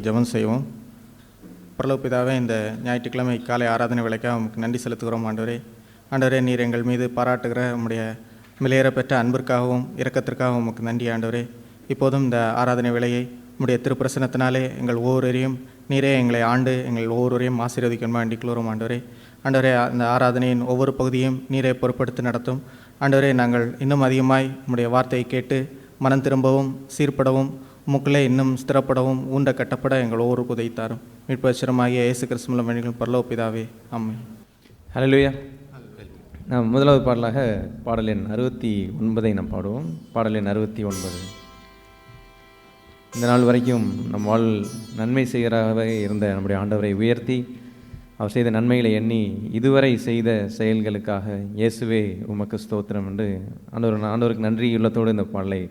ஜெபம் செய்வோம். பரலோக பிதாவே, இந்த ஞாயிற்றுக்கிழமை காலை ஆராதனை வேளைக்காக உமக்கு நன்றி செலுத்துகிறோம். ஆண்டவரே, ஆண்டவரே, நீர் எங்கள் மீது பாராட்டுகிற உம்முடைய விலையேற பெற்ற அன்பிற்காகவும் இரக்கத்திற்காகவும் உமக்கு நன்றி. ஆண்டவரே, இப்போதும் இந்த ஆராதனை வேளையை உம்முடைய திருப்பிரசனத்தினாலே எங்கள் ஒவ்வொருவரையும் நீரே எங்களை ஆண்டு எங்கள் ஒவ்வொருவரையும் ஆசீர்வதிக்கணுமா வேண்டிக்கிறோம். ஆண்டவரே, ஆண்டவரே, அந்த ஆராதனையின் ஒவ்வொரு பகுதியும் நீரே பொறுப்படுத்தி நடத்தும். ஆண்டவரே, நாங்கள் இன்னும் அதிகமாய் உம்முடைய வார்த்தையை கேட்டு மனம் திரும்பவும் சீர்படவும் உமக்குள்ளே இன்னும் ஸ்திரப்படவும் ஊண்ட கட்டப்பட எங்கள் ஒவ்வொரு உதைத்தாரும் மீட்பரமாகிய இயேசு கிறிஸ்து மூலம் வேண்டிகள் பரலோக பிதாவே, ஆமென். ஹல்லேலூயா. நாம் முதலாவது பாடலாக பாடல் எண் 69 நாம் பாடுவோம். பாடல் எண் 69. இந்த நாள் வரைக்கும் நம் வாழ் நன்மை செய்கிறவராக இருந்த நம்முடைய ஆண்டவரை உயர்த்தி அவர் செய்த நன்மைகளை எண்ணி இதுவரை செய்த செயல்களுக்காக இயேசுவே உமக்கு ஸ்தோத்திரம் என்று ஆண்டவருக்கு நன்றி உள்ளத்தோடு இந்த பாடலை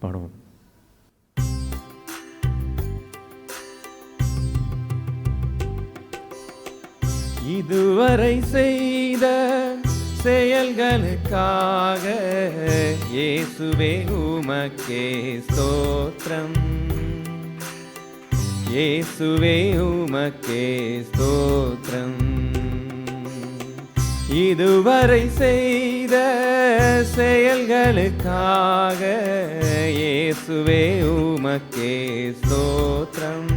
பாடுவோம். இதுவரை செய்த செயல்களுக்காக இயேசுவே உமக்கே ஸ்தோத்திரம், இயேசுவே உமக்கே ஸ்தோத்திரம். இதுவரை செய்த செயல்களுக்காக இயேசுவே உமக்கே ஸ்தோத்திரம்,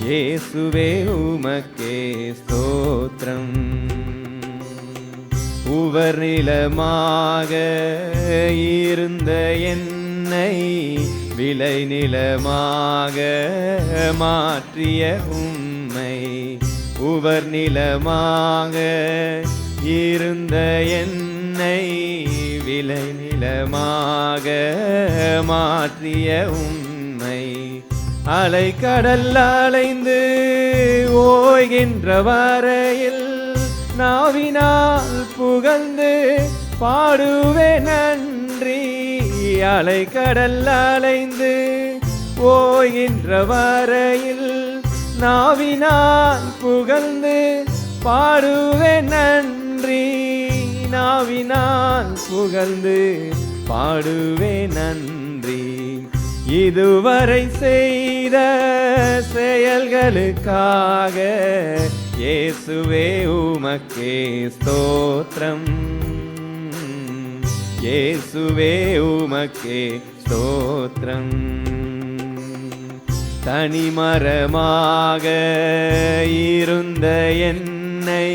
இயேசுவே உமக்கே ஸ்தோத்திரம். உவர் நிலமாக இருந்த என்னை விளை நிலமாக மாற்றிய உம்மை, உவர் நிலமாக இருந்த என்னை விளை நிலமாக மாற்றிய உம்மை, அலைக்கடல் அலைந்து ஓய்கின்ற வரையில் நாவினால் புகழ்ந்து பாடுவே நன்றி. அலைக்கடல் அலைந்து ஓய்கின்ற வரையில் நாவினால் புகழ்ந்து பாடுவே நன்றி, நாவினால் புகழ்ந்து பாடுவே நன்றி. இதுவரை செய்த செயல்களுக்காக இயேசுவே உமக்கே ஸ்தோத்திரம், இயேசுவே உமக்கே ஸ்தோத்திரம். தனிமரமாக இருந்த என்னை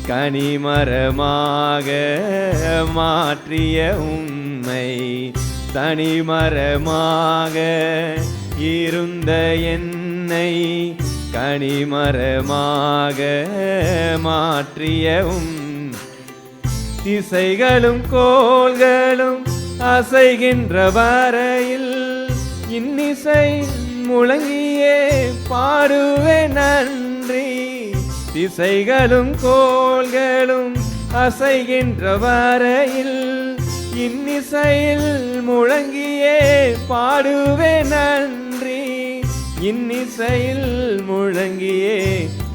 கனிமரமாக மாற்றிய உம்மை, தனிமரமாக இருந்த என்னை கனிமரமாக மாற்றிய திசைகளும் கோள்களும் அசைகின்ற வரையில் இன்னிசை முழங்கியே பாடுவே நன்றி. திசைகளும் கோள்களும் அசைகின்ற வரையில் இன்னிசையில் முழங்கியே பாடுவே நன்றி, இன்னிசையில் முழங்கியே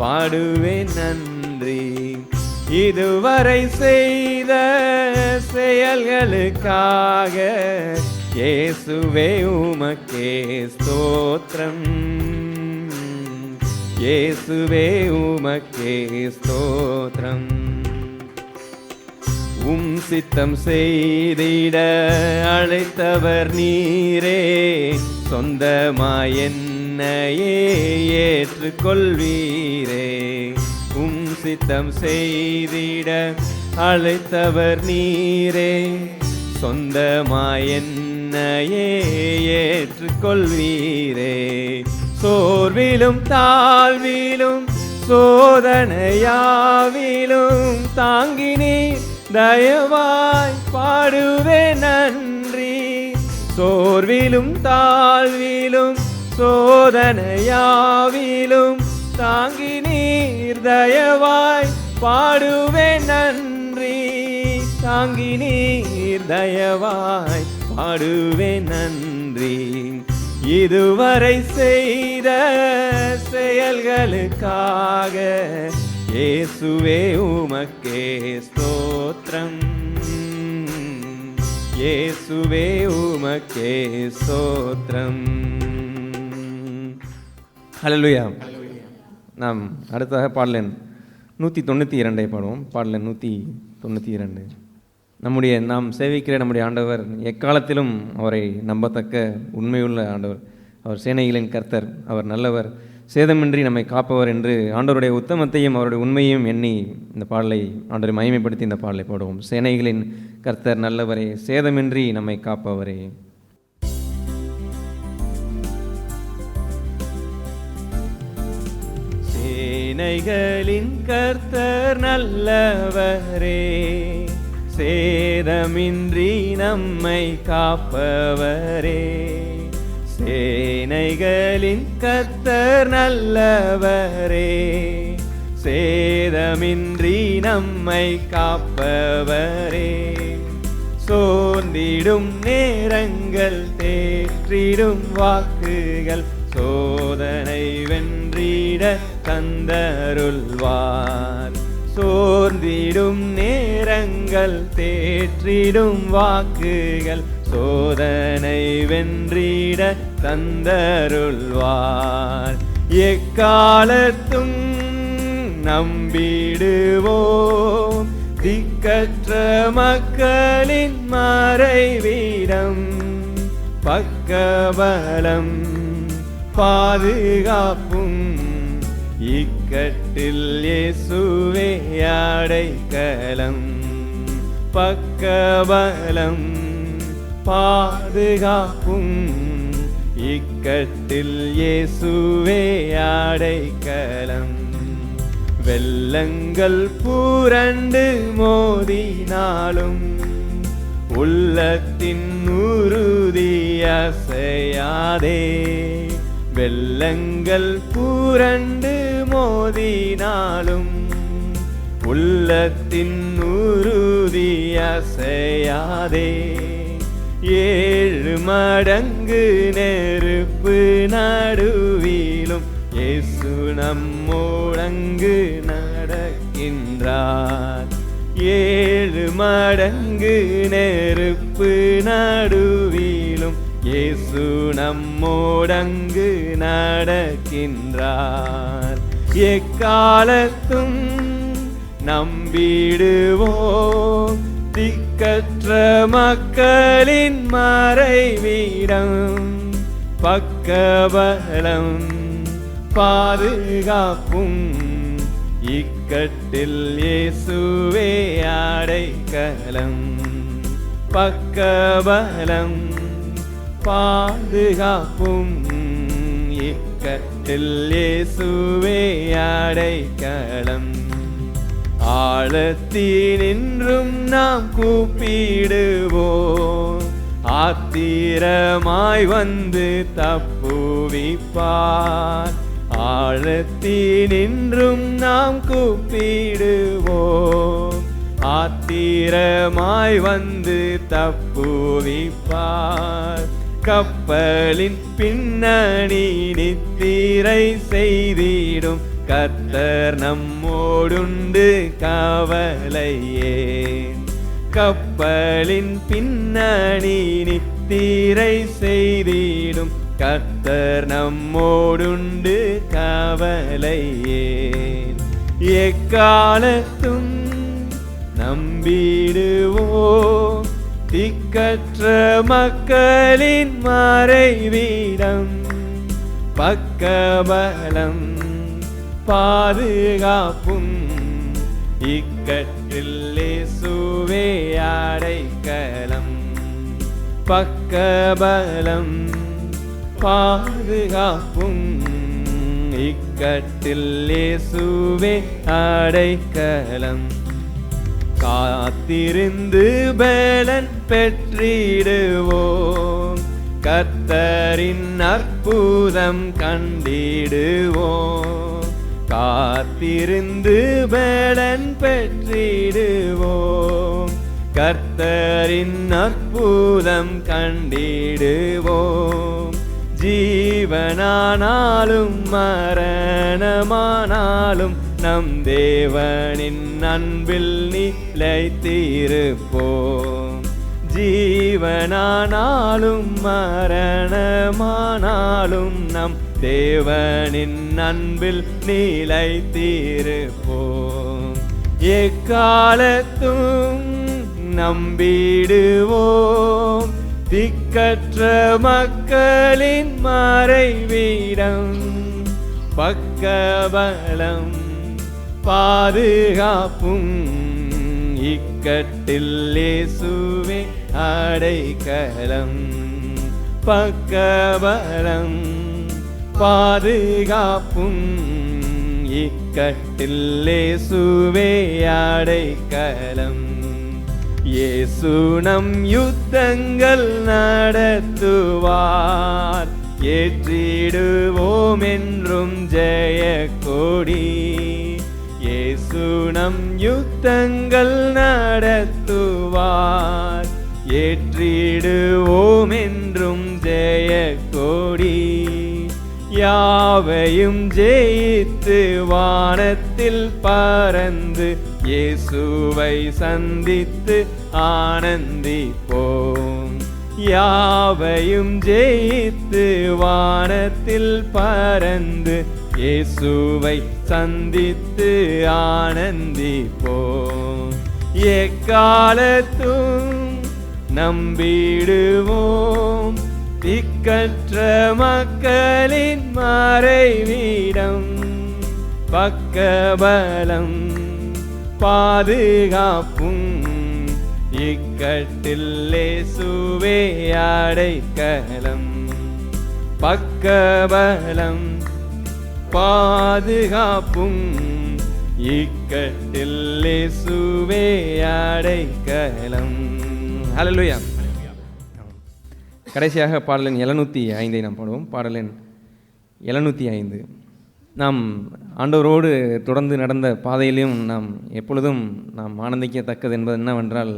பாடுவே நன்றி. இதுவரை செய்த செயல்களுக்காக இயேசுவே உமக்கே ஸ்தோத்திரம், இயேசுவே உமக்கே ஸ்தோத்திரம். உம் சித்தம் செய்திட அழைத்தவர் நீரே, சொந்தமாய் என்னையே ஏற்றுக்கொள்வீரே. உம் சித்தம் செய்திட அழைத்தவர் நீரே, சொந்தமாய் என்னையே ஏற்றுக்கொள்வீரே. சோர்விலும் தாழ்விலும் சோதனையாவிலும் தாங்கினீ தயவாய் பாடுவே நன்றி. சோர்விலும் தாழ்விலும் சோதனையாவிலும் தாங்கி நீர் தயவாய் பாடுவே நன்றி, தாங்கி நீர் தயவாய் பாடுவே நன்றி. இதுவரை செய்த செயல்களுக்காக இயேசுவே உமக்கே ஸ்தோத்திரம், இயேசுவே உமக்கே ஸ்தோத்திரம். ஹல்லேலூயா. நாம் அடுத்ததாக பாடல் எண் 192 பாடுவோம். பாடல் எண் 192. நாம் சேவிக்கிற நம்முடைய ஆண்டவர் எக்காலத்திலும் அவரை நம்பத்தக்க உண்மையுள்ள ஆண்டவர். அவர் சேனைகளின் கர்த்தர், அவர் நல்லவர், சேதமின்றி நம்மை காப்பவர் என்று ஆண்டவருடைய உத்தமத்தையும் அவருடைய உண்மையையும் எண்ணி இந்த பாடலை ஆண்டவரை மகிமைப்படுத்தி இந்த பாடலை பாடுவோம். சேனைகளின் கர்த்தர் நல்லவரே, சேதமின்றி நம்மை காப்பவரே. சேனைகளின் கர்த்தர் நல்லவரே, சேதமின்றி நம்மை காப்பவரே. சேனைகளின் கர்த்தர் நல்லவரே, சேதமின்றி நம்மை காப்பவரே. சோர்ந்திடும் நேரங்கள் தேற்றிடும் வாக்குகள் சோதனை வென்றிட தந்தருள்வார். சோர்ந்திடும் நேரங்கள் தேற்றிடும் வாக்குகள் சோதனை வென்றிட தந்தருள்வார். எக்காலத்தும் நம்பிடுவோம் திக்கற்ற மக்களின் மறைவிடம். பக்கபலம் பாதுகாப்பும் இக்கட்டில் இயேசுவே அடைக்கலம். பக்கபலம் பாதுகாப்பும் இக்கட்டில் இயேசுவே அடைக்கலம். வெள்ளங்கள் புரண்டு மோதினாலும் உள்ளத்தின் உறுதி அசையாதே. வெள்ளங்கள் புரண்டு மோதினாலும் உள்ளத்தின் உறுதி அசையாதே. 7 மடங்கு நெருப்பு நடுவிலும் இயேசு நம்மோடங்கு நடக்கின்றார். 7 மடங்கு நெருப்பு நடுவிலும் இயேசு நம்மோடங்கு நடக்கின்றார். எக்காலத்தும் நம்பிடுவோம் திக்கற்ற மக்களின் மறைவிடம். பக்கபலம் பாதுகாப்பும் இக்கட்டில் இயேசுவே அடைக்கலம். பக்கபலம் பாதுகாப்பும் இக்கட்டில் இயேசுவே அடைக்கலம். ஆழத்தினின்றும் நாம் கூப்பிடுவோம் ஆத்திரமாய் வந்து தப்புவிப்பார். ஆழத்தினின்றும் நாம் கூப்பிடுவோம் ஆத்திரமாய் வந்து தப்புவிப்பார். கப்பலின் பின்னணி நித்திரை செய்திடும் கர்த்தர் நம்மோடுண்டு கவலையேன். கப்பலின் பின்னணி நித்திரை செய்திடும் கர்த்தர் நம்மோடுண்டு கவலையேன். எக்காலத்தும் நம்பிடுவோம் திக்கற்ற மக்களின் மறைவிடம். பக்கபலம் பாதுகாப்பும் இக்கட்டில் இயேசுவே அடைக்கலம். பக்கபலம் பாதுகாப்பும் இக்கட்டில் இயேசுவே அடைக்கலம். காத்திருந்து பலன் பெற்றிடுவோம் கர்த்தரின் அற்புதம் கண்டிடுவோம். காத்திருந்து பலன் பெற்றிடுவோம் கர்த்தரின் அற்புதம் கண்டிடுவோம். ஜீவனானாலும் மரணமானாலும் நம் தேவனின் அன்பில் நிலைத்திருப்போம். ஜீவனானாலும் மரணமானாலும் நம் தேவனின் அன்பில் நிலைத்திருப்போம். எக்காலத்தும் நம்பிடுவோம் திக்கற்ற மக்களின் மறைவிடம். பக்கபலம் பாதுகாப்பும் இக்கட்டில் இயேசுவே அடைக்கலம். பக்கபலம் பாதுகாப்பும் இக்கட்டில் இயேசுவே அடைக்கலம். இயேசு நம் யுத்தங்கள் நடத்துவார், ஏற்றிடுவோம் என்றும் ஜெய கொடி. இயேசு நம் யுத்தங்கள் நடத்துவார், ஏற்றிடுவோம் என்றும் ஜெய கொடி. யாவையும் ஜெயித்து வானத்தில் பறந்து இயேசுவை சந்தித்து ஆனந்திப்போம். யாவையும் ஜெயித்து வானத்தில் பறந்து இயேசுவை சந்தித்து ஆனந்திப்போம். எக்காலத்தும் நம்பிடுவோம் திக்கற்ற மக்களின் மறைவிடம். பக்கபலம் பாதுகாப்பும் இக்கட்டில் இயேசுவே அடைக்கலம். பக்கபலம் பாதுகாப்பும் இக்கட்டில் இயேசுவே அடைக்கலம். ஹல்லேலூயா. கடைசியாக பாடலின் 705 நாம் பாடுவோம். பாடலின் 705. நாம் ஆண்டவரோடு தொடர்ந்து நடந்த பாதையிலையும் நாம் எப்பொழுதும் நாம் ஆனந்திக்கத்தக்கது என்பது என்னவென்றால்,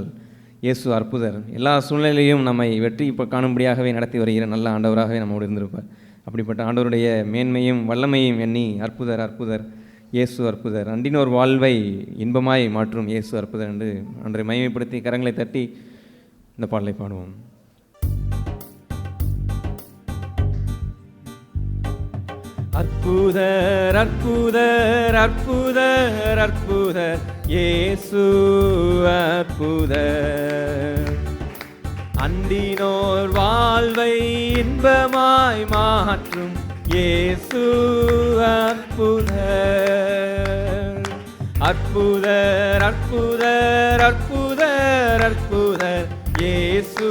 இயேசு அற்புதர். எல்லா சூழ்நிலையிலையும் நம்மை வெற்றி காணும்படியாகவே நடத்தி வருகிற நல்ல ஆண்டவராகவே நம்மோடு இருந்திருப்பார். அப்படிப்பட்ட ஆண்டவருடைய மேன்மையும் வல்லமையும் எண்ணி அற்புதர் அற்புதர் இயேசு அற்புதர், அண்டினோர் வாழ்வை இன்பமாய் மாற்றும் இயேசு அற்புதர் என்று அன்றை மகிமைப்படுத்தி கரங்களை தட்டி இந்த பாடலை பாடுவோம். அற்புதர் அற்புதர் அற்புதர் அற்புதர் இயேசு அற்புதர், அண்டினோர் வாழ்வை இன்பமாய் மாற்றும் இயேசு அற்புதர். அற்புதர் அற்புதர் அற்புதர் அற்புதர் இயேசு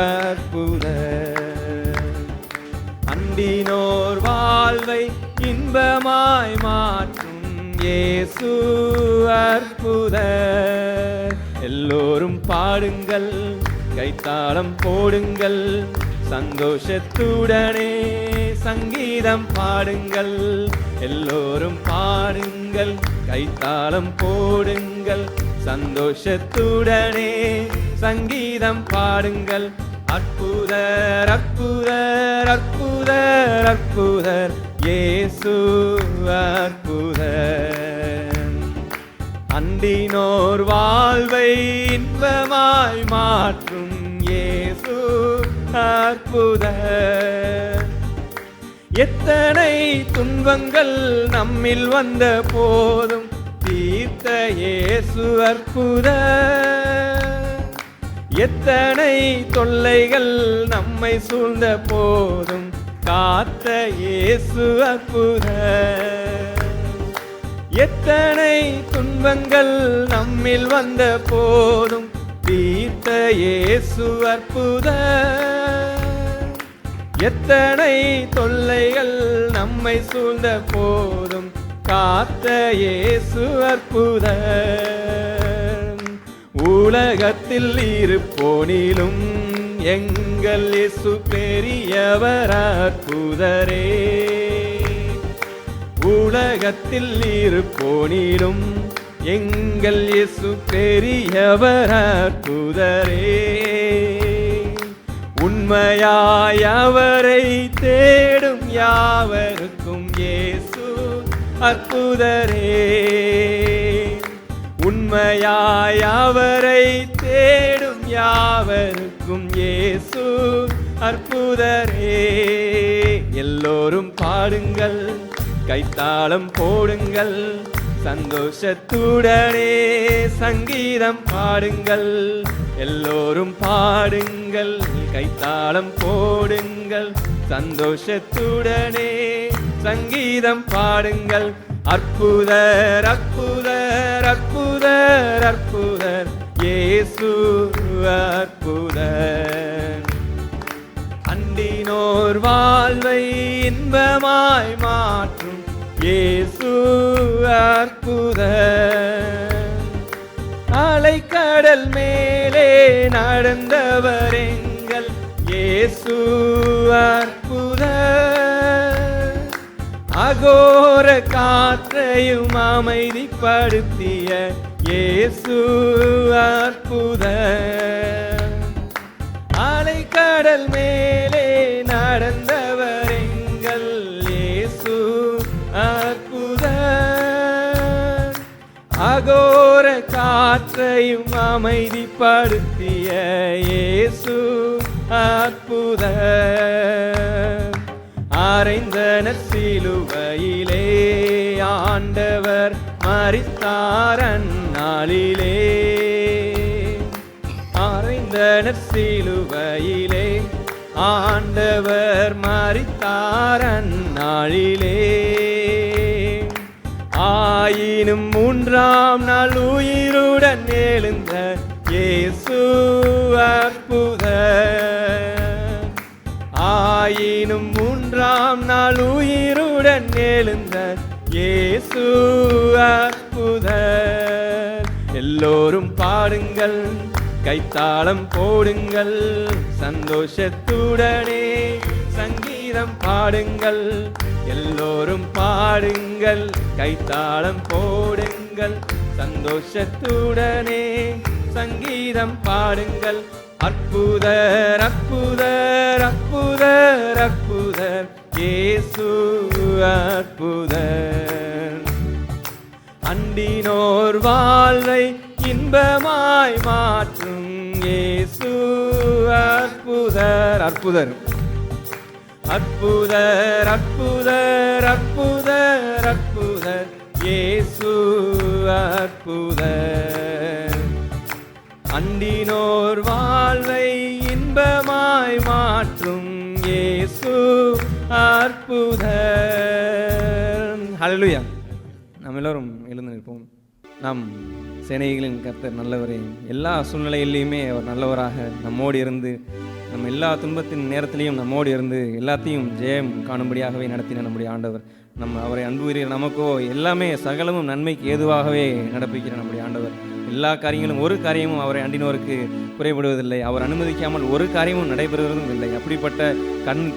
அற்புதர், அண்டினோர் வாழ்வை இன்பமாய் மாற்றும் இயேசு அற்புதர். எல்லோரும் பாடுங்கள், கைத்தாளம் போடுங்கள், சந்தோஷத்துடனே சங்கீதம் பாடுங்கள். எல்லோரும் பாடுங்கள், கைத்தாளம் போடுங்கள், சந்தோஷத்துடனே சங்கீதம் பாடுங்கள். அற்புதர் அற்புதர் அற்புதர் அற்புதர் இயேசு அற்புதர், அண்டினோர் வாழ்வை இன்பமாய் மாற்றும் இயேசு அற்புதர். எத்தனை துன்பங்கள் நம்மில் வந்த போதும் தீர்த்த இயேசு அற்புதர். எத்தனை தொல்லைகள் நம்மை சூழ்ந்த போதும் காத்த இயேசு அற்புதர். எத்தனை துன்பங்கள் நம்மில் வந்த போதும் தீர்த்த இயேசு அற்புதர். எத்தனை தொல்லைகள் நம்மை சூழ்ந்த போதும் காத்த இயேசு அற்புதர். உலகத்தில் இருப்போனிலும் எங்கள் இயேசு பெரியவர் அற்புதரே. உலகத்தில் இருப்போனிலும் எங்கள் இயேசு பெரியவர் அற்புதரே. உண்மையாய் அவரை தேடும் யாவருக்கும் இயேசு அற்புதரே. உண்மையாய் அவரை தேடும் யாவருக்கும் இயேசு அற்புதரே. எல்லோரும் பாடுங்கள், கைத்தாளம் போடுங்கள், சந்தோஷத்துடனே சங்கீதம் பாடுங்கள். எல்லோரும் பாடுங்கள், கைத்தாளம் போடுங்கள், சந்தோஷத்துடனே சங்கீதம் பாடுங்கள். அற்புதர் அற்புதர் அற்புதர் அற்புதர் இயேசு அற்புதர். அண்டினோர் வாழ்வை இன்பமாய் மாற்றும் இயேசு அற்புதர். அலைக்கடல் மேலே நடந்தவர் எங்கள் இயேசு அற்புதர். அகோர காற்றையும் அமைதிப்படுத்திய இயேசு அற்புதர். அலைக்கடல் மேலே நடந்தவர் எங்கள் இயேசு அற்புதர். அகோர காற்றையும் அமைதிப்படுத்திய இயேசு அற்புதர். அறைந்தனர் சிலுவையிலே ஆண்டவர் மரித்தார் அந்நாளிலே. அறைந்தனர் சிலுவையிலே ஆண்டவர் மரித்தார் அந்நாளிலே. ஆயினும் மூன்றாம் நாள் உயிருடன் எழுந்த இயேசு அற்புதர். ஆயினும் மூன்றாம் நாள் உயிருடன் எழுந்த இயேசு அற்புதர். எல்லோரும் பாடுங்கள், கைத்தாளம் போடுங்கள், சந்தோஷத்துடனே சங்கீதம் பாடுங்கள். எல்லோரும் பாடுங்கள், கைத்தாளம் போடுங்கள், சந்தோஷத்துடனே சங்கீதம் பாடுங்கள். அற்புதர் அற்புதர் அற்புதர் அற்புதர் இயேசு அற்புதர். அண்டினோர் வாழ்வை இன்பமாய் மாற்றும் இயேசு அற்புதர். அற்புதர் அற்புதர் அற்புதர் அற்புதர் அற்புதர் இயேசு அற்புதர். அண்டினோர் வாழ்வை இன்பமாய் மாற்றும் இயேசு அற்புதர். ஹல்லேலூயா. நாம் எல்லோரும் எழுந்து நிற்போம். நாம் சேனைகளின் கர்த்தர் நல்லவரே. எல்லா சூழ்நிலையிலையுமே அவர் நல்லவராக நம்மோடு இருந்து, நம்ம எல்லா துன்பத்தின் நேரத்திலையும் நம்மோடு இருந்து எல்லாத்தையும் ஜெயம் காணும்படியாகவே நடத்தின நம்முடைய ஆண்டவர். அவரை அன்புகிறீர் நமக்கோ எல்லாமே சகலமும் நன்மைக்கு ஏதுவாகவே நடப்பிக்கிற நம்முடைய ஆண்டவர். எல்லா காரியங்களும் ஒரு காரியமும் அவரை அண்டினோருக்கு குறைபடுவதில்லை. அவர் அனுமதிக்காமல் ஒரு காரியமும் நடைபெறுவதும் இல்லை. அப்படிப்பட்ட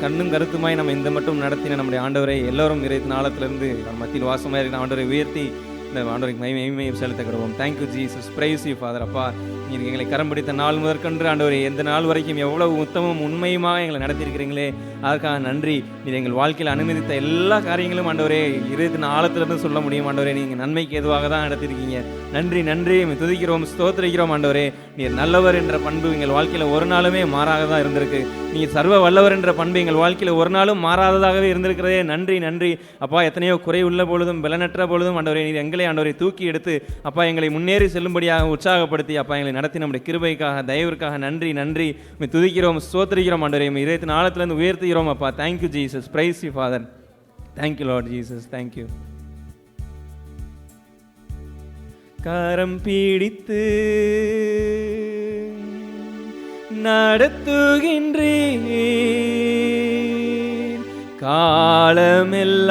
கண்ணும் கருத்துமாய் நம்ம இந்த மட்டும் நடத்தின நம்முடைய ஆண்டவரை எல்லோரும் இறைத்தின் ஆழத்திலிருந்து மத்தியில் வாசமாக இருக்கிற ஆண்டவரை உயர்த்தி இந்த ஆண்டவருக்கு மகிமையும் செலுத்த கிடவோம். Thank you Jesus, praise you father. அப்பா, நீர் எங்களை கரம் பிடித்த நாள் முதற்கொன்று ஆண்டவரை எந்த நாள் வரைக்கும் எவ்வளவு உத்தமம் உண்மையுமாக எங்களை நடத்தியிருக்கிறீங்களே, அதற்காக நன்றி. நீர் எங்கள் வாழ்க்கையில் அனுமதித்த எல்லா காரியங்களும் ஆண்டவரே இருதயத்தின் ஆழத்திலிருந்து சொல்ல முடியும். ஆண்டவரே, நீங்கள் நன்மைக்கு எதுவாக தான் நடத்திருக்கீங்க. நன்றி நன்றி, துதிக்கிறோம், ஸ்தோத்திரிக்கிறோம். ஆண்டவரே, நீர் நல்லவர் என்ற பண்பு எங்கள் வாழ்க்கையில் ஒரு நாளுமே மாறாக தான் இருந்திருக்கு. நீர் சர்வ வல்லவர் என்ற பண்பு எங்கள் வாழ்க்கையில் ஒரு நாளும் மாறாததாகவே இருந்திருக்கிறதே. நன்றி நன்றி அப்பா. எத்தனையோ குறை உள்ள பொழுதும் பலனற்ற பொழுதும் ஆண்டவரே, நீர் எங்களை ஆண்டவரை தூக்கி எடுத்து அப்பா எங்களை முன்னேறி செல்லும்படியாக உற்சாகப்படுத்தி அப்பா எங்களை நடத்தி நம்முடைய கிருபைக்காக தயவிற்காக நன்றி நன்றி. துதிக்கிறோம், ஸ்தோத்திரிக்கிறோம் ஆண்டவரே. இதயத்தின் ஆழத்திலிருந்து உயர்த்துகிறோம் அப்பா. Thank you Jesus, praise you father. Thank you lord Jesus, thank you. கரம் பிடித்து நடத்துகின்றீர், காலமெல்லாம்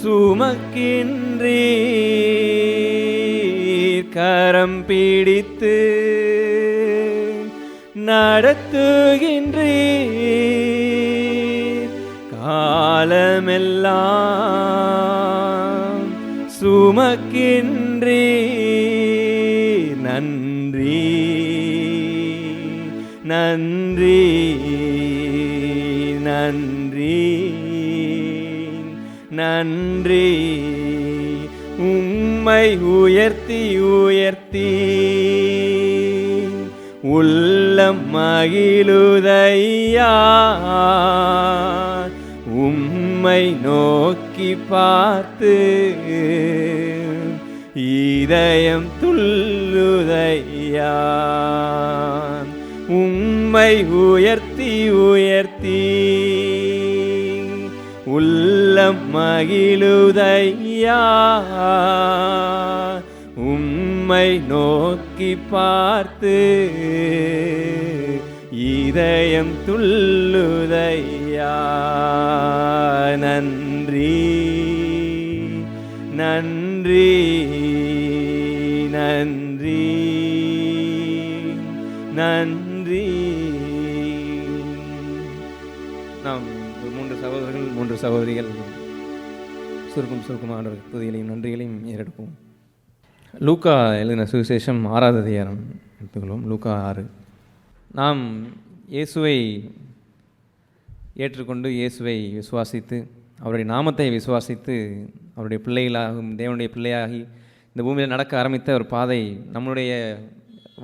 சுமக்கின்றீர். கரம் பிடித்து நடத்துகின்றீர், காலமெல்லாம் சுமக்கின்றீர். நன்றி நன்றி நன்றி நன்றி. உம்மை உயர்த்தி உயர்த்தி உள்ளம் மகிழுதையா, உம்மை நோக்கி பார்த்து இதயம் துள்ளுதையா. உம்மை உயர்த்தி உயர்த்தி உள்ளம் மகிழுதையா. உம்மை நோக்கி பார்த்து இதயம் துள்ளுதையா. நன்றி நன்றி நன்றி நன்றி. நாம் 3 சகோதரர்கள் 3 சகோதரிகள் சுருக்கமாக ஆண்டவருக்கு துதிகளையும் நன்றிகளையும் ஏறெடுப்போம். லூக்கா எழுதின சுவிசேஷம் 6வது அதிகாரம் எடுத்துக்கொள்வோம். லூக்கா 6. நாம் இயேசுவை ஏற்றுக்கொண்டு இயேசுவை விசுவாசித்து அவருடைய நாமத்தை விசுவாசித்து அவருடைய பிள்ளைகளாகும் தேவனுடைய பிள்ளையாகி இந்த பூமியில் நடக்க ஆரம்பித்த ஒரு பாதை. நம்மளுடைய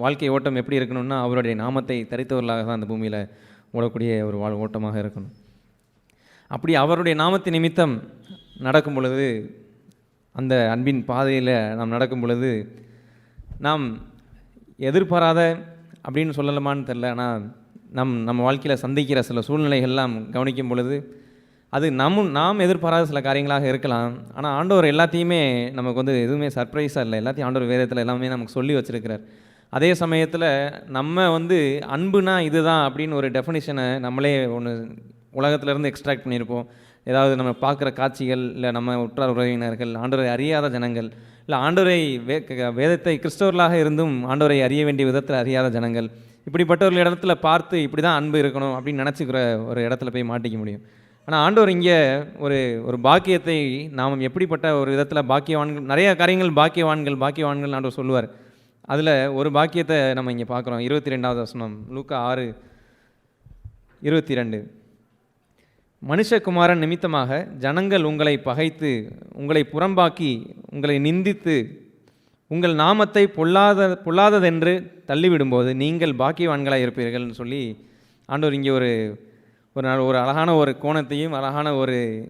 வாழ்க்கை ஓட்டம் எப்படி இருக்கணும்னா அவருடைய நாமத்தை தரித்தவர்களாக தான் அந்த பூமியில் ஓடக்கூடிய ஒரு ஓட்டமாக இருக்கணும். அப்படி அவருடைய நாமத்தின் நிமித்தம் நடக்கும் பொழுது, அந்த அன்பின் பாதையில் நாம் நடக்கும் பொழுது, நாம் எதிர்பாராத அப்படின்னு சொல்லலாமான்னு தெரில, ஆனால் நம்ம வாழ்க்கையில் சந்திக்கிற சில சூழ்நிலைகள்லாம் கவனிக்கும் பொழுது அது நாம் எதிர்பாராத சில காரியங்களாக இருக்கலாம். ஆனால் ஆண்டவர் எல்லாத்தையுமே நமக்கு எதுவுமே சர்ப்ரைஸாக இல்லை. எல்லாத்தையும் ஆண்டவர் வேதத்தில் எல்லாமே நமக்கு சொல்லி வச்சுருக்கிறார். அதே சமயத்தில் நம்ம அன்புனா இதுதான் அப்படின்னு ஒரு டெஃபினிஷனை நம்மளே உலகத்திலேருந்து எக்ஸ்ட்ராக்ட் பண்ணியிருப்போம். ஏதாவது நம்ம பார்க்குற காட்சிகள், இல்லை நம்ம உற்றார் உறவினர்கள், ஆண்டவரை அறியாத ஜனங்கள், இல்லை ஆண்டவரை வேதத்தை கிறிஸ்தவர்களாக இருந்தும் ஆண்டவரை அறிய வேண்டிய விதத்தில் அறியாத ஜனங்கள், இப்படிப்பட்ட ஒரு இடத்துல பார்த்து இப்படி தான் அன்பு இருக்கணும் அப்படின்னு நினச்சிக்கிற ஒரு இடத்துல போய் மாட்டிக்க முடியும். ஆனால் ஆண்டவர் இங்கே ஒரு பாக்கியத்தை நாம் எப்படிப்பட்ட ஒரு விதத்தில் பாக்கியவான்கள், நிறைய காரியங்கள் பாக்கியவான்கள் ஆண்டவர் சொல்லுவார். அதில் ஒரு பாக்கியத்தை நம்ம இங்கே பார்க்குறோம். 22வது வசனம், லூக்கா 6:22. மனுஷகுமாரன் நிமித்தமாக ஜனங்கள் உங்களை பகைத்து உங்களை புறம்பாக்கி உங்களை நிந்தித்து உங்கள் நாமத்தை பொல்லாததென்று தள்ளிவிடும்போது நீங்கள் பாக்கியவான்களாக இருப்பீர்கள்னு சொல்லி ஆண்டவர் இங்கே ஒரு அழகான ஒரு கோணத்தையும் அழகான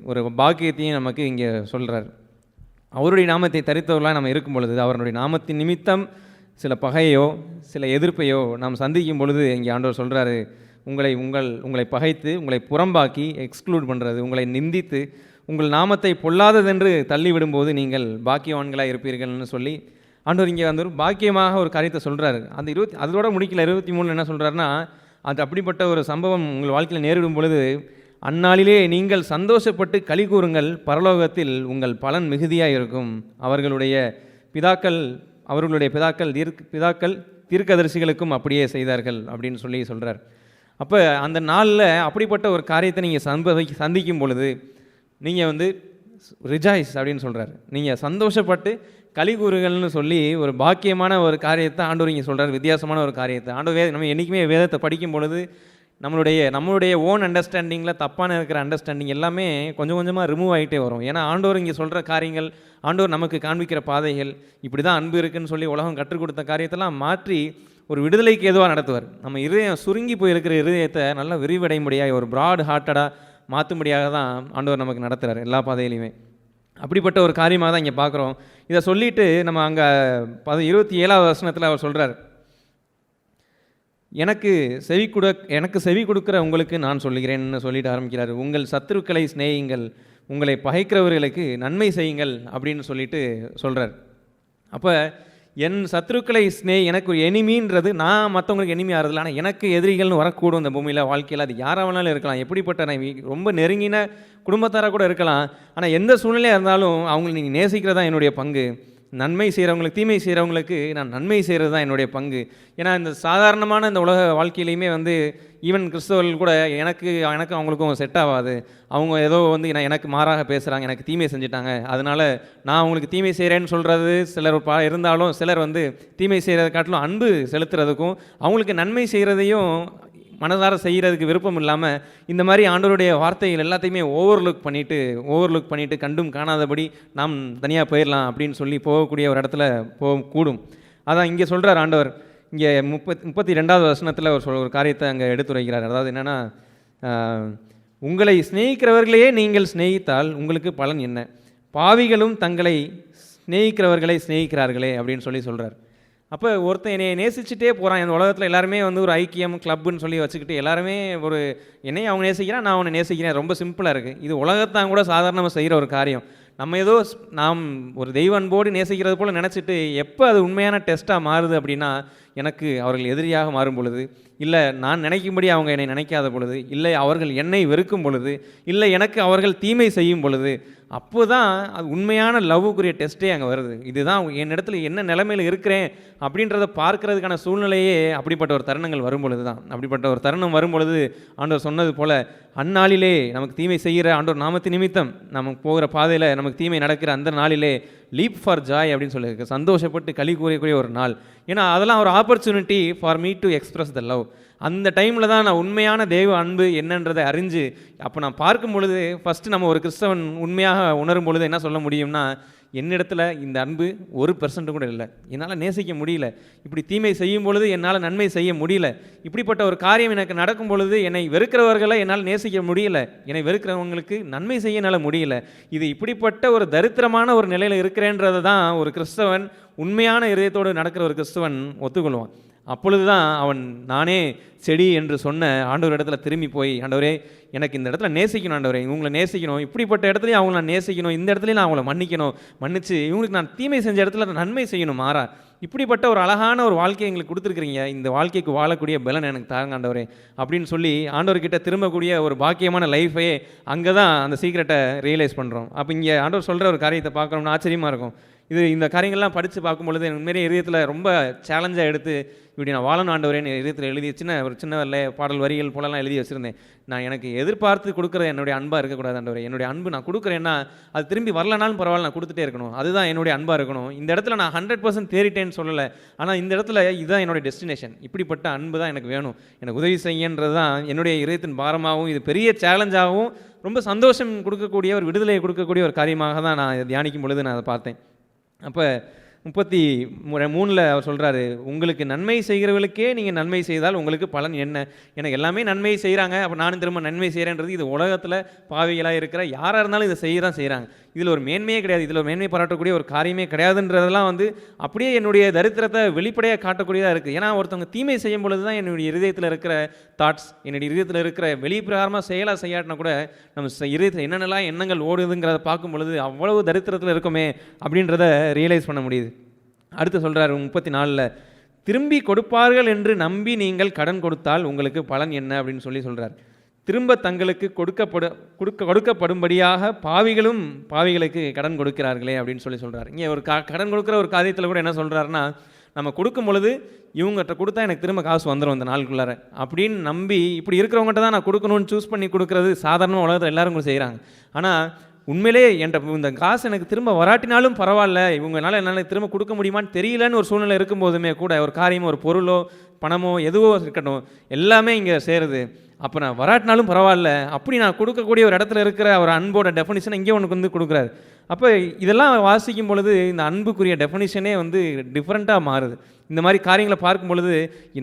ஒரு பாக்கியத்தையும் நமக்கு இங்கே சொல்கிறார். அவருடைய நாமத்தை தரித்தவர்களாக நம்ம இருக்கும் பொழுது, அவருடைய நாமத்தின் நிமித்தம் சில பகையோ சில எதிர்ப்பையோ நாம் சந்திக்கும் பொழுது இங்கே ஆண்டவர் சொல்கிறாரு, உங்களை பகைத்து உங்களை புறம்பாக்கி எக்ஸ்க்ளூட் பண்ணுறது, உங்களை நிந்தித்து உங்கள் நாமத்தை பொல்லாததென்று தள்ளிவிடும்போது நீங்கள் பாக்கியவான்களாக இருப்பீர்கள்னு சொல்லி ஆண்டவர் இங்கே ஒரு பாக்கியமாக ஒரு காரியத்தை சொல்கிறாரு. அதோட முடிக்கல. 23 என்ன சொல்கிறாருன்னா, அது அப்படிப்பட்ட ஒரு சம்பவம் உங்கள் வாழ்க்கையில் நேரிடும் பொழுது அந்நாளிலே நீங்கள் சந்தோஷப்பட்டு களி கூறுங்கள், பரலோகத்தில் உங்கள் பலன் மிகுதியாக இருக்கும். அவர்களுடைய பிதாக்கள் தீர்க்கதரிசிகளுக்கும் அப்படியே செய்தார்கள் அப்படின்னு சொல்லி சொல்கிறார். அப்போ அந்த நாளில் அப்படிப்பட்ட ஒரு காரியத்தை நீங்கள் சந்திக்கும் பொழுது நீங்கள் ரிஜாய்ஸ் அப்படின்னு சொல்கிறார். நீங்கள் சந்தோஷப்பட்டு களி கூறுகள்னு சொல்லி ஒரு பாக்கியமான ஒரு காரியத்தை ஆண்டவர் இங்கே சொல்கிறார். வித்தியாசமான ஒரு காரியத்தை ஆண்டவர் நம்ம என்றைக்குமே வேதத்தை படிக்கும் பொழுது நம்மளுடைய ஓன் அண்டர்ஸ்டாண்டிங்கில் தப்பான இருக்கிற அண்டர்ஸ்டாண்டிங் எல்லாமே கொஞ்சம் கொஞ்சமாக ரிமூவ் ஆகிட்டே வரும். ஏன்னா ஆண்டவர் இங்கே சொல்கிற காரியங்கள், ஆண்டவர் நமக்கு காண்பிக்கிற பாதைகள், இப்படி தான் அன்பு இருக்குதுன்னு சொல்லி உலகம் கற்றுக் கொடுத்த காரியத்தெல்லாம் மாற்றி ஒரு விடுதலைக்கு எதுவாக நடத்துவார். நம்ம இதயம் சுருங்கி போயிருக்கிற இதயத்தை நல்லா விரிவடையும்படியாக ஒரு ப்ராட் ஹார்ட்டடாக மாற்றும்படியாக தான் ஆண்டவர் நமக்கு நடத்துகிறார் எல்லா பாதையிலையுமே. அப்படிப்பட்ட ஒரு காரியமாக தான் இங்கே பார்க்குறோம். இதை சொல்லிவிட்டு நம்ம அங்கே 27வது வசனத்தில் அவர் சொல்கிறார், எனக்கு செவி கொடுக்குற உங்களுக்கு நான் சொல்லுகிறேன்னு சொல்லிட்டு ஆரம்பிக்கிறார். உங்கள் சத்துருக்களை சிநேகிங்கள், உங்களை பகைக்கிறவர்களுக்கு நன்மை செய்யுங்கள் அப்படின்னு சொல்லிட்டு சொல்கிறார். அப்போ என் சத்துருக்களை எனக்கு ஒரு எனிமின்றது, நான் மற்றவங்களுக்கு எனிமி ஆகிறதில்ல, ஆனால் எனக்கு எதிரிகள்னு வரக்கூடும் இந்த பூமியில் வாழ்க்கையில். அது யாராக வேணாலும் இருக்கலாம், எப்படிப்பட்ட ரொம்ப நெருங்கின குடும்பத்தாராக கூட இருக்கலாம். ஆனால் எந்த சூழ்நிலையாக இருந்தாலும் அவங்களை நீங்கள் நேசிக்கிறதா என்னுடைய பங்கு. நன்மை செய்கிறவங்களுக்கு தீமை செய்கிறவங்களுக்கு நான் நன்மை செய்கிறது தான் என்னுடைய பங்கு. ஏன்னா இந்த சாதாரணமான இந்த உலக வாழ்க்கையிலையுமே ஈவன் கிறிஸ்தவர்கள் கூட எனக்கு அவங்களுக்கும் செட் ஆகாது. அவங்க ஏதோ எனக்கு மாறாக பேசுகிறாங்க, எனக்கு தீமை செஞ்சுட்டாங்க, அதனால் நான் அவங்களுக்கு தீமை செய்கிறேன்னு சொல்கிறது சிலர் இருந்தாலும் சிலர் தீமை செய்கிறத காட்டிலும் அன்பு செலுத்துறதுக்கும் அவங்களுக்கு நன்மை செய்கிறதையும் மனதார செய்கிறதுக்கு விருப்பம் இல்லாமல் இந்த மாதிரி ஆண்டவருடைய வார்த்தைகள் எல்லாத்தையுமே ஓவர்லுக் பண்ணிவிட்டு கண்டும் காணாதபடி நாம் தனியாக போயிடலாம் அப்படின்னு சொல்லி போகக்கூடிய ஒரு இடத்துல கூடும். அதான் இங்கே சொல்கிறார் ஆண்டவர். இங்கே 32வது வசனத்தில் ஒரு காரியத்தை அங்கே எடுத்துரைக்கிறார். அதாவது என்னென்னா, உங்களை சிநேகிக்கிறவர்களையே நீங்கள் சிநேகித்தால் உங்களுக்கு பலன் என்ன? பாவிகளும் தங்களை சிநேகிக்கிறவர்களை சிநேகிக்கிறார்களே அப்படின்னு சொல்கிறார். அப்போ ஒருத்தன் என்னை நேசிச்சுட்டே போகிறான். இந்த உலகத்தில் எல்லாருமே வந்து ஒரு ஐக்கியம் கிளப்புன்னு சொல்லி வச்சுக்கிட்டு எல்லாருமே ஒரு என்னையும் அவங்க நேசிக்கிறான், நான் அவனை நேசிக்கிறேன். ரொம்ப சிம்பிளாக இருக்குது. இது உலகத்தான் கூட சாதாரணமாக செய்கிற ஒரு காரியம். நம்ம ஏதோ நாம் ஒரு தெய்வ அன்போடு நேசிக்கிறது போல் நினச்சிட்டு எப்போ அது உண்மையான டெஸ்ட்டாக மாறுது அப்படின்னா, எனக்கு அவர்கள் எதிரியாக மாறும் பொழுது, இல்லை நான் நினைக்கும்படி அவங்க என்னை நினைக்காத பொழுது, இல்லை அவர்கள் என்னை வெறுக்கும் பொழுது, இல்லை எனக்கு அவர்கள் தீமை செய்யும் பொழுது, அப்போ தான் அது உண்மையான லவ்வுக்குரிய டெஸ்ட்டே அங்கே வருது. இதுதான் என் இடத்துல என்ன நிலைமையில் இருக்கிறேன் அப்படின்றத பார்க்கறதுக்கான சூழ்நிலையே அப்படிப்பட்ட ஒரு தருணங்கள் வரும் பொழுது தான். அப்படிப்பட்ட ஒரு தருணம் வரும் பொழுது ஆண்டவர் சொன்னது போல், அந்நாளிலே நமக்கு தீமை செய்கிற ஆண்டவர் நாமத்து நிமித்தம் நமக்கு போகிற பாதையில் நமக்கு தீமை நடக்கிற அந்த நாளிலே லீப் ஃபார் ஜாய் அப்படின்னு சொல்லியிருக்கு. சந்தோஷப்பட்டு களி கூறக்கூடிய ஒரு நாள். ஏன்னா அதெல்லாம் ஒரு opportunity for me to express the love. அந்த டைமில் தான் நான் உண்மையான தெய்வ அன்பு என்னன்றதை அறிஞ்சு, அப்போ நான் பார்க்கும் பொழுது ஃபஸ்ட்டு நம்ம ஒரு கிறிஸ்தவன் உண்மையாக உணரும் பொழுது என்ன சொல்ல முடியும்னா, என்னிடத்துல இந்த அன்பு 1% கூட இல்லை, என்னால் நேசிக்க முடியல, இப்படி தீமை செய்யும் பொழுது என்னால் நன்மை செய்ய முடியல, இப்படிப்பட்ட ஒரு காரியம் எனக்கு நடக்கும் பொழுது என்னை வெறுக்கிறவர்களை என்னால் நேசிக்க முடியல, என்னை வெறுக்கிறவங்களுக்கு நன்மை செய்ய என்னால் முடியல, இது இப்படிப்பட்ட ஒரு தரித்திரமான ஒரு நிலையில் இருக்கிறேன்றதை தான் ஒரு கிறிஸ்தவன் உண்மையான இதயத்தோடு நடக்கிற ஒரு கிறிஸ்தவன் ஒத்துக்கொள்வான். அப்பொழுது தான் அவன் நானே செடி என்று சொன்ன ஆண்டவர் இடத்துல திரும்பி போய், ஆண்டவரே எனக்கு இந்த இடத்துல நேசிக்கணும், ஆண்டவரே இவங்களை நேசிக்கணும், இப்படிப்பட்ட இடத்துலையும் அவங்கள நான் நேசிக்கணும், இந்த இடத்துலையும் நான் அவங்கள மன்னிச்சு இவங்களுக்கு நான் தீமை செஞ்ச இடத்துல நன்மை செய்யணும். மாறா இப்படிப்பட்ட ஒரு அழகான ஒரு வாழ்க்கையை எங்களுக்கு கொடுத்துருக்குறீங்க, இந்த வாழ்க்கைக்கு வாழக்கூடிய பலன் எனக்கு தாங்க ஆண்டவரே அப்படின்னு சொல்லி ஆண்டவர்கிட்ட திரும்பக்கூடிய ஒரு பாக்கியமான லைஃபையே அங்கே தான் அந்த சீக்ரெட்டை ரியலைஸ் பண்ணுறோம். அப்போ இங்கே ஆண்டவர் சொல்கிற ஒரு காரியத்தை பார்க்கணும்னு ஆச்சரியமாக இருக்கும். இந்த காரியங்கள்லாம் படித்து பார்க்கும்பொழுது எனக்கு உண்மையிலே இதயத்தில் ரொம்ப சேலஞ்சாக எடுத்து இப்படி நான் வாழணும் ஆண்டவரேன்னு இதயத்தில் எழுதி ஒரு சின்ன பாடல் வரிகள் போலலாம் எழுதி வச்சுருந்தேன். நான் எனக்கு எதிர்பார்த்து கொடுக்குற என்னுடைய அன்பாக இருக்கக்கூடாது ஆண்டவரே, என்னுடைய அன்பு நான் கொடுக்குறேன்னா அது திரும்பி வரலனாலும் பரவாயில்ல, நான் கொடுத்துட்டே இருக்கணும், அதுதான் என்னுடைய அன்பாக இருக்கணும். இந்த இடத்துல நான் 100% தேறிட்டேன்னு சொல்லலை, ஆனால் இந்த இடத்துல இதுதான் என்னுடைய டெஸ்டினேஷன், இப்படிப்பட்ட அன்பு தான் எனக்கு வேணும், எனக்கு உதவி செய்யன்றது தான் என்னுடைய இதயத்தின் பாரமாகவும், இது பெரிய சேலஞ்சாகவும் ரொம்ப சந்தோஷம் கொடுக்கக்கூடிய ஒரு விடுதலையை கொடுக்கக்கூடிய ஒரு காரியமாக தான் நான் தியானிக்கும் பொழுது நான் அதை பார்த்தேன். அப்போ 33 அவர் சொல்கிறாரு, உங்களுக்கு நன்மை செய்கிறவர்களுக்கே நீங்கள் நன்மை செய்தால் உங்களுக்கு பலன் என்ன? எனக்கு எல்லாமே நன்மை செய்கிறாங்க, அப்போ நானும் திரும்ப நன்மை செய்கிறேன்றது இது உலகத்தில் பாவிகளாக இருக்கிற யாராக இருந்தாலும் இதை செய்கிறாங்க. இதில் ஒரு மேன்மையே கிடையாது, இதில் ஒரு மேன்மை பாராட்டக்கூடிய ஒரு காரியமே கிடையாதுன்றதெல்லாம் அப்படியே என்னுடைய தரித்திரத்தை வெளிப்படையாக காட்டக்கூடியதாக இருக்குது. ஏன்னா ஒருத்தவங்க தீமை செய்யும் பொழுது தான் என்னுடைய இருதயத்தில் இருக்கிற தாட்ஸ், என்னுடைய இருதயத்தில் இருக்கிற வெளிப்பிரகாரமாக செயலாக செய்யாட்டினா கூட நம்ம இருதயத்தில் என்னென்னலாம் எண்ணங்கள் ஓடுதுங்கிறத பார்க்கும் பொழுது அவ்வளவு தரித்திரத்தில் இருக்குமே அப்படின்றத ரியலைஸ் பண்ண முடியுது. அடுத்து சொல்கிறார் 34, திரும்பி கொடுப்பார்கள் என்று நம்பி நீங்கள் கடன் கொடுத்தால் உங்களுக்கு பலன் என்ன அப்படின்னு சொல்கிறார். திரும்ப தங்களுக்கு கொடுக்கப்படும்படியாக பாவிகளுக்கு கடன் கொடுக்கிறார்களே அப்படின்னு சொல்கிறார். இங்கே ஒரு கடன் கொடுக்குற ஒரு காரியத்தில் கூட என்ன சொல்கிறாருன்னா, நம்ம கொடுக்கும் பொழுது இவங்ககிட்ட கொடுத்தா எனக்கு திரும்ப காசு வந்துடும் இந்த நாளுக்குள்ளார அப்படின்னு நம்பி இப்படி இருக்கிறவங்ககிட்ட தான் நான் கொடுக்கணும்னு சூஸ் பண்ணி கொடுக்குறது சாதாரண உலகத்தில் எல்லாரும் கூட செய்கிறாங்க. ஆனால் உண்மையிலே இந்த காசு எனக்கு திரும்ப வராட்டினாலும் பரவாயில்ல, இவங்களால என்னால் திரும்ப கொடுக்க முடியுமான்னு தெரியலன்னு ஒரு சூழ்நிலை இருக்கும்போதுமே கூட ஒரு காரியமோ ஒரு பொருளோ பணமோ எதுவோ இருக்கட்டும் எல்லாமே இங்கே சேருது. அப்போ நான் வராட்டினாலும் பரவாயில்ல அப்படி நான் கொடுக்கக்கூடிய ஒரு இடத்துல இருக்கிற ஒரு அன்போட டெஃபினிஷனை இங்கே உனக்கு கொடுக்குறாரு. அப்போ இதெல்லாம் வாசிக்கும் பொழுது இந்த அன்புக்குரிய டெஃபினிஷனே டிஃப்ரெண்ட்டாக மாறுது. இந்த மாதிரி காரியங்களை பார்க்கும் பொழுது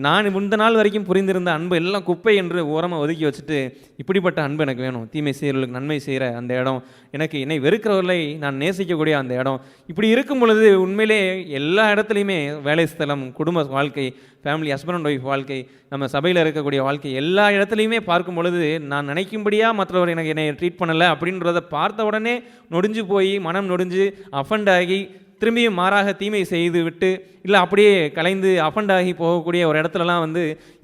நான் இந்த நாள் வரைக்கும் புரிந்திருந்த அன்பு எல்லாம் குப்பை என்று ஓரமாக ஒதுக்கி வச்சுட்டு இப்படிப்பட்ட அன்பு எனக்கு வேணும், தீமை செய்கிறவர்களுக்கு நன்மை செய்கிற அந்த இடம், எனக்கு என்னை வெறுக்கிறவர்களை நான் நேசிக்கக்கூடிய அந்த இடம், இப்படி இருக்கும் பொழுது உண்மையிலே எல்லா இடத்துலையுமே வேலை ஸ்தலம், குடும்ப வாழ்க்கை, ஃபேமிலி, ஹஸ்பண்ட் அண்ட் ஒய்ஃப் வாழ்க்கை, நம்ம சபையில் இருக்கக்கூடிய வாழ்க்கை, எல்லா இடத்துலையுமே பார்க்கும் பொழுது நான் நினைக்கும்படியாக மற்றவர் என்னை ட்ரீட் பண்ணலை அப்படின்றத பார்த்த உடனே நொடிஞ்சு போய் மனம் நொடிஞ்சு அஃபண்ட் ஆகி திரும்பியும் மாறாக தீமை செய்து விட்டு இல்லை அப்படியே கலைந்து அஃபண்டாகி போகக்கூடிய ஒரு இடத்துலலாம்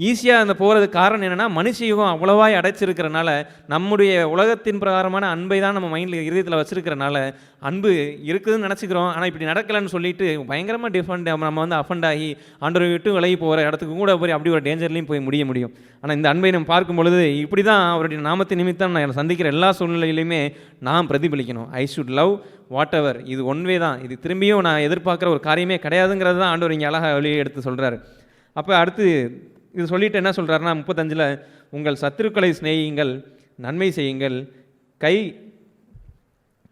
ஈஸியாக அந்த போகிறதுக்கு காரணம் என்னென்னா மனுஷயுகம் அவ்வளவாய் அடைச்சிருக்கிறனால நம்முடைய உலகத்தின் பிரகாரமான அன்பை தான் நம்ம மைண்டில் இதயத்தில் வச்சுருக்கிறனால அன்பு இருக்குதுன்னு நினச்சிக்கிறோம். ஆனால் இப்படி நடக்கலைன்னு சொல்லிட்டு பயங்கரமாக டிஃபரெண்ட் நம்ம அஃபண்டாகி ஆண்டவரை விட்டு விலகி போகிற இடத்துக்கு கூட போய் அப்படி ஒரு டேஞ்சர்லையும் போய் முடிய முடியும். ஆனால் இந்த அன்பை நம்ம பார்க்கும் பொழுது இப்படி தான் அவருடைய நாமத்தின் நிமித்தம் நான் சந்திக்கிற எல்லா சூழ்நிலையிலையுமே நான் பிரதிபலிக்கணும். I should love what ever, இது ஒன்வே தான், இது திரும்பியும் நான் எதிர்பார்க்குற ஒரு காரியமே கிடையாதுங்கிறது தான் ஆண்டவர் இங்கே அழகாக வெளியே எடுத்து சொல்கிறாரு. அப்போ அடுத்து இது சொல்லிட்டு என்ன சொல்கிறாருன்னா 35 உங்கள் சத்துருக்களை சிநேகியுங்கள், நன்மை செய்யுங்கள்,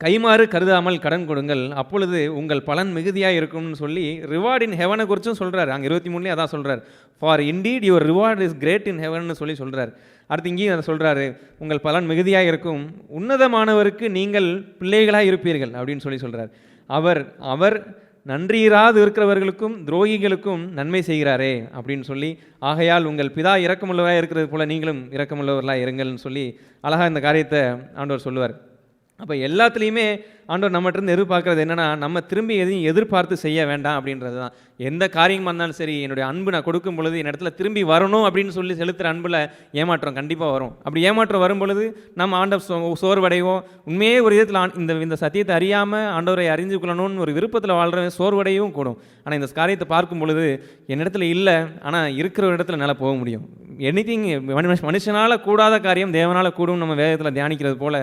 கைமாறு கருதாமல் கடன் கொடுங்கள், அப்பொழுது உங்கள் பலன் மிகுதியாக இருக்கும்னு சொல்லி ரிவார்ட் இன் ஹெவனை குறிச்சும் சொல்கிறார். அங்கே 23 அதான் சொல்கிறார், for indeed your reward is great in ஹெவன்னு சொல்கிறார். அடுத்து இங்கேயும் அதை சொல்கிறாரு, உங்கள் பலன் மிகுதியாக இருக்கும், உன்னதமானவருக்கு நீங்கள் பிள்ளைகளாக இருப்பீர்கள் அப்படின்னு சொல்கிறார். அவர் நன்றியிராது இருக்கிறவர்களுக்கும் துரோகிகளுக்கும் நன்மை செய்கிறாரே அப்படின்னு சொல்லி, ஆகையால் உங்கள் பிதா இரக்கமுள்ளவராக இருக்கிறது போல நீங்களும் இரக்கமுள்ளவர்களாக இருங்கள்னு சொல்லி அழகாக இந்த காரியத்தை ஆண்டவர் சொல்லுவார். அப்போ எல்லாத்துலேயுமே ஆண்டவர் நம்மகிட்ட எதிர்பார்க்கறது என்னென்னா, நம்ம திரும்பி எதையும் எதிர்பார்த்து செய்ய வேண்டாம் அப்படின்றது தான். எந்த காரியமாக இருந்தாலும் சரி, என்னுடைய அன்பு நான் கொடுக்கும் பொழுது என் இடத்துல திரும்பி வரணும் அப்படின்னு சொல்லி செலுத்துகிற அன்பில் ஏமாற்றம் கண்டிப்பாக வரும். அப்படி ஏமாற்றம் வரும் பொழுது நம்ம ஆண்டவர் சோர்வடைவோம். உண்மையே ஒரு விதத்தில் இந்த சத்தியத்தை அறியாமல் ஆண்டவரை அறிஞ்சு கொள்ளணும்னு ஒரு விருப்பத்தில் வாழ்கிற சோர்வடையவும் கூடும். ஆனால் இந்த காரியத்தை பார்க்கும் பொழுது என்னிடத்துல இல்லை, ஆனால் இருக்கிற ஒரு இடத்துல நல்லா போக முடியும். எனிதிங் மனுஷனால் கூடாத காரியம் தேவனால் கூடும் நம்ம வேதத்தில் தியானிக்கிறது போல்,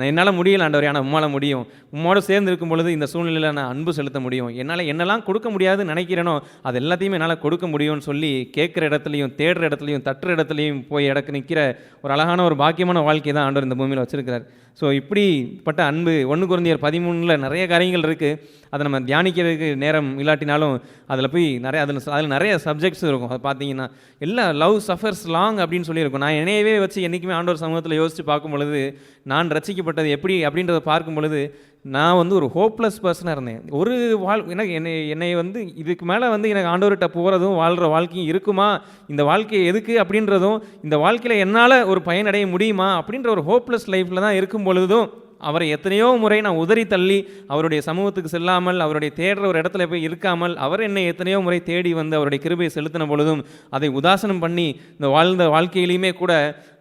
என்னால் முடியல ஆண்டவரே, ஆனால் உம்மால் முடியும். உம்மோடு சேர்ந்து இருக்கும் பொழுது இந்த சூழ்நிலையில் நான் அன்பு செலுத்த முடியும். என்னால் என்னெல்லாம் கொடுக்க முடியாதுன்னு நினைக்கிறேனோ அது எல்லாத்தையுமே என்னால் கொடுக்க முடியும்னு சொல்லி கேட்குற இடத்துலையும் தேடுற இடத்துலையும் தட்டுற இடத்துலையும் போய் நிற்கிற ஒரு அழகான ஒரு பாக்கியமான வாழ்க்கை தான் ஆண்டவர் இந்த பூமியில் வச்சுருக்கிறார். ஸோ இப்படிப்பட்ட அன்பு 1 கொரிந்தியர் 13 நிறைய காரியங்கள் இருக்குது. அதை நம்ம தியானிக்கிறதுக்கு நேரம் இல்லாட்டினாலும் அதில் போய் அதில் நிறைய சப்ஜெக்ட்ஸ் இருக்கும். அதை பார்த்தீங்கன்னா எல்லாம் லவ் சஃபர்ஸ் லாங் அப்படின்னு சொல்லியிருக்கும். நான் என்னையவே வச்சு என்றைக்குமே ஆண்டவர் சமூகத்தில் யோசித்து பார்க்கும் பொழுது, நான் ரட்சிக்கப்பட்டது எப்படி அப்படின்றத பார்க்கும் பொழுது, நான் ஒரு ஹோப்லெஸ் பர்சனாக இருந்தேன். ஒரு எனக்கு என்னை இதுக்கு மேலே எனக்கு ஆண்டவர்கிட்ட போகிறதும் வாழ்கிற வாழ்க்கையும் இருக்குமா, இந்த வாழ்க்கை எதுக்கு அப்படின்றதும், இந்த வாழ்க்கையில் என்னால் ஒரு பயனடைய முடியுமா அப்படின்ற ஒரு ஹோப்லெஸ் லைஃப்பில் தான் இருக்கும் பொழுதும் அவரை எத்தனையோ முறை நான் உதறி தள்ளி அவருடைய சமூகத்துக்கு செல்லாமல், அவருடைய தேடுற ஒரு இடத்துல போய் இருக்காமல், அவர் என்னை எத்தனையோ முறை தேடி வந்து அவருடைய கிருபையை செலுத்தின பொழுதும் அதை உதாசனம் பண்ணி இந்த வாழ்ந்த வாழ்க்கையிலையுமே கூட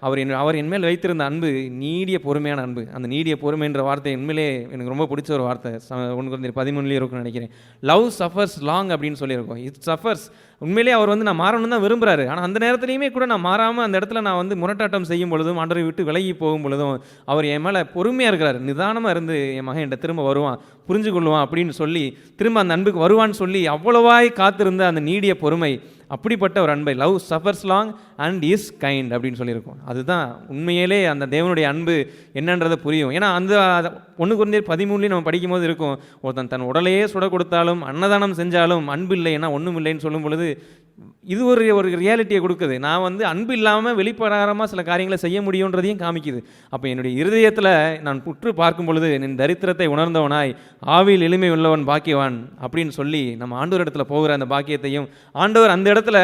அவர் என்மேல் வைத்திருந்த அன்பு நீடிய பொறுமையான அன்பு. அந்த நீடிய பொறுமைன்ற வார்த்தை உண்மையிலே எனக்கு ரொம்ப பிடிச்ச ஒரு வார்த்தை. 1 கொரிந்தியர் 13 இருக்குன்னு நினைக்கிறேன். லவ் சஃபர்ஸ் லாங் அப்படின்னு சொல்லியிருக்கோம். It suffers. உண்மையிலே அவர் நான் மாறணும்னு தான் விரும்புகிறாரு. ஆனால் அந்த நேரத்துலையுமே கூட நான் மாறாமல் அந்த இடத்துல நான் முரட்டாட்டம் செய்யும் பொழுதும், ஆண்டவரை விட்டு விலகி போகும் பொழுதும் அவர் என் மேலே பொறுமையாக இருக்கிறார். நிதானமாக இருந்து என் மகன் என்கிட்ட திரும்ப வருவான், புரிஞ்சு கொள்ளுவான் அப்படின்னு சொல்லி, திரும்ப அந்த அன்புக்கு வருவான்னு சொல்லி அவ்வளவாய் காத்திருந்த அந்த நீடிய பொறுமை, அப்படிப்பட்ட ஒரு அன்பை, love suffers long and is kind அப்படின்னு சொல்லியிருக்கோம். அதுதான் உண்மையிலே அந்த தேவனுடைய அன்பு என்னன்றதை புரியும். ஏன்னா அந்த 1 கொரிந்தியர் 13 நம்ம படிக்கும் போது இருக்கும், ஒருத்தன் தன் உடலையே சுட கொடுத்தாலும் அன்னதானம் செஞ்சாலும் அன்பு இல்லை, ஏன்னா ஒன்றும் இல்லைன்னு சொல்லும் பொழுது இது ஒரு ரியாலிட்டியை கொடுக்குது. நான் அன்பு இல்லாமல் வெளிப்படாரமாக சில காரியங்களை செய்ய முடியுன்றதையும் காமிக்குது. அப்போ என்னுடைய இருதயத்தில் நான் புற்று பார்க்கும் பொழுது, என் தரித்திரத்தை உணர்ந்தவனாய் ஆவியில் எளிமை உள்ளவன் பாக்கியவான் அப்படின்னு சொல்லி நம்ம ஆண்டவர் இடத்துல போகிற அந்த பாக்கியத்தையும், ஆண்டவர் அந்த இடத்துல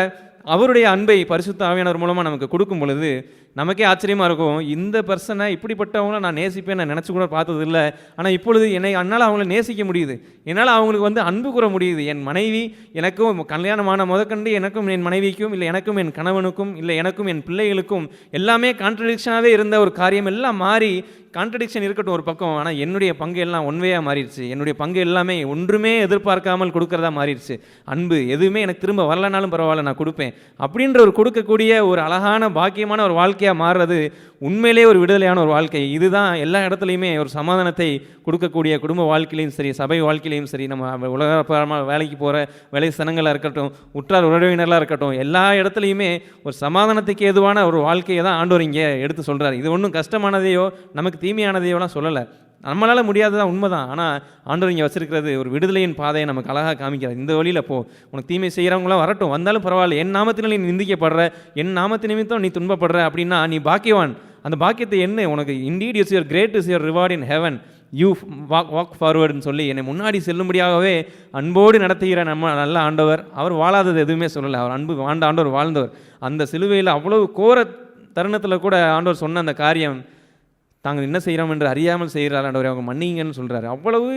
அவருடைய அன்பை பரிசுத்த ஆவியானவர் மூலமாக நமக்கு கொடுக்கும் பொழுது நமக்கே ஆச்சரியமாக இருக்கும். இந்த பர்சனை இப்படிப்பட்டவங்கள நான் நேசிப்பேன் நான் நினச்சி கூட பார்த்தது இல்லை, ஆனால் இப்பொழுது என்னால் அவங்கள நேசிக்க முடியுது, என்னால் அவங்களுக்கு அன்பு கூற முடியுது. என் மனைவி எனக்கும் கல்யாணமான முதற்கண்டு எனக்கும் என் மனைவிக்கும், இல்லை எனக்கும் என் கணவனுக்கும், இல்லை எனக்கும் என் பிள்ளைகளுக்கும் எல்லாமே கான்ட்ரடிக்ஷனாகவே இருந்த ஒரு காரியம் எல்லாம் மாறி, கான்ட்ரடிக்ஷன் இருக்கட்டும் ஒரு பக்கம், ஆனால் என்னுடைய பங்கு எல்லாம் ஒன்வேயாக மாறிடுச்சு. என்னுடைய பங்கு எல்லாமே ஒன்றுமே எதிர்பார்க்காமல் கொடுக்கறதா மாறிடுச்சு. அன்பு எதுவுமே எனக்கு திரும்ப வரலனாலும் பரவாயில்ல, நான் கொடுப்பேன் அப்படின்ற ஒரு கொடுக்கக்கூடிய ஒரு அழகான பாக்கியமான ஒரு வாழ்க்கையாக மாறுறது உண்மையிலே ஒரு விடுதலையான ஒரு வாழ்க்கை. இதுதான் எல்லா இடத்துலையுமே ஒரு சமாதானத்தை கொடுக்கக்கூடிய குடும்ப வாழ்க்கையிலையும் சரி, சபை வாழ்க்கையிலையும் சரி, நம்ம உலகப்பரமாக வேலைக்கு போகிற வேலை ஸ்தலங்களாக இருக்கட்டும், உற்றார் உறவினர்களாக இருக்கட்டும், எல்லா இடத்துலையுமே ஒரு சமாதானத்துக்கு ஏதுவான ஒரு வாழ்க்கையை தான் ஆண்டவர் இங்கே எடுத்து சொல்கிறார். இது ஒன்றும் கஷ்டமானதையோ நமக்கு தீமையானதையோலாம் சொல்லலை, நம்மளால் முடியாததான் உண்மைதான். ஆனால் ஆண்டவர் இங்கே வச்சிருக்கிறது ஒரு விடுதலையின் பாதையை நமக்கு அழகாக காமிக்கிறார். இந்த வழியில் போ, உனக்கு தீமை செய்கிறவங்களாம் வரட்டும், வந்தாலும் பரவாயில்ல, என் நாமத்தினால் நீ நிந்திக்கப்படுற, என் நாமத்து நிமித்தம் நீ துன்பப்படுற அப்படின்னா நீ பாக்கியவான். அந்த பாக்கியத்தை என்ன உனக்கு, indeed is your great is your reward in heaven, you walk ஃபார்வர்டுன்னு சொல்லி என்னை முன்னாடி செல்லும்படியாகவே அன்போடு நடத்துகிற நம்ம நல்ல ஆண்டவர். அவர் வாழாதது எதுவுமே சொல்லலை, அவர் அன்பு ஆண்டவர் வாழ்ந்தவர். அந்த சிலுவையில் அவ்வளவு கோர தருணத்தில் கூட ஆண்டவர் சொன்ன அந்த காரியம், தாங்கள் என்ன செய்கிறோம் என்று அறியாமல் செய்கிறார் ஆண்டவர், அவங்க மன்னிங்கன்னு சொல்கிறாரு. அவ்வளவு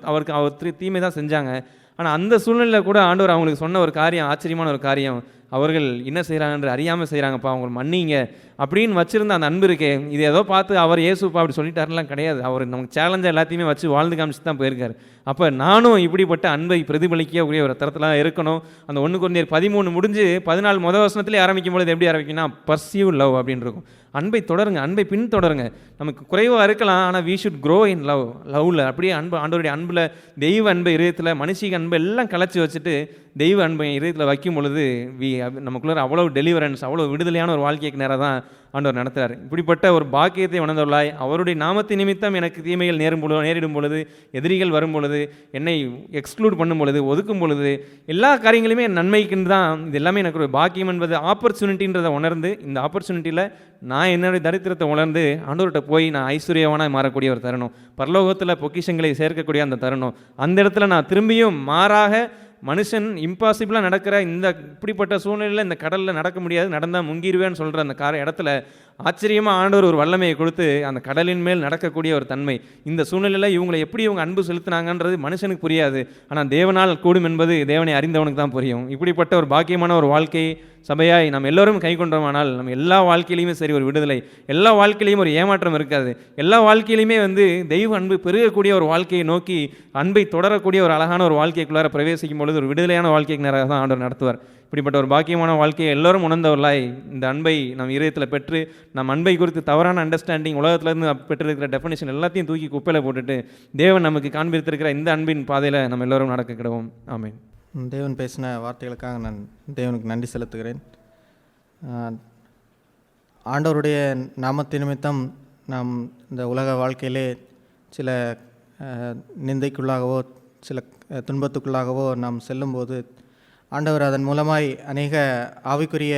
அவர் தீமை தான் செஞ்சாங்க. ஆனால் அந்த சூழ்நிலையில் கூட ஆண்டவர் அவங்களுக்கு சொன்ன ஒரு காரியம், ஆச்சரியமான ஒரு காரியம், அவர்கள் என்ன செய்கிறாங்க என்று அறியாமல் செய்கிறாங்கப்பா, அவங்க மன்னிங்க அப்படின்னு வச்சுருந்த அந்த அன்பு இருக்கே, இது ஏதோ பார்த்து அவர் இயேசுப்பா அப்படி சொல்லிட்டாருலாம் கிடையாது. அவர் நமக்கு சேலஞ்சாக எல்லாத்தையுமே வச்சு வாழ்ந்து காமிச்சு தான் போயிருக்காரு. அப்போ நானும் இப்படிப்பட்ட அன்பை பிரதிபலிக்கக்கூடிய ஒரு தரத்தில் இருக்கணும். அந்த 1 கொரிந்தியர் 13 முடிஞ்சு 14 முதல் வசனத்திலே ஆரம்பிக்கும் பொழுது எப்படி ஆரம்பிக்குன்னா, பர்சியூ லவ் அப்படின்னு இருக்கும். அன்பை தொடருங்க, அன்பை பின்தொடருங்க. நமக்கு குறைவாக இருக்கலாம், ஆனால் வி ஷுட் க்ரோ இன் லவ்வில். அப்படியே அன்பு, ஆண்டவருடைய அன்பில், தெய்வ அன்பு, இதயத்தில் மனுஷிக அன்பு எல்லாம் கலைச்சி வச்சுட்டு தெய்வ அன்பை இதயத்தில் வைக்கும் பொழுது நமக்குள்ள அவ்வளோ டெலிவரன்ஸ், அவ்வளோ விடுதலையான ஒரு வாழ்க்கைக்கு நேராக தான் ஆண்டவர் நடத்துகிறார். இப்படிப்பட்ட ஒரு பாக்கியத்தை உணர்ந்தவர்களாய் அவருடைய நாமத்தின் நிமித்தம் எனக்கு தீமைகள் நேரிடும் பொழுது, எதிரிகள் வரும் பொழுது, என்னை எக்ஸ்க்ளூட் பண்ணும் பொழுது, ஒதுக்கும் பொழுது, எல்லா காரியங்களுமே என் நன்மைக்குன்னு தான். இது எல்லாமே எனக்கு ஒரு பாக்கியம் என்பது ஆப்பர்ச்சுனிட்டின்றதை உணர்ந்து, இந்த ஆப்பர்ச்சுனிட்டியில் நான் என்னுடைய தரித்திரத்தை உணர்ந்து ஆண்டவர்கிட்ட போய் நான் ஐஸ்வர்யவானாக மாறக்கூடிய ஒரு தருணம், பரலோகத்தில் பொக்கிஷங்களை சேர்க்கக்கூடிய அந்த தருணம், அந்த இடத்துல நான் திரும்பியும் மாறாக மனுஷன் இம்பாசிபிளாக நடக்கிற இந்த இப்படிப்பட்ட சூழ்நிலையில் இந்த கடலில் நடக்க முடியாது, நடந்தால் முங்கிடுவேன்னு சொல்கிற அந்த இடத்துல ஆச்சரியமாக ஆண்டவர் ஒரு வல்லமையை கொடுத்து அந்த கடலின் மேல் நடக்கக்கூடிய ஒரு தன்மை. இந்த சூழ்நிலையில் இவங்களை எப்படி இவங்க அன்பு செலுத்தினாங்கன்றது மனுஷனுக்கு புரியாது, ஆனால் தேவனால் கூடும் என்பது தேவனை அறிந்தவனுக்கு தான் புரியும். இப்படிப்பட்ட ஒரு பாக்கியமான ஒரு வாழ்க்கை சபையாய் நம்ம எல்லோரும் கை கொண்டோமானால் நம்ம எல்லா வாழ்க்கையிலையுமே சரி ஒரு விடுதலை, எல்லா வாழ்க்கையிலையும் ஒரு ஏமாற்றம் இருக்காது, எல்லா வாழ்க்கையிலையுமே தெய்வ அன்பு பெருகக்கூடிய ஒரு வாழ்க்கையை நோக்கி அன்பை தொடரக்கூடிய ஒரு அழகான ஒரு வாழ்க்கைக்குள்ளார பிரவேசிக்கும் பொழுது ஒரு விடுதலையான வாழ்க்கைக்கு நேராக தான் ஆண்டவர் நடத்துவார். இப்படிப்பட்ட ஒரு பாக்கியமான வாழ்க்கையை எல்லோரும் உணர்ந்தவர்களாய் இந்த அன்பை நம் இதயத்தில் பெற்று நம் அன்பை குறித்து தவறான அண்டர்ஸ்டாண்டிங் உலகத்திலேருந்து பெற்றிருக்கிற டெஃபினேஷன் எல்லாத்தையும் தூக்கி குப்பையில் போட்டுட்டு தேவன் நமக்கு காண்பித்திருக்கிற இந்த அன்பின் பாதையில் நம்ம எல்லோரும் நடக்க கிடவோம். ஆமென். தேவன் பேசின வார்த்தைகளுக்காக நான் தேவனுக்கு நன்றி செலுத்துகிறேன். ஆண்டவருடைய நாமத்து நிமித்தம் நாம் இந்த உலக வாழ்க்கையிலே சில நிந்தைக்குள்ளாகவோ சில துன்பத்துக்குள்ளாகவோ நாம் செல்லும்போது ஆண்டவர் அதன் மூலமாய் அநேக ஆவிக்குரிய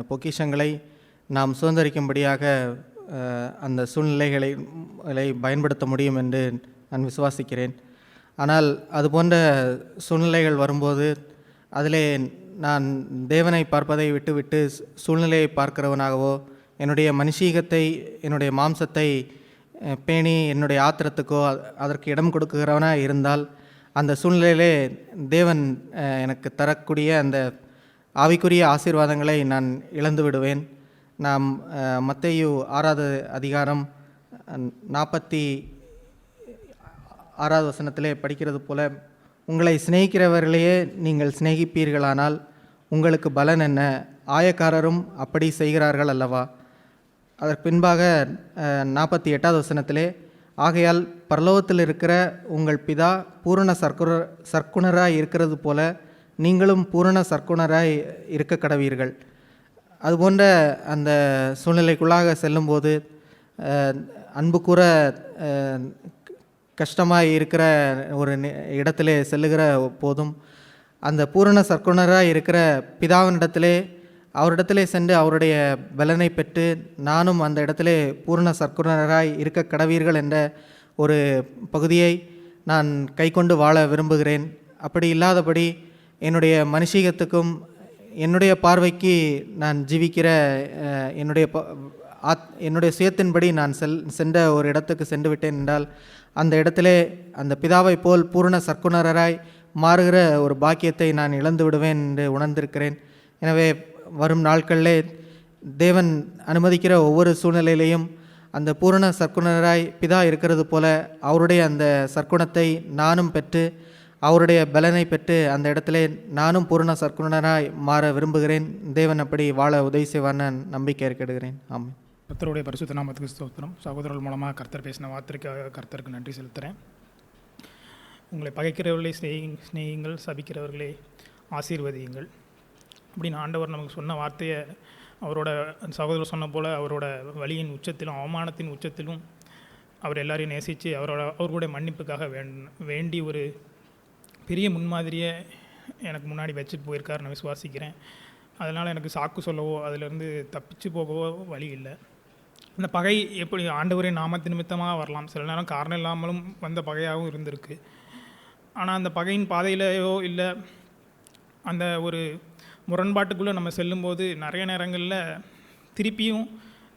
பொக்கிஷங்களை நாம் சுதந்திரிக்கும்படியாக அந்த சூழ்நிலைகளை பயன்படுத்த முடியும் என்று நான் விசுவாசிக்கிறேன். ஆனால் அதுபோன்ற சூழ்நிலைகள் வரும்போது அதிலே நான் தேவனை பார்ப்பதை விட்டுவிட்டு சூழ்நிலையை பார்க்கிறவனாகவோ என்னுடைய மனுஷீகத்தை என்னுடைய மாம்சத்தை பேணி என்னுடைய ஆத்திரத்துக்கோ அதற்கு இடம் கொடுக்கிறவனாக இருந்தால் அந்த சூழ்நிலையிலே தேவன் எனக்கு தரக்கூடிய அந்த ஆவிக்குரிய ஆசீர்வாதங்களை நான் இழந்து விடுவேன். நாம் மத்தேயு 6வது அதிகாரம் 46வது வசனத்திலே படிக்கிறது போல, உங்களை சிநேகிக்கிறவர்களையே நீங்கள் சிநேகிப்பீர்களானால் உங்களுக்கு பலன் என்ன, ஆயக்காரரும் அப்படி செய்கிறார்கள் அல்லவா. அதற்கு பின்பாக 48வது வசனத்திலே, ஆகையால் பரலோகத்தில் இருக்கிற உங்கள் பிதா பூரண சர்க்குணராய் இருக்கிறது போல நீங்களும் பூரண சர்க்குணராய் இருக்க கடவீர்கள். அதுபோன்ற அந்த சூழ்நிலைக்குள்ளாக செல்லும்போது அன்பு கூற கஷ்டமாக இருக்கிற ஒரு இடத்திலே செல்லுகிற போதும் அந்த பூரண சர்க்குணராய் இருக்கிற பிதாவினிடத்திலே அவரிடத்திலே சென்று அவருடைய பலனை பெற்று நானும் அந்த இடத்திலே பூரண சர்க்குணராய் இருக்க கடவீர்கள் என்ற ஒரு பகுதியை நான் கைக்கொண்டு வாழ விரும்புகிறேன். அப்படி இல்லாதபடி என்னுடைய மனுஷீகத்துக்கும் என்னுடைய பார்வைக்கு நான் ஜீவிக்கிற என்னுடைய சுயத்தின்படி நான் சென்ற ஒரு இடத்துக்கு சென்று விட்டேன் என்றால் அந்த இடத்திலே அந்த பிதாவை போல் பூரண சர்க்குணராய் மாறுகிற ஒரு பாக்கியத்தை நான் இழந்து விடுவேன் என்று உணர்ந்திருக்கிறேன். எனவே வரும் நாட்களிலே தேவன் அனுமதிக்கிற ஒவ்வொரு சூழ்நிலையிலையும் அந்த பூரண சர்க்குணராய் பிதா இருக்கிறது போல அவருடைய அந்த சர்க்குணத்தை நானும் பெற்று அவருடைய பலனை பெற்று அந்த இடத்திலே நானும் பூரண சர்க்குணராய் மாற விரும்புகிறேன். தேவன் அப்படி வாழ உதவி செய்வார்னு நம்பிக்கை இருக்கிறேன். ஆமாம். கர்த்தருடைய பரிசுத்த நாமத்துக்கு ஸ்தோத்திரம். சகோதரர்கள் மூலமாக கர்த்தர் பேசின வார்த்தைக்காக கர்த்தருக்கு நன்றி செலுத்துகிறேன். உங்களை பகைக்கிறவர்களே ஸ்நேகிங்கள், சபிக்கிறவர்களே ஆசீர்வதியுங்கள் அப்படின்னு ஆண்டவர் நமக்கு சொன்ன வார்த்தையை அவரோட சகோதரர் சொன்ன போல் அவரோட வலியின் உச்சத்திலும் அவமானத்தின் உச்சத்திலும் அவர் எல்லாரையும் நேசித்து அவர்களுடைய மன்னிப்புக்காக வேண்டி ஒரு பெரிய முன்மாதிரியை எனக்கு முன்னாடி வச்சுட்டு போயிருக்காரு நான் விசுவாசிக்கிறேன். அதனால் எனக்கு சாக்கு சொல்லவோ அதிலிருந்து தப்பிச்சு போகவோ வழி இல்லை. அந்த பகை எப்படி ஆண்டவரே நாமத்து நிமித்தமாக வரலாம், சில நேரம் காரணம் இல்லாமலும் வந்த பகையாகவும் இருந்திருக்கு. ஆனால் அந்த பகையின் பாதையிலையோ இல்லை அந்த ஒரு முரண்பாட்டுக்குள்ளே நம்ம செல்லும்போது நிறைய நேரங்களில் திருப்பியும்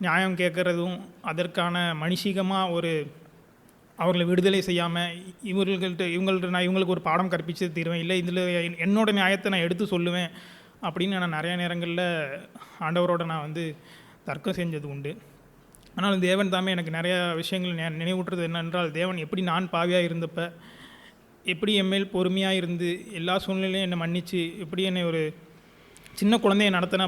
நியாயம் கேட்குறதும் அதற்கான மனுஷிகமாக ஒரு அவர்களை விடுதலை செய்யாமல் இவங்கள்ட்ட நான் இவங்களுக்கு ஒரு பாடம் கற்பித்து தீருவேன், இல்லை இதில் என்னோடய நியாயத்தை நான் எடுத்து சொல்லுவேன் அப்படின்னு நான் நிறைய நேரங்களில் ஆண்டவரோட நான் தர்க்கம் செஞ்சது உண்டு. ஆனால் தேவன் தாமே எனக்கு நிறையா விஷயங்கள் நினைவூட்டுறது என்னென்றால், தேவன் எப்படி நான் பாவியாக இருந்தப்போ எப்படி என் மேல் பொறுமையாக இருந்து எல்லா சூழ்நிலையும் என்னை மன்னித்து எப்படி என்னை ஒரு சின்ன குழந்தையை நடத்தின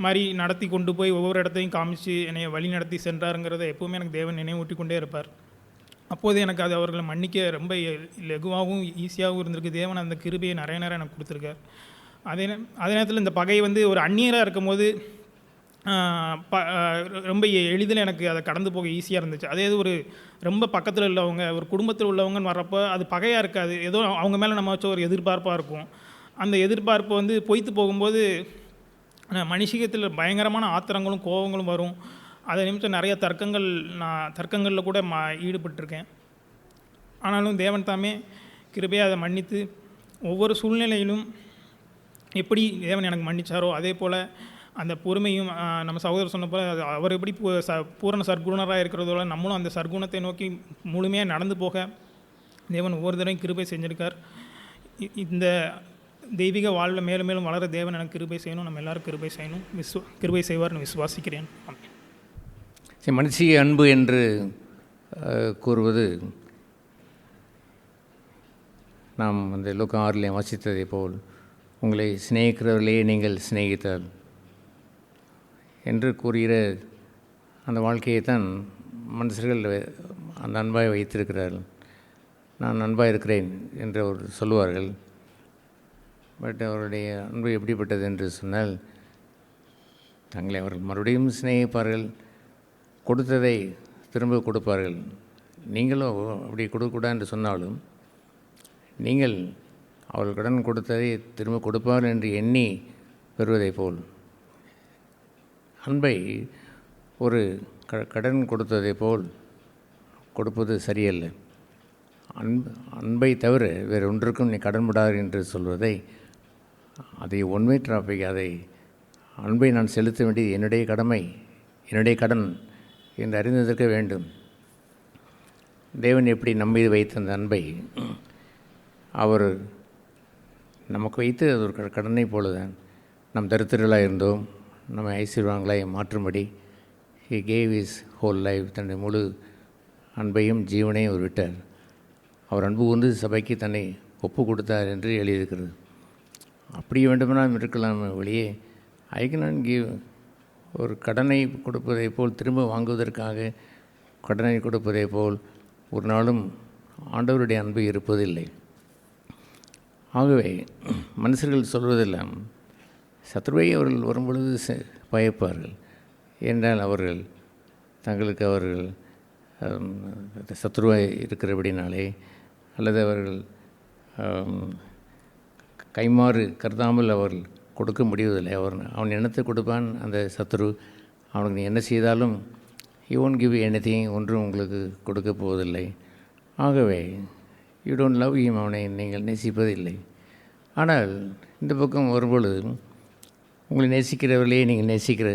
மாதிரி நடத்தி கொண்டு போய் ஒவ்வொரு இடத்தையும் காமிச்சு என்னை வழி நடத்தி சென்றாருங்கிறத எப்போவுமே எனக்கு தேவன் நினைவூட்டி கொண்டே இருப்பார். அப்போது எனக்கு அது அவர்களை மன்னிக்க ரொம்ப லகுவாகவும் ஈஸியாகவும் இருந்திருக்கு. தேவன் அந்த கிருபையை நிறைய நேரம் எனக்கு கொடுத்துருக்கார். அதே நேரத்தில் இந்த பகை வந்து ஒரு அந்நியராக இருக்கும்போது ரொம்ப எளிதில் எனக்கு அதை கடந்து போக ஈஸியாக இருந்துச்சு. அதே இது ஒரு ரொம்ப பக்கத்தில் உள்ளவங்க, ஒரு குடும்பத்தில் உள்ளவங்கன்னு வர்றப்போ அது பகையாக இருக்காது, ஏதோ அவங்க மேலே நம்ம வச்ச ஒரு எதிர்பார்ப்பாக இருக்கும். அந்த எதிர்பார்ப்பு வந்து பொய்த்து போகும்போது மனுஷிகத்தில் பயங்கரமான ஆத்திரங்களும் கோபங்களும் வரும். அதை நிமிஷம் நிறைய தர்க்கங்களில் கூட ஈடுபட்டிருக்கேன். ஆனாலும் தேவன் தாமே கிருபையாக அதை மன்னித்து ஒவ்வொரு சூழ்நிலையிலும் எப்படி தேவன் எனக்கு மன்னிச்சாரோ அதே போல் அந்த பொறுமையும் நம்ம சகோதரர் சொன்ன போல் அவர் எப்படி பூரண சர்க்குணராக இருக்கிறதோட நம்மளும் அந்த சர்க்குணத்தை நோக்கி முழுமையாக நடந்து போக தேவன் ஒவ்வொரு தடவையும் கிருபை செஞ்சுருக்கார். இந்த தெய்வீக வாழ்வில் மேலும் மேலும் வளர தேவன் எனக்கு கிருபை செய்யணும், நம்ம எல்லோரும் கிருபை செய்யணும், கிருபை செய்வார்னு விசுவாசிக்கிறேன். மனுஷிய அன்பு என்று கூறுவது நாம் அந்த லூக்கா 6 வாசித்ததை போல் உங்களை சிநேகிக்கிறவர்களே நீங்கள் சிநேகித்தால் என்று கூறுகிற அந்த வாழ்க்கையை தான் மனுஷர்கள் அந்த அன்பாய் வைத்திருக்கிறார்கள். நான் அன்பாக இருக்கிறேன் என்று அவர் சொல்லுவார்கள். பட் அவருடைய அன்பு எப்படிப்பட்டது என்று சொன்னால், தங்களை அவர்கள் மறுபடியும் சிநேகிப்பார்கள், கொடுத்ததை திரும்ப கொடுப்பார்கள். நீங்களும் அப்படி கொடுக்கக்கூடாது என்று சொன்னாலும் நீங்கள் அவர்கள் கடன் கொடுத்ததை திரும்ப கொடுப்பார்கள் என்று எண்ணி பெறுவதை போல் அன்பை ஒரு கடன் கொடுத்ததை போல் கொடுப்பது சரியல்ல. அன்பை தவிர வேறு ஒன்றுக்கும் நீ கடன்படாது என்று சொல்வதை, அதை ஒன்வே டிராபிக், அதை அன்பை நான் செலுத்த வேண்டியது என்னுடைய கடமை, என்னுடைய கடன் என்று அறிந்திருக்க வேண்டும். தேவன் எப்படி நம்மீது வைத்த அந்த அன்பை அவர் நமக்கு வைத்து அது ஒரு கடனை போலதான். நம் தரித்திரர்களாக இருந்தோம், நம்மை ஐஸ்வர்யவான்களாய் மாற்றும்படி he gave his whole life, தன்னுடைய முழு அன்பையும் ஜீவனையும் அவர் விட்டார். அவர் அன்பு வந்து சபைக்கு தன்னை ஒப்பு கொடுத்தார் என்று எழுதியிருக்கிறது. அப்படி வேண்டுமென்றால் இருக்கலாம் வெளியே ஐ கேன் கிவ், ஒரு கடனை கொடுப்பதை போல் திரும்ப வாங்குவதற்காக கடனை கொடுப்பதை போல் ஒரு நாளும் ஆண்டவருடைய அன்பு இருப்பதில்லை. ஆகவே மனுஷர்கள் சொல்வதெல்லாம் சத்ருவை அவர்கள் வரும்பொழுது பயப்பார்கள் என்றால் அவர்கள் தங்களுக்கு அவர்கள் சத்ருவாய் இருக்கிறபடினாலே, அல்லது அவர்கள் கைமாறு கருதாமல் அவர்கள் கொடுக்க முடிவதில்லை. அவன் எண்ணத்தை கொடுப்பான் அந்த சத்ரு. அவனுக்கு நீ என்ன செய்தாலும் யூ ஒன்ட் கிவ் எனிதிங், ஒன்றும் உங்களுக்கு கொடுக்க போவதில்லை. ஆகவே யூ டோன்ட் லவ் ஹிம், அவனை நீங்கள் நேசிப்பதில்லை. ஆனால் இந்த பக்கம் வரும்பொழுது உங்களை நேசிக்கிறவர்களே நீங்கள் நேசிக்கிற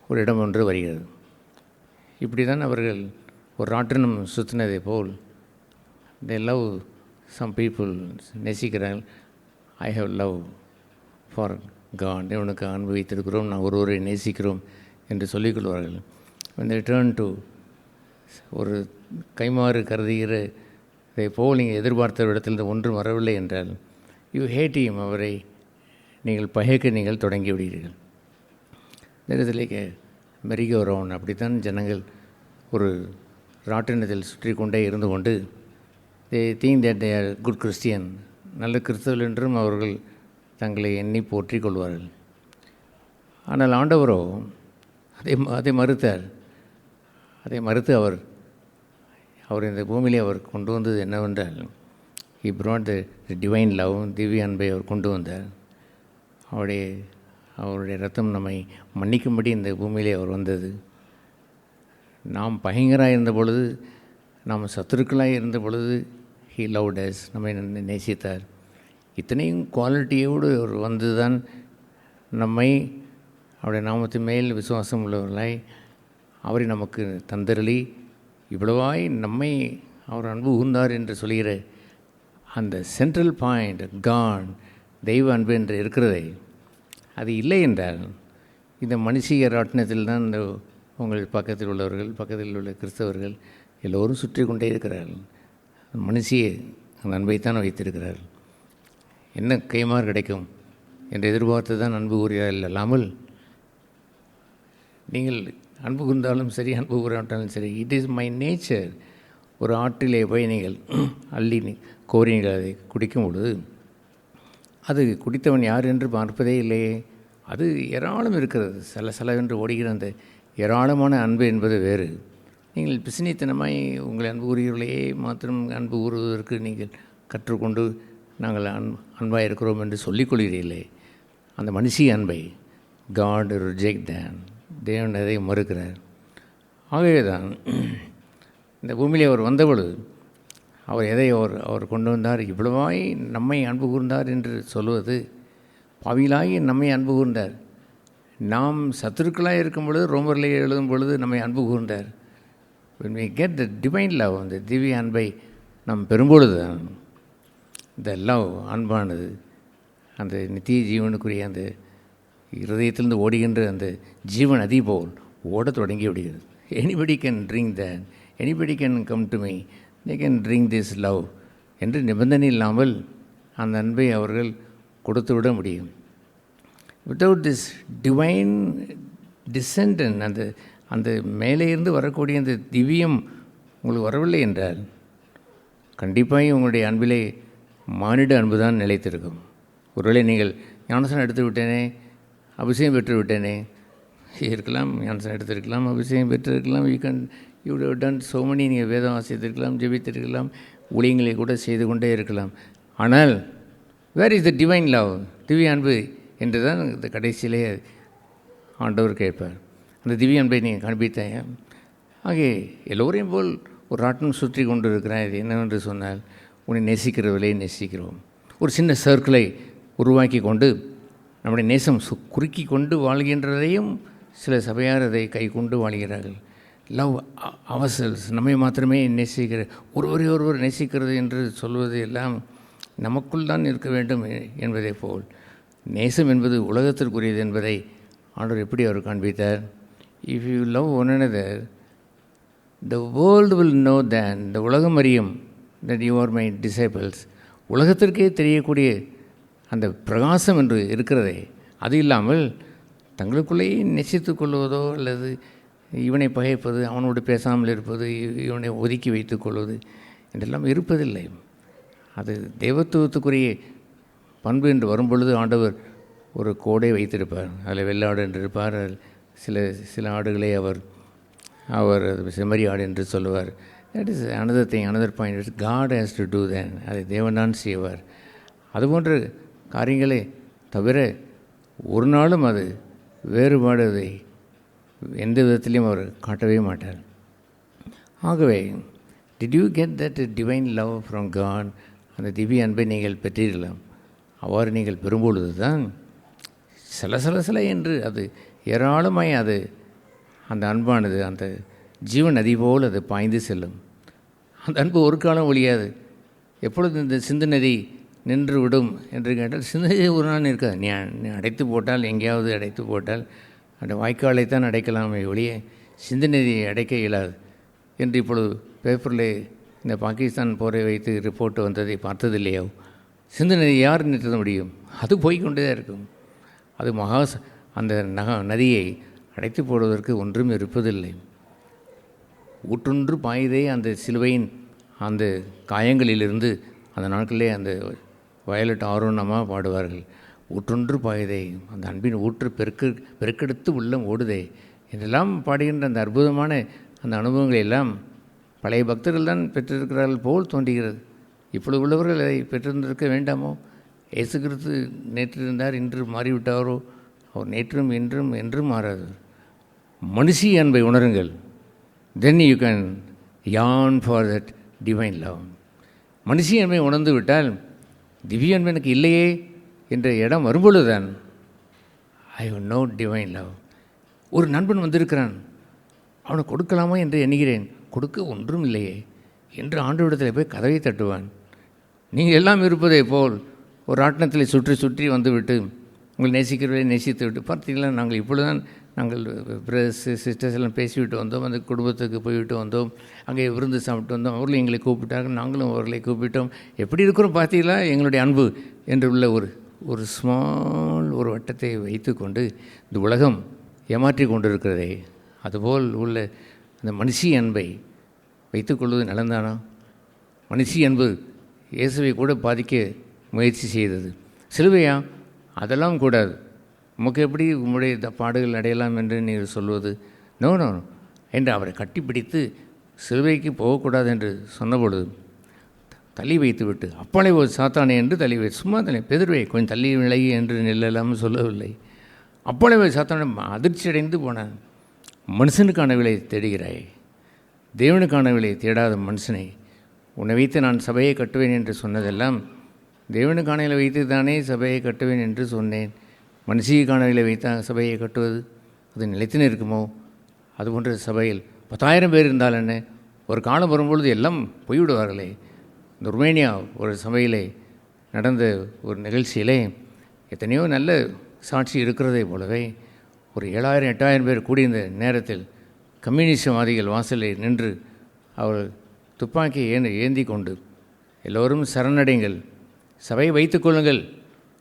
ஒரு இடம் ஒன்று வருகிறது. இப்படி தான் அவர்கள் ஒரு ராட்டினம் சுற்றினதை போல் தே லவ் சம் பீப்புள், நேசிக்கிறார்கள். I have love for God, இவனுக்கு அன்பு வைத்திருக்கிறோம், நான் ஒருவரை நேசிக்கிறோம் என்று சொல்லிக்கொள்வார்கள். when they turn to ஒரு கைமாறு கருதுகிற இதை போல் நீங்கள் எதிர்பார்த்த இடத்தில் ஒன்றும் வரவில்லை என்றால் யூ ஹேட் ஹிம், அவரை நீங்கள் பகைக்க நீங்கள் தொடங்கி விடுகிறீர்கள். நேரத்திலேயே மெரிகோ ரவுண்ட், அப்படித்தான் ஜனங்கள் ஒரு ராட்டினத்தில் சுற்றி கொண்டே இருந்து கொண்டு they think that they are good Christian, நல்ல கிறிஸ்தவர்கள் என்றும் அவர்கள் தங்களை எண்ணி போற்றிக் கொள்வார்கள். ஆனால் ஆண்டவரோ அதை மறுத்தார். அதை மறுத்து அவர் இந்த பூமியிலே அவர் கொண்டு வந்தது என்னவென்றால், he brought the divine love, திவ்ய அன்பை அவர் கொண்டு வந்தார். அவருடைய ரத்தம் நம்மை மன்னிக்கும்படி இந்த பூமியிலே அவர் வந்தது. நாம் பகைஞராக இருந்த பொழுது, நாம் சத்துருக்களாக இருந்த பொழுது he loved us, நம்மை நேசித்தார். இத்தனையும் குவாலிட்டியோடு அவர் வந்து தான் நம்மை அவருடைய நாமத்தின் மேல் விசுவாசம் உள்ளவர்களாய் அவரை நமக்கு தந்தருளி இவ்வளவாய் நம்மை அவர் அன்பு கூர்ந்தார் என்று சொல்கிற அந்த சென்ட்ரல் பாயிண்ட் காட், தெய்வ அன்பு என்று இருக்கிறதே, அது இல்லை என்றால் இந்த மனுஷிய ராட்டினத்தில் தான் இந்த உங்கள் பக்கத்தில் உள்ளவர்கள், பக்கத்தில் உள்ள கிறிஸ்தவர்கள் எல்லோரும் சுற்றி கொண்டே இருக்கிறார்கள். மனுஷிய அந்த அன்பைத்தான் வைத்திருக்கிறார்கள். என்ன கைமாறு கிடைக்கும் என்று எதிர்பார்த்து தான் அன்பு கூறுகிறார்கள். அல்லாமல் நீங்கள் அன்பு கூர்ந்தாலும் சரி, அன்பு கூறாட்டாலும் சரி, இட் இஸ் மை நேச்சர், ஒரு ஆற்றிலே போய் நீங்கள் அள்ளி கோரி நீங்கள் அதை குடிக்கும் பொழுது அது குடித்தவன் யார் என்று பார்ப்பதே இல்லையே. அது ஏராளம் இருக்கிறது. சலசலவென்று ஓடுகிற அந்த ஏராளமான அன்பு என்பது வேறு. நீங்கள் பிசினித்தனமாய் உங்களை அன்பு கூறுகிறவர்களையே மாத்திரம் அன்பு கூறுவதற்கு நீங்கள் கற்றுக்கொண்டு நாங்கள் அன்பாக இருக்கிறோம் என்று சொல்லிக்கொள்கிறீர்களே, அந்த மனுஷிய அன்பை காட் ரிஜெக்ட் தேன், தேவன் அதை மறுக்கிறார். ஆகவே தான் இந்த பூமியிலே அவர் வந்தபொழுது அவர் எதை அவர் கொண்டு வந்தார், இவ்வளவாய் நம்மை அன்பு கூர்ந்தார் என்று சொல்வது, பாவிலாகி நம்மை அன்பு கூர்ந்தார். நாம் சத்துருக்களாக இருக்கும் பொழுது, ரோமரிலே எழுதும் பொழுது நம்மை அன்பு கூர்ந்தார். when we get the divine love, அந்த திவ்ய அன்பை நாம் பெறும்பொழுது தான் இந்த லவ் அன்பானது அந்த நித்திய ஜீவனுக்குரிய அந்த இருதயத்திலிருந்து ஓடுகின்ற அந்த ஜீவன் நதி போல் ஓடத் தொடங்கி விடுகிறது. Anybody can drink that, anybody can come to me, they can drink this love என்று நிபந்தனை இல்லாமல் அந்த அன்பை அவர்கள் கொடுத்து விட முடியும். வித்தவுட் திஸ் டிவைன் டிசெண்டன்ட், அந்த மேலே இருந்து வரக்கூடிய அந்த திவ்யம் உங்களுக்கு வரவில்லை என்றால் கண்டிப்பாக உங்களுடைய அன்பிலே மானிட அன்பு தான் நிலைத்திருக்கும். ஒருவேளை நீங்கள் ஞானசனம் எடுத்து விட்டேனே, அபிஷேகம் பெற்று விட்டேனே இருக்கலாம், ஞானசனம் எடுத்திருக்கலாம், அபிஷேகம் பெற்றிருக்கலாம், யூ டன் so many, நீங்கள் வேதம் வாசித்திருக்கலாம், ஜெபித்திருக்கலாம், ஊழியங்களை கூட செய்து கொண்டே இருக்கலாம். ஆனால் where is the divine love, திவ்ய அன்பு என்று தான் இந்த கடைசியிலே ஆண்டவர் கேட்பார். அந்த திவ்ய அன்பை நீங்கள் காண்பித்தாங்க. ஆகவே எல்லோரையும் போல் ஒரு ராட்டினம் சுற்றி கொண்டு இருக்கிறேன். இது என்னவென்று சொன்னால், உன்னை நேசிக்கிறவர்களே நேசிக்கிறோம். ஒரு சின்ன சர்க்கிளை உருவாக்கி கொண்டு நம்முடைய நேசம் குறுக்கி கொண்டு வாழ்கின்றதையும் சில சபையார் அதை கை கொண்டு வாழ்கிறார்கள். லவ் அவசல்ஸ், நம்மை மாத்திரமே நேசிக்கிற, ஒருவர் நேசிக்கிறது என்று சொல்வது எல்லாம் நமக்குள் தான் இருக்க வேண்டும் என்பதை போல் நேசம் என்பது உலகத்திற்குரியது என்பதை ஆண்டவர் எப்படி அவர் காண்பித்தார். If you love one another, the world will know that, இந்த உலகம் அறியும் that you are my disciples. உலகத்திற்கே தெரியக்கூடிய அந்த பிரகாசம் என்று இருக்கிறதே, அது இல்லாமல் தங்களுக்குள்ளேயே நேசித்து கொள்வதோ அல்லது இவனை பகைப்பது, அவனோடு பேசாமல் இருப்பது, இவனை ஒதுக்கி வைத்துக் கொள்வது என்றெல்லாம் இருப்பதில்லை. அது தெய்வத்துவத்துக்குரிய பண்பு என்று வரும்பொழுது ஆண்டவர் ஒரு கோடை வைத்திருப்பார். அதில் வெள்ளாடு என்று இருப்பார். சில ஆடுகளை அவர் செம்மறி ஆடு என்று சொல்லுவார். That is another thing, another point is God has to do then. அதை தேவன் செய்வார். அதுபோன்ற காரியங்களை தவிர ஒரு நாளும் அது வேறுபாடு அதை எந்த விதத்திலையும் அவர் காட்டவே மாட்டார். ஆகவே did you get that divine love from God, அந்த திவ்ய அன்பை நீங்கள் பெற்றீர்களாம். அவ்வாறு நீங்கள் பெறும்பொழுது தான் சில என்று அது ஏராளமாய் அந்த அன்பானது அந்த ஜீவன் நதி போல் அது பாய்ந்து செல்லும். அந்த அன்பு ஒரு காலம் ஒழியாது. எப்பொழுது இந்த சிந்து நதி நின்று விடும் என்று கேட்டால், சிந்து நதி ஒரு நாள் இருக்காது. நீ அடைத்து போட்டால், எங்கேயாவது அடைத்து போட்டால் அந்த வாய்க்காலைத்தான் அடைக்கலாமே ஒழிய சிந்து நதியை அடைக்க இயலாது என்று இப்பொழுது பேப்பரில் இந்த பாகிஸ்தான் போரை வைத்து ரிப்போர்ட் வந்ததை பார்த்ததில்லையோ? சிந்து நதி யார் நிறுத்த முடியும்? அது போய்கொண்டே தான் இருக்கும். அது அந்த நதியை அடைத்து போடுவதற்கு ஒன்றும் இருப்பதில்லை. ஊற்றொன்று பாய்தே அந்த சிலுவையின் அந்த காயங்களிலிருந்து அந்த நாட்களிலே அந்த வயலட் ஆரோனமாக பாடுவார்கள். ஊற்றொன்று பாய்தே, அந்த அன்பின் ஊற்று பெருக்கெடுத்து உள்ளம் ஓடுதே என்றெல்லாம் பாடுகின்ற அந்த அற்புதமான அந்த அனுபவங்களை எல்லாம் பழைய பக்தர்கள் தான் பெற்றிருக்கிறார்கள் போல் தோன்றுகிறது. இப்பொழுது உள்ளவர்கள் அதை பெற்றிருந்திருக்க வேண்டாமோ? இயேசு கிறிஸ்து நேற்று இருந்தார், இன்று மாறிவிட்டாரோ? அவர் நேற்றும் இன்றும் என்றும் மாறாதவர். மனுஷிய அன்பை உணருங்கள். Then you can yearn for that divine love. மனுஷிய அன்பை உணர்ந்து விட்டால் திவ்ய அன்பு எனக்கு இல்லையே என்ற இடம் வரும்பொழுதுதான் I have no divine love. ஒரு நண்பன் வந்திருக்கிறான், அவனை கொடுக்கலாமா என்று எண்ணுகிறேன், கொடுக்க ஒன்றும் இல்லையே என்று ஆண்டவரிடத்தில் போய் கதவை தட்டுவான். நீங்கள் எல்லாம் இருப்பதை போல் ஒரு ராட்டினத்தில் சுற்றி சுற்றி வந்துவிட்டு உங்கள் நேசிக்கிறவரை நேசித்து விட்டு, பார்த்தீங்களா நாங்கள் இப்பொழுதுதான் நாங்கள் பிரதர்ஸ் சிஸ்டர்ஸ் எல்லாம் பேசிவிட்டு வந்தோம், அந்த குடும்பத்துக்கு போய்விட்டு வந்தோம், அங்கே விருந்து சாப்பிட்டு வந்தோம், அவர்களும் எங்களை கூப்பிட்டார்கள், நாங்களும் அவர்களை கூப்பிட்டோம், எப்படி இருக்கிறோம் பார்த்தீங்களா எங்களுடைய அன்பு என்று உள்ள ஒரு ஸ்மால் ஒரு வட்டத்தை வைத்து கொண்டு இந்த உலகம் ஏமாற்றி கொண்டிருக்கிறதே, அதுபோல் உள்ள அந்த மனுஷிய அன்பை வைத்துக்கொள்வது நலந்தானா? மனுஷி என்பது இயேசுவை கூட பாதிக்க முயற்சி செய்தது. சிலுவையா? அதெல்லாம் கூடாது. உமக்கு எப்படி உம்முடைய பாடுகள் அடையலாம் என்று நீங்கள் சொல்வது? நோ நோ என்று அவரை கட்டிப்பிடித்து சிலுவைக்கு போகக்கூடாது என்று சொன்னபொழுது தள்ளி வைத்துவிட்டு அப்பளை ஒரு சாத்தானே என்று தள்ளி வை, சும்மா தள்ளி பெதிர்வை கொஞ்சம் தள்ளி விலகி என்று நெல்லெல்லாம் சொல்லவில்லை. அப்பளை ஒரு சாத்தான அதிர்ச்சி அடைந்து போனான். மனுஷனுக்கான விலை தேடுகிறாய், தேவனுக்கான விலை தேடாத மனுஷனை உன்னை வைத்து நான் சபையை கட்டுவேன் என்று சொன்னதெல்லாம் தேவனுக்கான விலை வைத்து தானே சபையை கட்டுவேன் என்று சொன்னேன். மனுஷிக்கான விலை வைத்தா சபையை கட்டுவது அது நிலைத்து நிற்குமோ? அதுபோன்ற சபையில் 10,000 பேர் இருந்தால் என்ன? ஒரு காலம் வரும்பொழுது எல்லாம் போய்விடுவார்களே. இந்த ருமேனியா ஒரு சபையிலே நடந்த ஒரு நிகழ்ச்சியிலே எத்தனையோ நல்ல சாட்சி இருக்கிறதை போலவே ஒரு 7,000 8,000 பேர் கூடியிருந்த நேரத்தில் கம்யூனிஸ்டவாதிகள் வாசலில் நின்று அவர்கள் துப்பாக்கியை ஏந்தி கொண்டு எல்லோரும் சரணடைங்கள், சபையை வைத்துக்கொள்ளுங்கள்,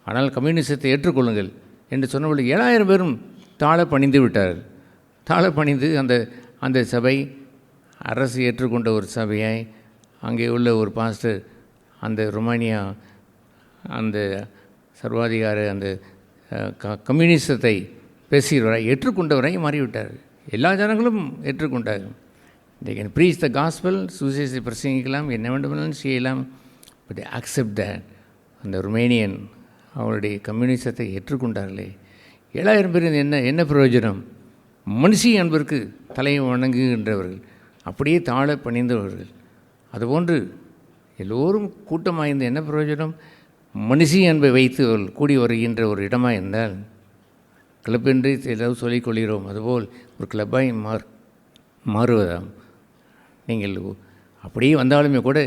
ஆனால் கம்யூனிசத்தை ஏற்றுக்கொள்ளுங்கள் என்று சொன்னபொழுது 7,000 பேரும் தாழ பணிந்து விட்டார்கள். தாழ பணிந்து அந்த சபை அரசு ஏற்றுக்கொண்ட ஒரு சபையாய் அங்கே உள்ள ஒரு பாஸ்டர் அந்த ருமானியா அந்த சர்வாதிகார அந்த கம்யூனிசத்தை பேசுகிறவரை ஏற்றுக்கொண்டவரை மாறிவிட்டார். எல்லா ஜனங்களும் ஏற்றுக்கொண்டார்கள். they can preach the gospel, சுவிசேஷத்தை பிரசங்கிக்கலாம், என்ன வேண்டுமானாலும் செய்யலாம். But accept that. அந்த ருமேனியன் அவருடைய கம்யூனிசத்தை ஏற்றுக்கொண்டார்களே. 7,000 பேர் என்ன பிரயோஜனம்? மனுஷி அன்பிற்கு தலையை வணங்குகின்றவர்கள், அப்படியே தாழ பணிந்தவர்கள். அதுபோன்று எல்லோரும் கூட்டமாக இருந்த என்ன பிரயோஜனம்? மனுஷி அன்பை வைத்து கூடி வருகின்ற ஒரு இடமாக இருந்தால் கிளப்பென்று ஏதாவது சொல்லிக்கொள்கிறோம், அதுபோல் ஒரு கிளப்பாய் மாறுவதாம். நீங்கள் அப்படியே வந்தாலுமே கூட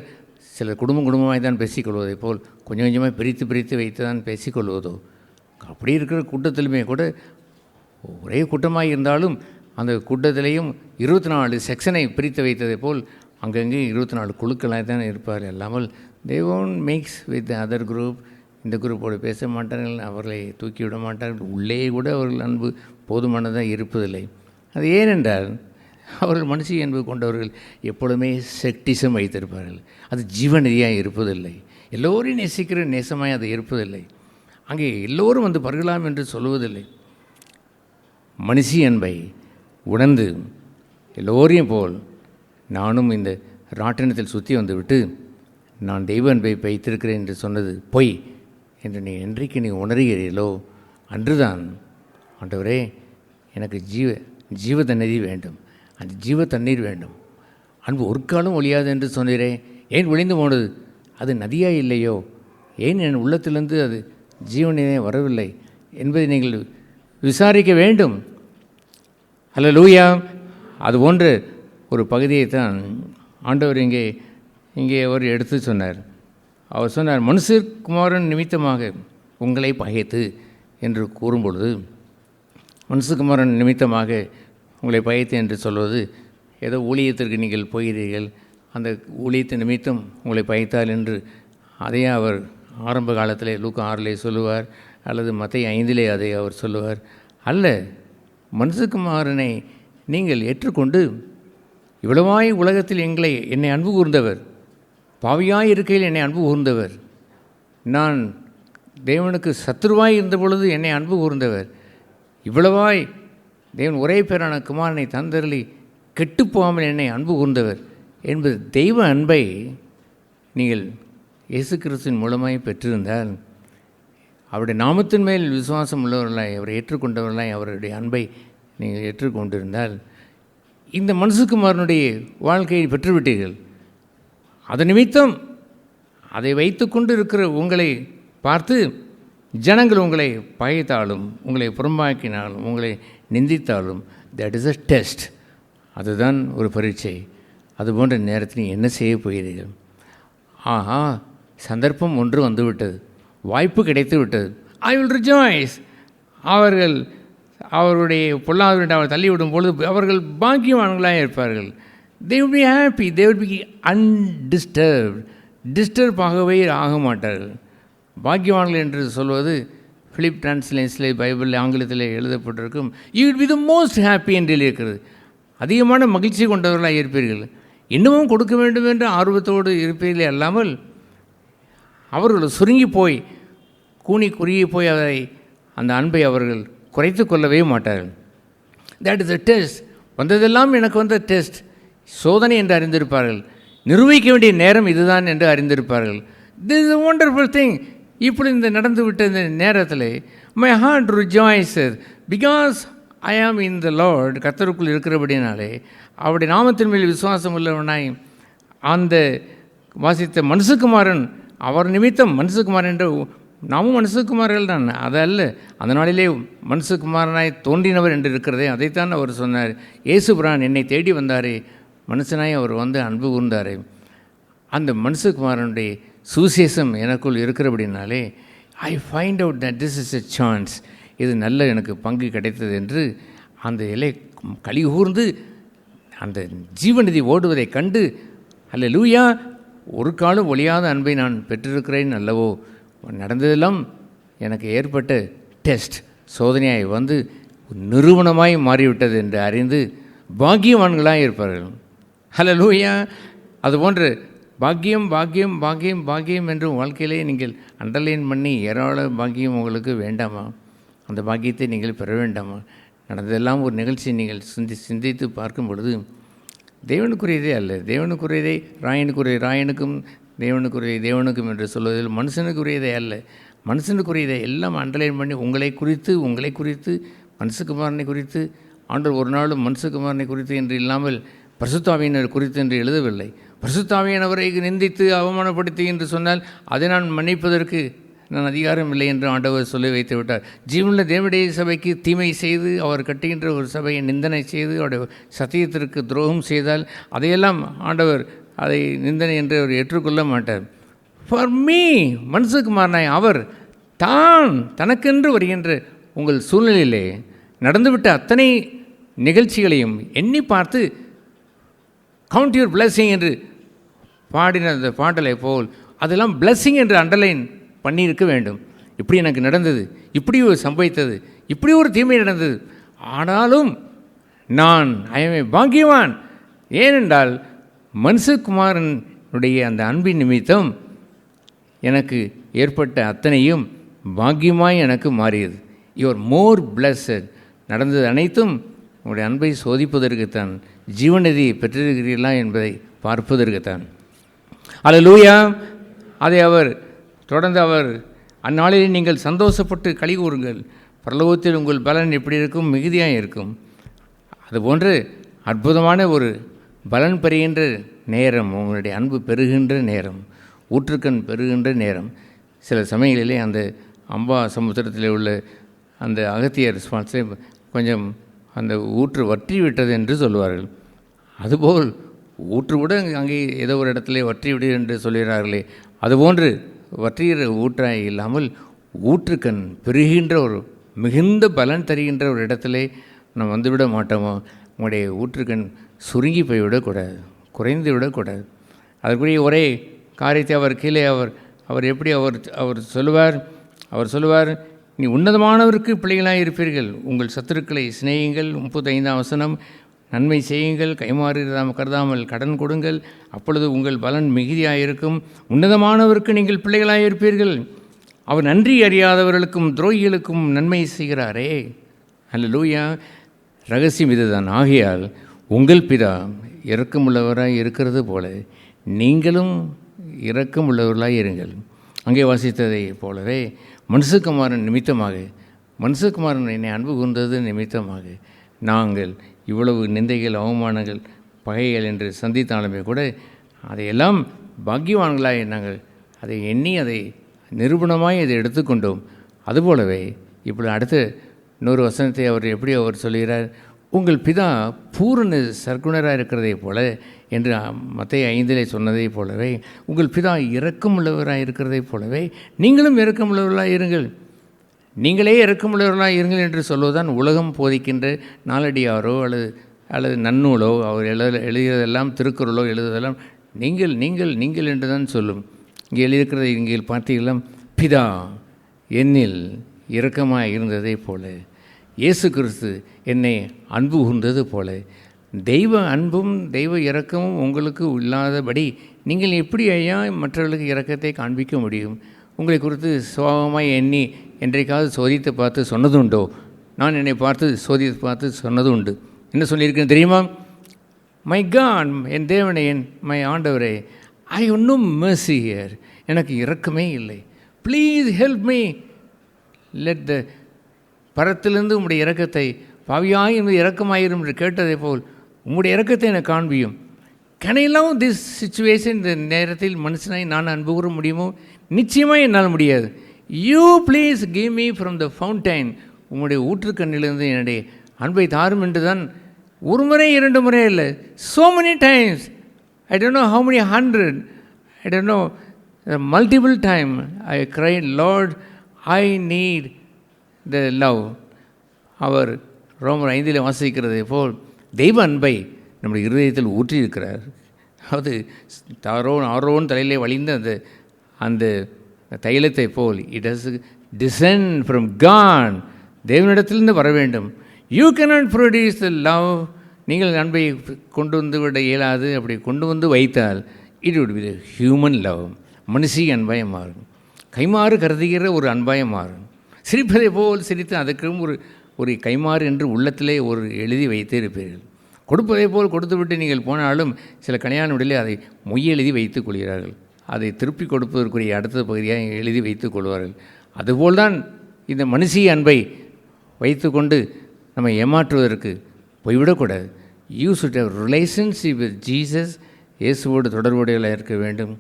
சில குடும்பமாய் தான் பேசிக்கொள்வதை போல் கொஞ்சம் கொஞ்சமாக பிரித்து வைத்து தான் பேசிக்கொள்வதோ, அப்படி இருக்கிற கூட்டத்திலுமே கூட ஒரே கூட்டமாக இருந்தாலும் அந்த கூட்டத்திலேயும் 24 செக்ஷனை பிரித்து வைத்ததை போல் அங்கங்கே 24 குழுக்களாக தான் இருப்பார்கள். அல்லாமல் they won't mix with the other group. இந்த குரூப்போடு பேச மாட்டார்கள், அவர்களை தூக்கிவிட மாட்டார்கள், உள்ளே கூட அவர்கள் அன்பு போதுமானதாக இருப்பதில்லை. அது ஏனென்றால் அவர்கள் மனுஷி என்பது கொண்டவர்கள் எப்பொழுதுமே செக்டிசம் வைத்திருப்பார்கள். அது ஜீவநதியாக இருப்பதில்லை, எல்லோரையும் நேசிக்கிற நேசமாய் அது இருப்பதில்லை. அங்கே எல்லோரும் வந்து பருகலாம் என்று சொல்லுவதில்லை. மனுஷி அன்பை உணர்ந்து எல்லோரையும் போல் நானும் இந்த ராட்டினத்தில் சுற்றி வந்துவிட்டு நான் தெய்வ அன்பை வைத்திருக்கிறேன் என்று சொன்னது பொய் என்று என்றைக்கு நீ உணர்கிறீர்களோ அன்றுதான் ஆண்டவரே எனக்கு ஜீவ தண்ணீர் வேண்டும், அந்த ஜீவ தண்ணீர் வேண்டும். அன்பு ஒரு காலம் ஒழியாது என்று சொன்னீரே, ஏன் ஒழிந்து போனது? அது நதியாக இல்லையோ? ஏன் என் உள்ளத்திலிருந்து அது ஜீவனே வரவில்லை என்பதை நீங்கள் விசாரிக்க வேண்டும். அல்லேலூயா. அது போன்ற ஒரு பகுதியைத்தான் ஆண்டவர் இங்கே அவர் எடுத்து சொன்னார். அவர் சொன்னார், மனுஷகுமாரன் நிமித்தமாக உங்களை பகைத்து என்று கூறும்பொழுது, மனுஷகுமாரன் நிமித்தமாக உங்களை பகைத்து என்று சொல்வது ஏதோ ஊழியத்திற்கு நீங்கள் போகிறீர்கள், அந்த ஊழியத்தின் நிமித்தம் உங்களை பகைத்தால் என்று அதையே அவர் ஆரம்ப காலத்திலே லூக்கா 6 சொல்லுவார், அல்லது மத்தேயு 5 அதை அவர் சொல்லுவார். அல்ல, மனுஷகுமாரனை நீங்கள் ஏற்றுக்கொண்டு இவ்வளவாய் உலகத்தில் என்னை அன்பு கூர்ந்தவர், பாவியாய் இருக்கையில் என்னை அன்பு கூர்ந்தவர், நான் தேவனுக்கு சத்துருவாய் இருந்த பொழுது என்னை அன்பு கூர்ந்தவர், இவ்வளவாய் தேவன் ஒரே பேரான குமாரனை தந்தருளி கெட்டுப்போகாமல் என்னை அன்பு கூர்ந்தவர் என்பது தெய்வ அன்பை நீங்கள் இயேசு கிறிஸ்துவின் மூலமாய் பெற்றிருந்தால், அவருடைய நாமத்தின் மேல் விசுவாசம் உள்ளவர்களாய் அவரை ஏற்றுக்கொண்டவர்களாய் அவருடைய அன்பை நீங்கள் ஏற்றுக்கொண்டிருந்தால் இந்த மனுஷகுமாரனுடைய வாழ்க்கையை பெற்றுவிட்டீர்கள். அது நிமித்தம் அதை வைத்து கொண்டு இருக்கிற உங்களை பார்த்து ஜனங்கள் உங்களை பகைத்தாலும் உங்களை புறம்பாக்கினாலும் உங்களை நிந்தித்தாலும் தட் இஸ் அ டெஸ்ட். அதுதான் ஒரு பரீட்சை. அதுபோன்ற நேரத்தில் நீங்கள் என்ன செய்ய போகிறீர்கள்? ஆஹா, சந்தர்ப்பம் ஒன்று வந்துவிட்டது, வாய்ப்பு கிடைத்து விட்டது, ஐ வில் ரிஜாய்ஸ். அவருடைய பொல்லாதவர்களை அவர் தள்ளிவிடும் பொழுது அவர்கள் பாக்கியவான்களாக இருப்பார்கள். they will be happy, they will be undisturbed. Disturb ஆகவே ஆக மாட்டார்கள். பாக்கியவான்கள் என்று சொல்வது பிலிப் டிரான்ஸ்லேஷனில் பைபிளில் ஆங்கிலத்தில் எழுதப்பட்டிருக்கும் you will be the most happy என்று இருக்கிறது. அதிகமான மகிழ்ச்சி கொண்டவர்களாக இருப்பீர்கள். இன்னமும் கொடுக்க வேண்டும் என்ற ஆர்வத்தோடு இருப்பீர்களே அல்லாமல் அவர்கள் சுருங்கி போய் கூனி குறுகி போய் அதை அந்த அன்பை அவர்கள் குறைத்து கொள்ளவே மாட்டார்கள். That is a test. வந்ததெல்லாம் எனக்கு வந்த டெஸ்ட், சோதனை என்று அறிந்திருப்பார்கள். நிரூபிக்க வேண்டிய நேரம் இதுதான் என்று அறிந்திருப்பார்கள். This is a wonderful thing. இப்படி இந்த நடந்து விட்ட இந்த நேரத்தில் my heart rejoices because I am in the Lord. கர்த்தருக்குள் இருக்கிறபடினாலே அவருடைய நாமத்தின் மேல் விசுவாசம் உள்ளவனாய் அந்த வாசித்த மனுஷகுமாரன், அவர் நிமித்தம் மனுஷகுமாரன் என்று நாமும் மனுஷகுமார்கள் தான், அதல்ல அந்த நாளிலே மனுஷகுமாரனாய் தோன்றினவர் என்று இருக்கிறதே, அதைத்தான் அவர் சொன்னார். இயேசு பிரான் என்னை தேடி வந்தாரே, மனுஷனாய் அவர் வந்து அன்பு கூர்ந்தாரே. அந்த மனுஷகுமாரனுடைய சுவிசேஷம் எனக்குள் இருக்கிறபடினாலே I find out that this is a chance, இது நல்ல எனக்கு பங்கு கிடைத்தது என்று அந்த இலை கலிகூர்ந்து அந்த ஜீவநிதி ஓடுவதை கண்டு அல்லேலூயா, ஒரு காலம் ஒழியாத அன்பை நான் பெற்றிருக்கிறேன் அல்லவோ, நடந்ததெல்லாம் எனக்கு ஏற்பட்ட டெஸ்ட் சோதனையாய் வந்து நிறுவனமாய் மாறிவிட்டது என்று அறிந்து பாக்கியவான்களாக இருப்பார்கள். அல்லேலூயா. அதுபோன்று பாக்கியம் பாக்கியம் பாக்கியம் பாக்கியம் என்று வாழ்க்கையிலே நீங்கள் அண்டர்லைன் பண்ணி ஏராள பாக்கியம் உங்களுக்கு வேண்டாமா? அந்த பாக்கியத்தை நீங்கள் பெற வேண்டாமா? நடந்ததெல்லாம் ஒரு நிகழ்ச்சி நீங்கள் சிந்தித்து பார்க்கும் பொழுது தேவனுக்குரியதே அல்ல, தேவனுக்குரியதை ராயனுக்கும் தேவனுக்குரிய தேவனுக்கும் என்று சொல்வதில் மனுஷனுக்குரியதே அல்ல, மனுஷனுக்குரியதை எல்லாம் அண்டர்லைன் பண்ணி உங்களை குறித்து மனுஷகுமாரனை குறித்து ஆண்டவர் ஒரு நாளும் மனுஷகுமாரனை குறித்து என்று இல்லாமல் பரிசுத்தாவியினர் குறித்து என்று எழுதவில்லை. பரிசுத்தாவியானவரை நிந்தித்து அவமானப்படுத்தி என்று சொன்னால் அதை நான் மன்னிப்பதற்கு நான் அதிகாரம் இல்லை என்று ஆண்டவர் சொல்லி வைத்து விட்டார். ஜீவனுள்ள தேவனுடைய சபைக்கு தீமை செய்து அவர் கட்டுகின்ற ஒரு சபையை நிந்தனை செய்து அவருடைய சத்தியத்திற்கு துரோகம் செய்தால் அதையெல்லாம் ஆண்டவர் அதை நிந்தனை என்று அவர் ஏற்றுக்கொள்ள மாட்டார். ஃபார் மீ மனுஷகுமாரனாய் அவர் தான் தனக்கென்று வருகின்ற உங்கள் சூழ்நிலையிலே நடந்துவிட்ட அத்தனை நிகழ்ச்சிகளையும் எண்ணி பார்த்து கவுண்ட் யுவர் பிளஸ்ஸிங் என்று பாடின அந்த பாடலை போல் அதெல்லாம் பிளஸ்ஸிங் என்று அண்டர்லைன் பண்ணியிருக்க வேண்டும். இப்படி எனக்கு நடந்தது, இப்படி ஒரு சம்பவித்தது, இப்படி ஒரு தீமை நடந்தது, ஆனாலும் நான் ஐஎம் பாக்கியவான். ஏனென்றால் மனுஷகுமாரனுடைய அந்த அன்பின் நிமித்தம் எனக்கு ஏற்பட்ட அத்தனையும் பாக்கியமாய் எனக்கு மாறியது. Your more blessed. நடந்தது அனைத்தும் உங்களுடைய அன்பை சோதிப்பதற்குத்தான், ஜீவநதியை பெற்றிருக்கிறீர்களா என்பதை பார்ப்பதற்குத்தான். அல்லேலூயா. அதை அவர் தொடர்ந்து அவர் அந்நாளிலே நீங்கள் சந்தோஷப்பட்டு களி கூறுங்கள், பரலோகத்தில் உங்கள் பலன் எப்படி இருக்கும், மிகுதியாக இருக்கும். அதுபோன்று அற்புதமான ஒரு பலன் பெறுகின்ற நேரம், உங்களுடைய அன்பு பெறுகின்ற நேரம், ஊற்றுக்கண் பெறுகின்ற நேரம். சில சமயங்களிலே அந்த அம்பா சமுத்திரத்தில் உள்ள அந்த அகத்தியர் ஸ்பான்ஸை கொஞ்சம் அந்த ஊற்று வற்றி விட்டது என்று சொல்லுவார்கள். அதுபோல் ஊற்று கூட அங்கே ஏதோ ஒரு இடத்துல வற்றி விடு என்று சொல்கிறார்களே, அதுபோன்று வற்றுகிற ஊற்றாய் இல்லாமல் ஊற்றுக்கண் பெறுகின்ற ஒரு மிகுந்த பலன் தருகின்ற ஒரு இடத்துல நாம் வந்துவிட மாட்டோமோ? உங்களுடைய ஊற்றுக்கண் சுருங்கி போய்விடக்கூடாது, குறைந்து விடக்கூடாது. அதற்குரிய ஒரே காரியத்தை அவர் கீழே அவர் எப்படி அவர் சொல்லுவார், நீ உன்னதமானவருக்கு பிள்ளைகளாக இருப்பீர்கள், உங்கள் சத்துருக்களை சிநேகியுங்கள். 35ஆம் வசனம், நன்மை செய்யுங்கள், கைமாறுகிறதாம் கருதாமல் கடன் கொடுங்கள், அப்பொழுது உங்கள் பலன் மிகுதியாக இருக்கும். உன்னதமானவருக்கு நீங்கள் பிள்ளைகளாக இருப்பீர்கள். அவர் நன்றி அறியாதவர்களுக்கும் துரோகிகளுக்கும் நன்மை செய்கிறாரே. அல்லேலூயா. ரகசியம் இதுதான். ஆகையால் உங்கள் பிதா இரக்கமுள்ளவராய் இருக்கிறது போல நீங்களும் இரக்கமுள்ளவர்களாய் இருங்கள். அங்கே வாசித்ததை போலவே மனுஷகுமாரன் நிமித்தமாக, மனுஷகுமாரன் என்னை அன்பு கூர்ந்தது நிமித்தமாக நாங்கள் இவ்வளவு நிந்தைகள், அவமானங்கள், பகைகள் என்று சந்தித்தாலுமே கூட அதையெல்லாம் பாக்கியவான்களாய் நாங்கள் அதை எண்ணி அதை நிரூபணமாய் அதை எடுத்துக்கொண்டோம். அதுபோலவே இப்படி அடுத்த இன்னொரு வசனத்தை அவர் சொல்கிறார், உங்கள் பிதா பூரண சர்க்குணராக இருக்கிறதை போல என்று மத்தேயு 5 சொன்னதை போலவே உங்கள் பிதா இரக்கமுள்ளவராக இருக்கிறதை போலவே நீங்களும் இரக்கமுள்ளவர்களாக இருங்கள். நீங்களே இரக்கமுள்ளவர்களாக இருங்கள் என்று சொல்வதுதான் உலகம் போதிக்கின்ற நாலடியாரோ அல்லது நன்னூலோ அவர் எழுதுவதெல்லாம் திருக்குறளோ எழுதுவதெல்லாம் நீங்கள் நீங்கள் நீங்கள் என்று தான் சொல்லும். இங்கே எழுதியிருக்கிறதை இங்கே பார்த்தீங்களா, பிதா என்னில் இரக்கமாக இருந்ததை போல இயேசு கிறிஸ்து என்னை அன்பு கூர்ந்தது போல தெய்வ அன்பும் தெய்வ இரக்கமும் உங்களுக்கு இல்லாதபடி நீங்கள் எப்படி ஐயா மற்றவர்களுக்கு இரக்கத்தை காண்பிக்க முடியும்? உங்களை குறித்து சுபாவமாக எண்ணி என்றைக்காவது சோதித்து பார்த்து சொன்னதுண்டோ? நான் என்னை பார்த்து சோதித்து பார்த்து சொன்னது உண்டு. என்ன சொல்லியிருக்கேன் தெரியுமா? மை காட், என் தேவனே, மை ஆண்டவரே, ஐ ஒன்றும் mercy here, எனக்கு இரக்கமே இல்லை. Please help me. Let the பரத்திலிருந்து உம்முடைய இரக்கத்தை, பாவியாய் என்பது இரக்கமாயிரும் என்று கேட்டதை போல் உம்முடைய இரக்கத்தை எனக்கு காண்பியும். Can I love this situation? இந்த நேரத்தில் மனுஷனை நான் அன்பு கூற முடியுமோ? நிச்சயமாக என்னால் முடியாது. You please give me from the fountain, உம்முடைய ஊற்றுக்கண்ணிலிருந்து என்னுடைய அன்பை தாரும் என்று தான் ஒரு முறை 2 முறை இல்லை, so many times, I don't know how many 100, I don't know, multiple time I cried, Lord, I need the love. அவர் ரோமர் 5 வாசிக்கிறதை போல் தெய்வ அன்பை நம்முடைய இருதயத்தில் ஊற்றியிருக்கிறார். அதாவது ஆரோன் தலையிலே வழிந்த அந்த தைலத்தை போல் it has descend from God, தேவனிடத்திலிருந்து வர வேண்டும். You cannot produce the love. நீங்கள் அன்பை கொண்டு வந்து விட இயலாது. அப்படி கொண்டு வந்து வைத்தால் it would be the human love, மனுஷி அன்பாய் மாறும், கைமாறு கருதுகிற ஒரு அன்பாய் மாறும். சிரிப்பதை போல் சிரித்து அதற்கும் ஒரு கைமாறு என்று உள்ளத்திலே ஒரு எழுதி வைத்தே இருப்பீர்கள். கொடுப்பதை போல் கொடுத்துவிட்டு நீங்கள் போனாலும் சில கல்யாண விடலே அதை மொய் எழுதி வைத்துக் கொள்கிறார்கள். அதை திருப்பி கொடுப்பதற்குரிய அடுத்த பகுதியாக எழுதி வைத்துக் கொள்வார்கள். அதுபோல்தான் இந்த மனுஷி அன்பை வைத்துக்கொண்டு நம்ம ஏமாற்றுவதற்கு போய்விடக்கூடாது. You should have relationship with Jesus. இயேசுவோடு தொடர்புடையவர்களாக இருக்க வேண்டும்.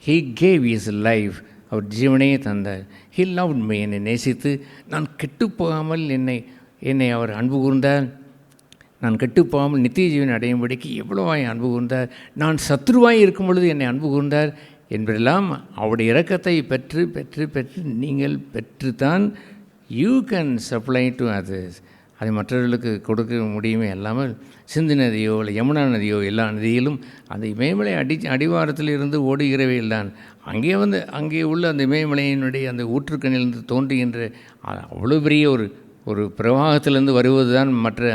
ஹீ கேவ் ஹிஸ் லைஃப், அவர் ஜீவனையே தந்தார். ஹீ லவ்ட் மீ, என்னை நேசித்து நான் கெட்டுப்போகாமல் என்னை அவர் அன்பு கூர்ந்தார். நான் கெட்டுப்போகாமல் நித்திய ஜீவன் அடையும்படிக்கு எவ்வளவாய் அன்பு கூர்ந்தார். நான் சத்ருவாய் இருக்கும் பொழுது என்னை அன்பு கூர்ந்தார் என்பதெல்லாம் அவருடைய இரக்கத்தை பெற்று பெற்று பெற்று நீங்கள் பெற்றுத்தான் you can supply to others. அதை மற்றவர்களுக்கு கொடுக்க முடியுமே இல்லாமல் சிந்து நதியோ இல்லை யமுனா நதியோ எல்லா நதியிலும் அந்த இமயமலை அடிவாரத்தில் இருந்து ஓடுகிறவையில் தான் அங்கே உள்ள அந்த இமயமலையினுடைய அந்த ஊற்றுக்கண்ணிலிருந்து தோன்றுகின்ற அவ்வளோ பெரிய ஒரு பிரவாகத்திலிருந்து வருவது தான் மற்ற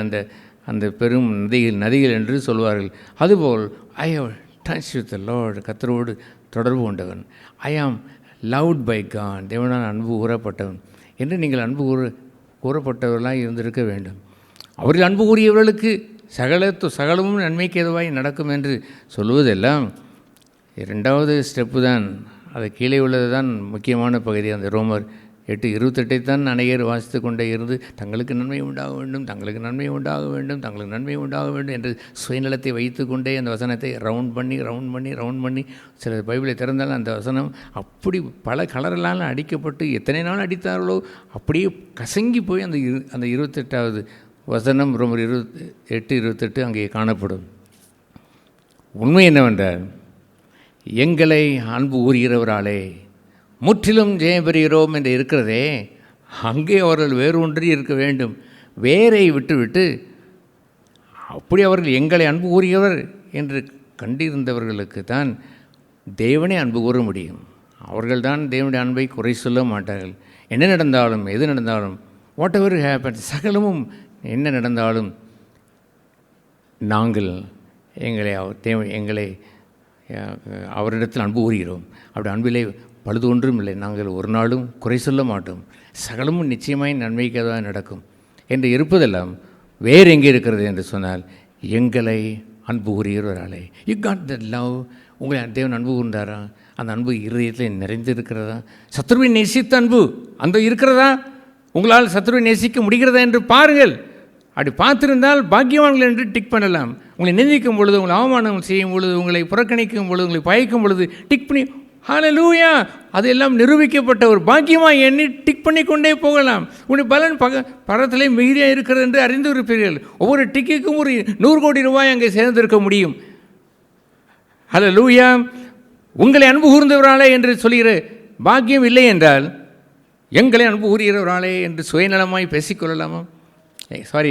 அந்த பெரும் நதிகள் என்று சொல்வார்கள். அதுபோல் I have touch with the lord, கர்த்தரோடு தொடர்பு கொண்டவன். ஐ ஆம் லவ்ட் பை காட், தேவனால் அன்பு கூறப்பட்டவன் என்று நீங்கள் அன்பு கூறப்பட்டவர்களாக இருந்திருக்க வேண்டும். அவர்கள் அன்பு கூறியவர்களுக்கு சகலமும் நன்மைக்கு எதுவாய் நடக்கும் என்று சொல்லுவதெல்லாம் 2வது ஸ்டெப்பு தான். அது கீழே உள்ளது தான் முக்கியமான பகுதி. அந்த ரோமர் 8:28 தான் அநேகர் வாசித்து கொண்டே இருந்து தங்களுக்கு நன்மை உண்டாக வேண்டும், தங்களுக்கு நன்மை உண்டாக வேண்டும், தங்களுக்கு நன்மை உண்டாக வேண்டும் என்று சுயநலத்தை வைத்து கொண்டே அந்த வசனத்தை ரவுண்ட் பண்ணி சில பைபிளை திறந்தாலும் அந்த வசனம் அப்படி பல கலரெல்லாம் அடிக்கப்பட்டு எத்தனை நாள் அடித்தார்களோ அப்படியே கசங்கி போய் அந்த 28வது வசனம் ரோமர் 8:28 அங்கே காணப்படும். உண்மை என்னவென்றால், எங்களை அன்பு கூறுகிறவராலே முற்றிலும் ஜெயம் பெறுகிறோம் என்று இருக்கிறதே, அங்கே அவர்கள் வேறு ஒன்றி இருக்க வேண்டும். வேரை விட்டுவிட்டு அப்படி அவர்கள் எங்களை அன்பு கூறுகிறவர் என்று கண்டிருந்தவர்களுக்கு தான் தேவனே அன்பு கூற முடியும். அவர்கள்தான் தேவனுடைய அன்பை குறை சொல்ல மாட்டார்கள். என்ன நடந்தாலும் எது நடந்தாலும் வாட் எவர் ஹேப்பன், சகலமும் என்ன நடந்தாலும் நாங்கள் எங்களை அவரிடத்தில் அன்பு கூறுகிறோம். அப்படி அன்பிலே பழுது ஒன்றும் இல்லை. நாங்கள் ஒரு நாளும் குறை சொல்ல மாட்டோம். சகலமும் நிச்சயமாய் நன்மைக்காக நடக்கும் என்று இருப்பதெல்லாம் வேறு எங்கே இருக்கிறது என்று சொன்னால், எங்களை அன்பு கூறுகிறவராலே. You got that love. உங்களை தேவன் அன்பு கூர்ந்தாரா? அந்த அன்பு இருதயத்தில் நிறைந்திருக்கிறதா? சத்ருவை நேசித்த அன்பு அந்த இருக்கிறதா? உங்களால் சத்ருவை நேசிக்க முடிகிறதா என்று பாருங்கள். அப்படி பார்த்திருந்தால் பாக்கியவான்கள் என்று டிக் பண்ணலாம். உங்களை நிந்திக்கும் பொழுது, உங்களை அவமானம் செய்யும் பொழுது, உங்களை புறக்கணிக்கும் பொழுது, உங்களை பயக்கும் பொழுது டிக் பண்ணி ஹல்லேலூயா, அதெல்லாம் நிரூபிக்கப்பட்ட ஒரு பாக்கியமாக எண்ணி டிக் பண்ணி கொண்டே போகலாம். உங்களுடைய பலன் பரத்திலே மிகுதியாக இருக்கிறது என்று அறிந்து இருப்பீர்கள். ஒவ்வொரு டிக்குக்கும் ஒரு 100 கோடி ரூபாய் அங்கே சேர்ந்திருக்க முடியும். ஹல்லேலூயா. உங்களை அன்பு கூர்ந்தவராலே என்று சொல்கிற பாக்கியம் இல்லை என்றால், எங்களை அன்பு கூறுகிறவராலே என்று சுயநலமாய் பேசிக்கொள்ளலாமா? சாரி,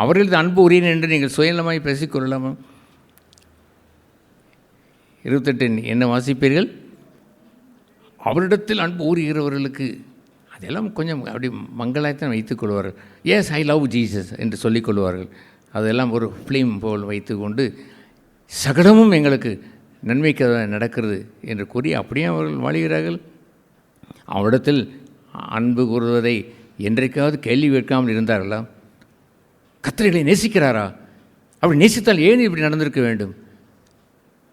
அவர்களது அன்பு உரியன் என்று நீங்கள் சுயநலமாய் பேசிக்கொள்ளலாமா? 28 என்ன வாசிப்பீர்கள்? அவரிடத்தில் அன்பு ஊறுகிறவர்களுக்கு அதெல்லாம் கொஞ்சம் அப்படி மங்களாய்த்தான் வைத்துக் கொள்வார்கள். எஸ், ஐ லவ் ஜீசஸ் என்று சொல்லிக் கொள்வார்கள். அதெல்லாம் ஒரு ஃபிலிம் போல் வைத்து கொண்டு சகலமும் எங்களுக்கு நன்மைக்கு நடக்கிறது என்று கூறி அப்படியே அவர்கள் வாழ்கிறார்கள். அவரிடத்தில் அன்பு கூறுவதை என்றைக்காவது கேள்வி கேட்காமல் இருந்தார்களா? கர்த்தரை நேசிக்கிறாரா? அப்படி நேசித்தால் ஏன் இப்படி நடந்திருக்க வேண்டும்?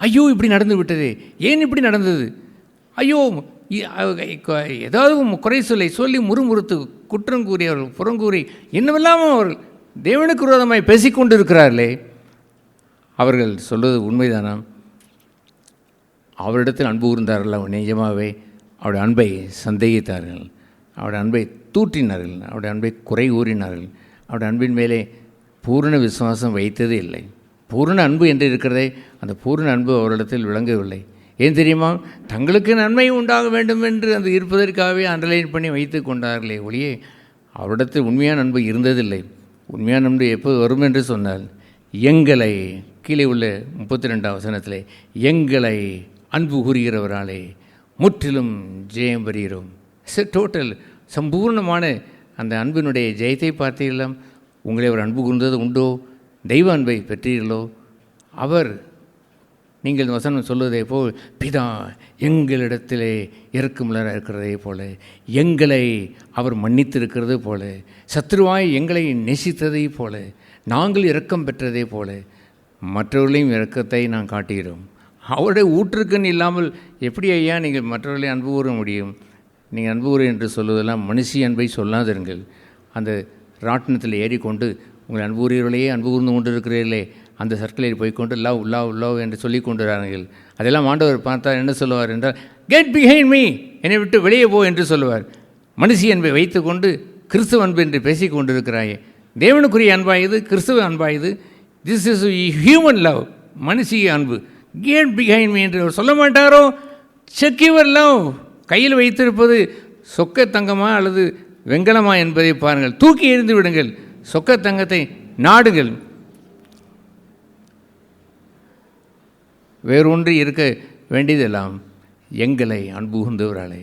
ஐயோ இப்படி நடந்து விட்டதே, ஏன் இப்படி நடந்தது? ஐயோ ஏதாவது குறை சொல்லி முறுமுறுத்து குற்றம் கூறி அவர்கள் புறங்கூறி என்னவெல்லாமல் அவர்கள் தேவனுக்கு விரோதமாய் பேசிக்கொண்டு இருக்கிறார்களே, அவர்கள் சொல்வது உண்மைதானா? அவரிடத்தில் அன்பு கூர்ந்தார்கள். அவர் நிஜமாகவே அவருடைய அன்பை சந்தேகித்தார்கள், அவருடைய அன்பை தூற்றினார்கள், அவருடைய அன்பை குறை கூறினார்கள், அவருடைய அன்பின் மேலே பூரண விசுவாசம் வைத்ததே இல்லை. பூரண அன்பு என்று இருக்கிறதே, அந்த பூரண அன்பு அவரிடத்தில் விளங்கவில்லை. ஏன் தெரியுமா? தங்களுக்கு நன்மை உண்டாக வேண்டும் என்று அந்த இருப்பதற்காகவே அண்டர்லைன் பண்ணி வைத்து கொண்டார்களே ஒழிய அவரிடத்தில் உண்மையான அன்பு இருந்ததில்லை. உண்மையான அன்பு எப்போது வரும் என்று சொன்னால், எங்களை கீழே உள்ள 32ஆம் வசனத்திலே, எங்களை அன்பு கூறுகிறவராலே முற்றிலும் ஜெயம் பெறுகிறோம். டோட்டல் சம்பூர்ணமான அந்த அன்பினுடைய ஜெயத்தை பார்த்தீர்களா? உங்களை அவர் அன்பு கூர்ந்தது உண்டோ? தெய்வ அன்பை பெற்றீர்களோ? அவர் நீங்கள் இந்த வசனம் சொல்வதே போல், பிதா எங்களிடத்திலே இரக்கமுள்ளவராக இருக்கிறதே போல, எங்களை அவர் மன்னித்திருக்கிறது போல, சத்ருவாய் எங்களை நேசித்ததை போல, நாங்கள் இரக்கம் பெற்றதே போல மற்றவர்களையும் இரக்கத்தை நான் காட்டுகிறோம். அவருடைய ஊற்றுக்கண் இல்லாமல் எப்படி ஐயா நீங்கள் மற்றவர்களை அன்பு கூற முடியும்? நீங்கள் அன்பு கூறு என்று சொல்வதெல்லாம் மனுஷி அன்பை சொல்லாதிருங்கள். அந்த ராட்டினத்தில் ஏறிக்கொண்டு உங்கள் அன்பு கூறியவர்களையே அன்பு கூர்ந்து கொண்டு இருக்கிறீர்களே, அந்த சர்க்கிளில் போய்கொண்டு லவ் லவ் லவ் என்று சொல்லி கொண்டுறார்கள். அதெல்லாம் ஆண்டவர் பார்த்தால் என்ன சொல்லுவார் என்றால், கெட் பிஹைண்ட் மீ, என்னை விட்டு வெளியே போ என்று சொல்லுவார். மனுஷி அன்பை வைத்து கொண்டு கிறிஸ்துவ அன்பு என்று பேசி கொண்டிருக்கிறாயே, தேவனுக்குரிய அன்பாயுது, கிறிஸ்துவ அன்பாயுது. திஸ் இஸ் ஹியூமன் லவ், மனுஷிய அன்பு. கெட் பிஹைண்ட் மீ என்று அவர் சொல்ல மாட்டாரோ? Check your love. கையில் வைத்திருப்பது சொக்க தங்கமா அல்லது வெங்கலமா என்பதை பாருங்கள். தூக்கி எறிந்து விடுங்கள். சொக்க தங்கத்தை நாடுங்கள். வேறொன்று இருக்க வேண்டியதெல்லாம் எங்களை அன்பு கூர்ந்தவராலே.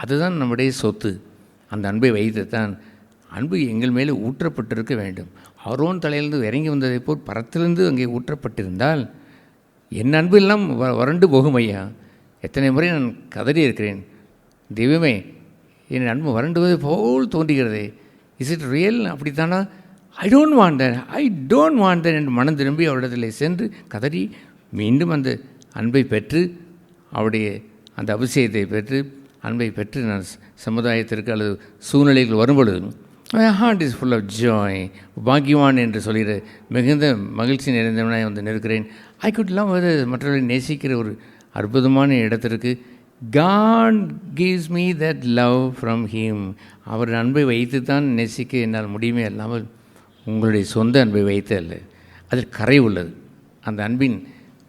அதுதான் நம்முடைய சொத்து. அந்த அன்பை வைத்துத்தான் அன்பு எங்கள் மேலே ஊற்றப்பட்டிருக்க வேண்டும். ஆரோன் தலையிலிருந்து இறங்கி வந்ததை போல் பரத்திலிருந்து அங்கே ஊற்றப்பட்டிருந்தால் என் அன்பு எல்லாம் வறண்டு போகும் ஐயா. எத்தனை முறை நான் கதறி இருக்கிறேன், தெய்வமே என் அன்பு வறண்டுவது போல் தோன்றுகிறதே, இஸ் இட் ரியல்? அப்படித்தானா? ஐ டோன்ட் வாண்ட் தட் என்று மனம் திரும்பி அவரிடத்தில் சென்று கதறி மீண்டும் அந்த அன்பை பெற்று, அவருடைய அந்த அபிஷேகத்தை பெற்று, அன்பை பெற்று நான் சமுதாயத்திற்கு அல்லது சூழ்நிலைகள் வரும்பொழுது my heart is full of joy. பாக்கியவான் என்று சொல்கிற மிகுந்த மகிழ்ச்சி நிறைந்தவனாய் வந்து நிற்கிறேன். ஐ குட் லவ் மற்றவர்களை நேசிக்கிற ஒரு அற்புதமான இடத்திற்கு God gives me that love from him. அவர் அன்பை வைத்து தான் நேசிக்க என்னால் முடியுமே அல்லாமல் உங்களுடைய சொந்த அன்பை வைத்து அல்ல. அதில் கரை உள்ளது. அந்த அன்பின்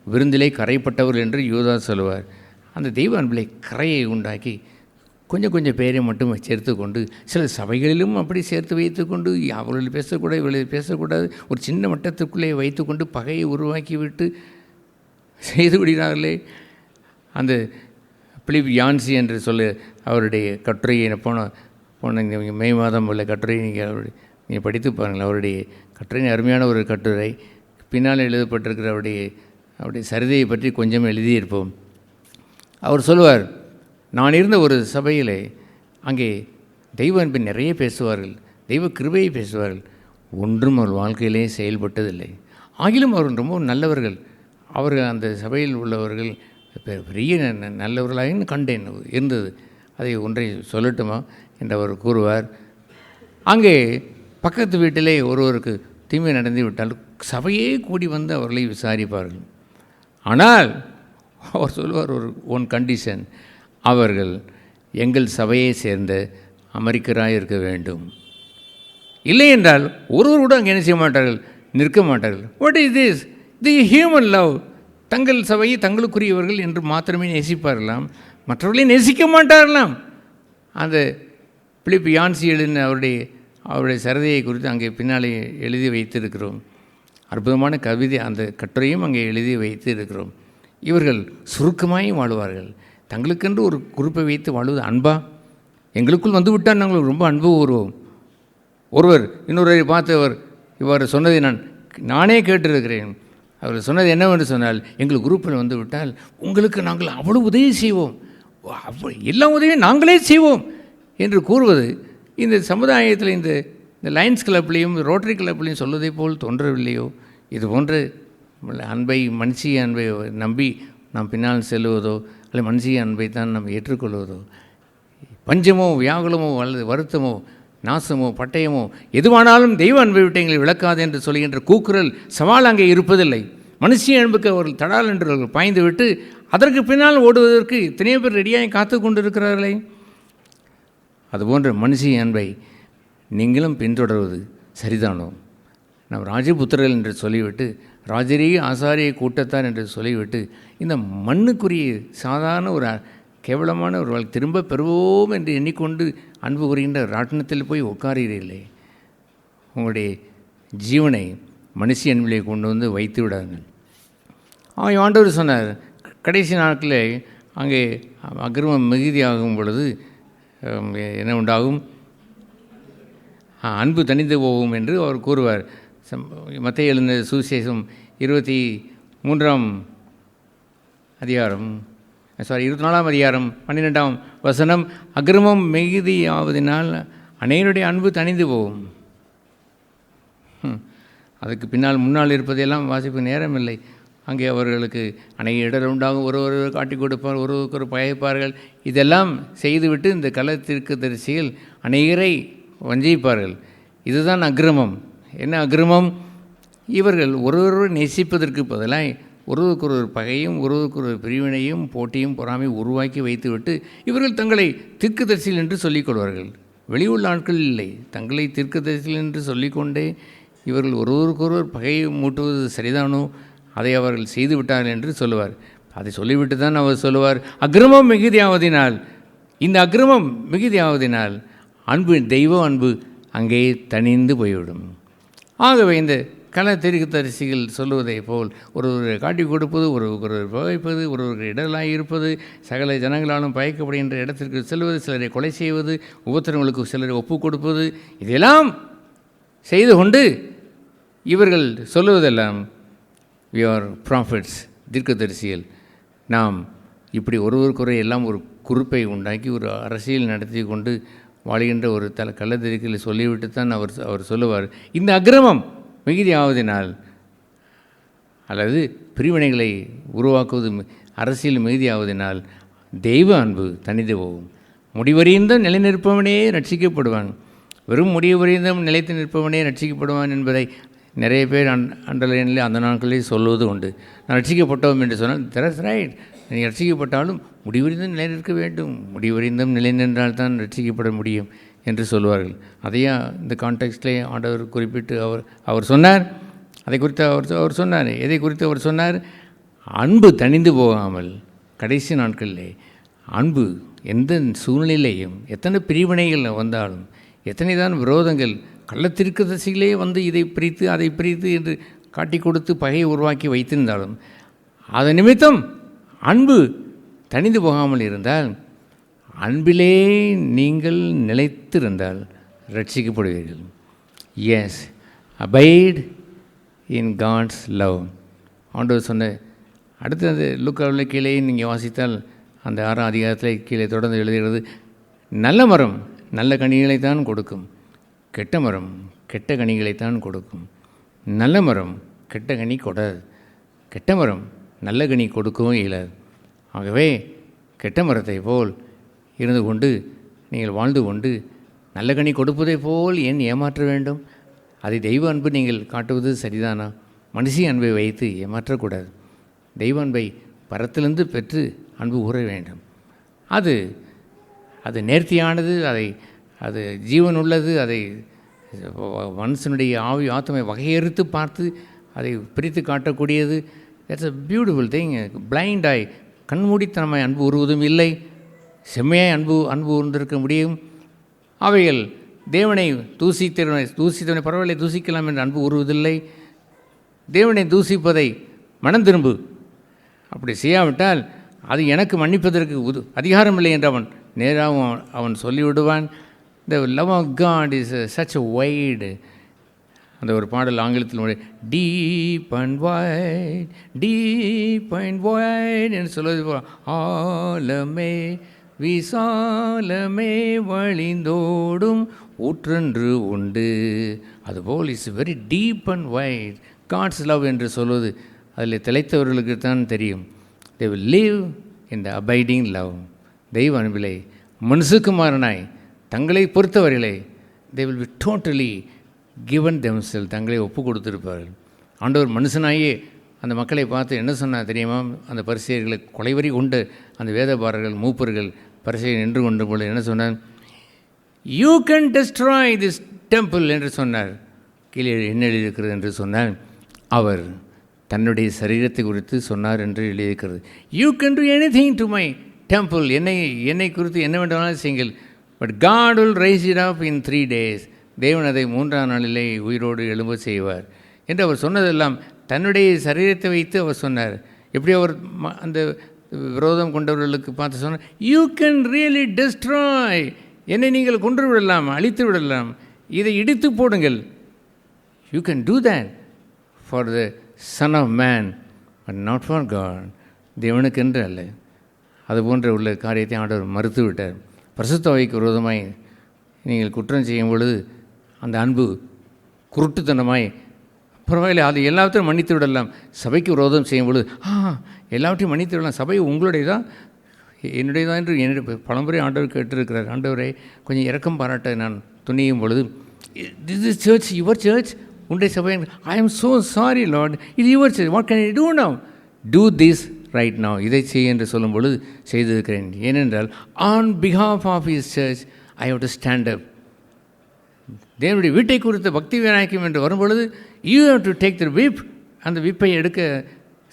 விருந்திலே கரைப்பட்டவர்கள் என்று யூதாஸ் சொல்லுவார். அந்த தெய்வ அன்பிலே கரையை உண்டாக்கி கொஞ்சம் பேரை மட்டும் சேர்த்து கொண்டு, சில சபைகளிலும் அப்படி சேர்த்து வைத்து கொண்டு, அவர்கள் பேசக்கூடாது இவர்கள் பேசக்கூடாது, ஒரு சின்ன மட்டத்துக்குள்ளே வைத்து கொண்டு பகையை உருவாக்கிவிட்டு செய்து விடுகிறார்களே. அந்த பிலிப் யான்சி என்று சொல்லி அவருடைய கட்டுரையை போன மே மாதம் உள்ள கட்டுரை நீங்கள் படித்து பாருங்கள். அவருடைய கட்டுரை அருமையான ஒரு கட்டுரை. பின்னால் எழுதப்பட்டிருக்கிற அவருடைய சரிதையை பற்றி கொஞ்சம் எழுதியிருப்போம். அவர் சொல்லுவார், நான் இருந்த ஒரு சபையிலே அங்கே தெய்வ அன்பின் நிறைய பேசுவார்கள், தெய்வ கிருபையை பேசுவார்கள். ஒன்றும் அவர் வாழ்க்கையிலே செயல்பட்டதில்லை. ஆகிலும் அவர் ரொம்ப நல்லவர்கள். அவர்கள் அந்த சபையில் உள்ளவர்கள் பெரிய நல்லவர்களாக கண்டேன் இருந்தது. அதை ஒன்றை சொல்லட்டுமா என்று அவர் கூறுவார். அங்கே பக்கத்து வீட்டிலே ஒருவருக்கு தீமை நடந்து விட்டால் சபையே கூடி வந்து அவர்களை விசாரிப்பார்கள். ஆனால் அவர் சொல்லுவார், ஒன் கண்டிஷன், அவர்கள் எங்கள் சபையை சேர்ந்த அமெரிக்கராக இருக்க வேண்டும். இல்லை என்றால் ஒருவர் கூட அங்கே என்ன செய்ய மாட்டார்கள், நிற்க மாட்டார்கள். What is this? The human love. தங்கள் சபையை தங்களுக்குரியவர்கள் என்று மாத்திரமே நேசிப்பார்களாம், மற்றவர்களையும் நேசிக்க மாட்டார்களாம். அந்த பிலிப் யான்சி எழுதின அவருடைய சரதையை குறித்து அங்கே பின்னாலே எழுதி வைத்திருக்கிறோம். அற்புதமான கவிதை, அந்த கட்டுரையும் அங்கே எழுதி வைத்து இருக்கிறோம். இவர்கள் சுருக்கமாய் வாழ்வார்கள். தங்களுக்கென்று ஒரு குறிப்பை வைத்து வாழ்வது அன்பா? எங்களுக்குள் வந்து விட்டால் நாங்கள் ரொம்ப அன்பு கூறுவோம். ஒருவர் இன்னொருவரை பார்த்து அவர் இவ்வாறு சொன்னதை நான் நானே கேட்டிருக்கிறேன். அவர் சொன்னது என்னவென்று சொன்னால், எங்கள் குரூப்பில் வந்து விட்டால் உங்களுக்கு நாங்கள் அவ்வளவு உதவி செய்வோம், எல்லா உதவியும் நாங்களே செய்வோம் என்று கூறுவது இந்த சமுதாயத்தில் இந்த லயன்ஸ் கிளப்லேயும் ரோட்டரி கிளப்லேயும் சொல்வதை போல் தோன்றவில்லையோ? இது போன்ற அன்பை, மனுஷிய அன்பை நம்பி நாம் பின்னால் செல்லுவதோ அல்லது மனுஷிய அன்பை தான் நாம் ஏற்றுக்கொள்வதோ? பஞ்சமோ வியாகுலமோ அல்லது வருத்தமோ நாசமோ பட்டயமோ எதுவானாலும் தெய்வ அன்பை விட்டு எங்களை விளக்காது என்று சொல்கின்ற கூக்குரல் சவால் அங்கே இருப்பதில்லை. மனுஷிய அன்புக்கு அவர்கள் தடால் என்று அவர்கள் பாய்ந்து விட்டு அதற்கு பின்னால் ஓடுவதற்கு இத்தனையோ பேர் ரெடியாகி காத்து கொண்டிருக்கிறார்களே. அதுபோன்ற மனுஷிய அன்பை நீங்களும் பின்தொடர்வது சரிதானோ? நாம் ராஜபுத்திரர்கள் என்று சொல்லிவிட்டு ராஜரீக ஆசாரிய கூட்டத்தார் என்று சொல்லிவிட்டு இந்த மண்ணுக்குரிய சாதாரண ஒரு கேவலமான ஒரு திரும்ப பெறுவோம் என்று எண்ணிக்கொண்டு அன்பு கூறுகின்ற ராட்டினத்தில் போய் உட்காரீர்களே. உங்களுடைய ஜீவனை மனுஷி அன்பிலே கொண்டு வந்து வைத்து விடார்கள். அவன் ஆண்டவர் சொன்னார், கடைசி நாட்களில் அங்கே அக்கிரமம் மிகுதியாகும் பொழுது என்ன உண்டாகும்? அன்பு தணிந்து போகும் என்று அவர் கூறுவார். மத்தேயு எழுதின சுவிசேஷம் 23ஆம் அதிகாரம் 24ஆம் அதிகாரம் 12ஆம் வசனம், அக்கிரமம் மிகுதியாவதினால் அநேகருடைய அன்பு தணிந்து போகும். அதுக்கு முன்னால் இருப்பதையெல்லாம் வாசிப்பு நேரம் இல்லை. அங்கே அவர்களுக்கு அநேக இடர் உண்டாகும், ஒருவர் காட்டி கொடுப்பார், ஒருவருக்கு ஒரு பயப்பார்கள். இதெல்லாம் செய்துவிட்டு இந்த தீர்க்கதரிசிகள் அநேகரை வஞ்சிப்பார்கள். இதுதான் அக்கிரமம். என்ன அக்கிரமம்? இவர்கள் ஒருவரை நேசிப்பதற்கு பதிலாக ஒருவருக்கு ஒரு பகையும் ஒருவருக்கு ஒரு பிரிவினையும் போட்டியும் பொறாமையும் உருவாக்கி வைத்துவிட்டு இவர்கள் தங்களை தீர்க்கதரிசிகள் என்று சொல்லிக்கொள்வார்கள். வெளியுள்ள ஆட்கள் இல்லை, தங்களை தீர்க்கதரிசிகள் என்று சொல்லிக்கொண்டே இவர்கள் ஒருவருக்கொருவர் பகையை மூட்டுவது சரிதானோ, அதை அவர்கள் செய்து விட்டார்கள் என்று சொல்லுவார். அதை சொல்லிவிட்டு தான் அவர் சொல்லுவார், அக்கிரமம் மிகுதியாவதினால், இந்த அக்கிரமம் மிகுதியாவதினால் அன்பு, தெய்வ அன்பு அங்கே தணிந்து போய்விடும். ஆகவே இந்த தீர்க்கதரிசிகள் சொல்லுவதை போல் ஒருவரை காட்டி கொடுப்பது, ஒருவருக்கு புகைப்பது, ஒருவருக்கு இடலாக இருப்பது, சகல ஜனங்களாலும் பயக்கப்படுகின்ற இடத்திற்கு செல்வது, சிலரை கொலை செய்வது, உபத்திரங்களுக்கு சிலரை ஒப்பு கொடுப்பது, இதெல்லாம் செய்து கொண்டு இவர்கள் சொல்லுவதெல்லாம் we are prophets, தீர்க்கதரிசிகள், நாம் இப்படி ஒருவருக்குறை எல்லாம் ஒரு குறுப்பை உண்டாக்கி ஒரு அரசியல் நடத்தி கொண்டு வாழ்கின்ற ஒரு கள்ளத்தரிசிகளை சொல்லிவிட்டு தான் அவர் சொல்லுவார், இந்த அக்கிரமம் மிகுதியாவதினால் அல்லது பிரிவினைகளை உருவாக்குவது அரசியல் மிகுதியாவதினால் தெய்வ அன்பு தணிந்து போகும். முடிவறிந்தும் நிலை நிற்பவனே ரட்சிக்கப்படுவான், வெறும் முடிவறிந்தும் நிலைத்து நிற்பவனே ரட்சிக்கப்படுவான் என்பதை நிறைய பேர் அண்டலைனில் அந்த நாட்களில் சொல்வது உண்டு. நான் ரட்சிக்கப்பட்டோம் என்று சொன்னால் தட்ஸ் ரைட், நீ ரட்சிக்கப்பட்டாலும் முடிவறிந்தும் நிலை நிற்க வேண்டும், முடிவறிந்தும் நிலை நின்றால் தான் ரட்சிக்கப்பட முடியும் என்று சொல்வார்கள். அதையா இந்த கான்டெக்ஸ்ட்லே ஆண்டவர் குறிப்பிட்டு அவர் சொன்னார். அதை குறித்து அவர் சொன்னார். எதை குறித்து அவர் சொன்னார்? அன்பு தணிந்து போகாமல் கடைசி நாட்களிலே அன்பு எந்த சூழ்நிலையிலையும் எத்தனை பிரிவினைகள் வந்தாலும், எத்தனை தான் விரோதங்கள், கள்ளத்தீர்க்கதரிசிகளே வந்து இதை பிரித்து அதை பிரித்து என்று காட்டி கொடுத்து பகையை உருவாக்கி வைத்திருந்தாலும் அதன் நிமித்தம் அன்பு தணிந்து போகாமல் இருந்தால், அன்பிலே நீங்கள் நிலைத்திருந்தால் ரட்சிக்கப்படுவீர்கள். Yes, abide in God's love. ஆண்டவர் சொன்ன அடுத்தது லூக்காவில் கீழே நீங்கள் வாசித்தால் அந்த 6ஆம் அதிகாரத்தில் கீழே தொடர்ந்து எழுதுகிறது, நல்ல மரம் நல்ல கனிகளைத்தான் கொடுக்கும், கெட்ட மரம் கெட்ட கனிகளைத்தான் கொடுக்கும். நல்ல மரம் கெட்ட கனி கொடாது, கெட்ட மரம் நல்ல கனி கொடுக்கவும் இயலாது. ஆகவே கெட்ட மரத்தை போல் இருந்து கொண்டு நீங்கள் வாழ்ந்து கொண்டு நல்ல கனி கொடுப்பதை போல் ஏன் ஏமாற்ற வேண்டும்? அதை தெய்வ அன்பு நீங்கள் காட்டுவது சரிதானா? மனுஷி அன்பை வைத்து ஏமாற்றக்கூடாது. தெய்வ அன்பை பரத்திலிருந்து பெற்று அன்பு கூற வேண்டும். அது நேர்த்தியானது, அது ஜீவன் உள்ளது, அதை மனுஷனுடைய ஆவி ஆத்மை வகையறுத்து பார்த்து அதை பிரித்து காட்டக்கூடியது. That's a beautiful thing. Blind ஆய் கண்மூடித்தனமாய் அன்பு உருவதும் இல்லை, செம்மையாய் அன்பு உணர்ந்திருக்க முடியும். அவைகள் தேவனை தூசித்தவனை பரவாயில்லை தூசிக்கலாம் என்று அன்பு உருவதில்லை. தேவனை தூசிப்பதை மனம் திரும்பு, அப்படி செய்யாவிட்டால் அது எனக்கு மன்னிப்பதற்கு அதிகாரம் இல்லை என்று அவன் சொல்லிவிடுவான். The love of God is such a wide, அந்த ஒரு பாடல் ஆங்கிலத்தில் டீப் அண்ட் வைட் என்று சொல்வது ஆலமே விசாலமே வழிந்தோடும் ஊற்றென்று உண்டு. அதுபோல் it's very deep and wide God's love என்று சொல்வது அதில் திளைத்தவர்களுக்கு தான் தெரியும். They will live in the abiding love. தெய்வ அன்பிலே மனுஷகுமாரனாய் தங்களை பொறுத்தவர்களே they will be totally given themselves, தங்களை ஒப்பு கொடுத்திருப்பார்கள். ஆண்டவர் மனுஷனாயே அந்த மக்களை பார்த்து என்ன சொன்னால் தெரியுமா? அந்த பரிசேயர்களை கொலைவரி கொண்டு அந்த வேதபாரர்கள் மூப்பர்கள் பரிசேயர் நின்று கொண்ட பொழுது என்ன சொன்னார்? You can destroy this temple என்று சொன்னார். கீழே என்ன எழுதியிருக்கிறது என்று சொன்னால் அவர் தன்னுடைய சரீரத்தை குறித்து சொன்னார் என்று எழுதியிருக்கிறது. You can do anything to my temple, என்னை குறித்து என்ன வேண்டுமானாலும் செய்யுங்கள், but God will rise it up in 3 days, தேவன் அதை 3ஆம் நாளிலே உயிரோடு எழும்ப செய்வார் என்று அவர் சொன்னதெல்லாம் தன்னுடைய சரீரத்தை வைத்து அவர் சொன்னார். எப்படி அவர் அந்த விரோதம் கொண்டவர்களுக்கு பார்த்து சொன்னார், யூ கேன் ரியலி டெஸ்ட்ராய், என்னை நீங்கள் கொன்று விடலாம், அழித்து விடலாம், இதை இடித்து போடுங்கள். You can do that for the son of man but not for God, தேவனுக்கென்று அல்ல. அதுபோன்ற உள்ள காரியத்தை ஆண்டவர் மறுத்து விட்டார். பரிசுத்தவைக்கு விரோதமாய் நீங்கள் குற்றம் செய்யும் பொழுது அந்த அன்பு குருட்டுத்தனமாய் பரவாயில்லை, அது எல்லாத்தையும் மன்னித்து விடலாம். சபைக்கு விரோதம் செய்யும் பொழுது எல்லாவற்றையும் மன்னித்து விடலாம், சபை உங்களுடையதான் என்னுடையதான் என்று என்னுடைய பலமுறை ஆண்டவர் கேட்டிருக்கிறார். ஆண்டவரை கொஞ்சம் இரக்கம் பாராட்ட நான் துணியும் பொழுது, this is church, your church, உன்னுடைய சபை, I am so sorry lord, இது your church, what can I do now, do this right now, இதை செய் என்று சொல்லும் பொழுது செய்திருக்கிறேன். ஏனென்றால் on behalf of his church I have to stand up. தேவனுடைய வீட்டை குறித்த பக்தி விநாயகம் என்று வரும்பொழுது you have to take the whip, அந்த விப்பை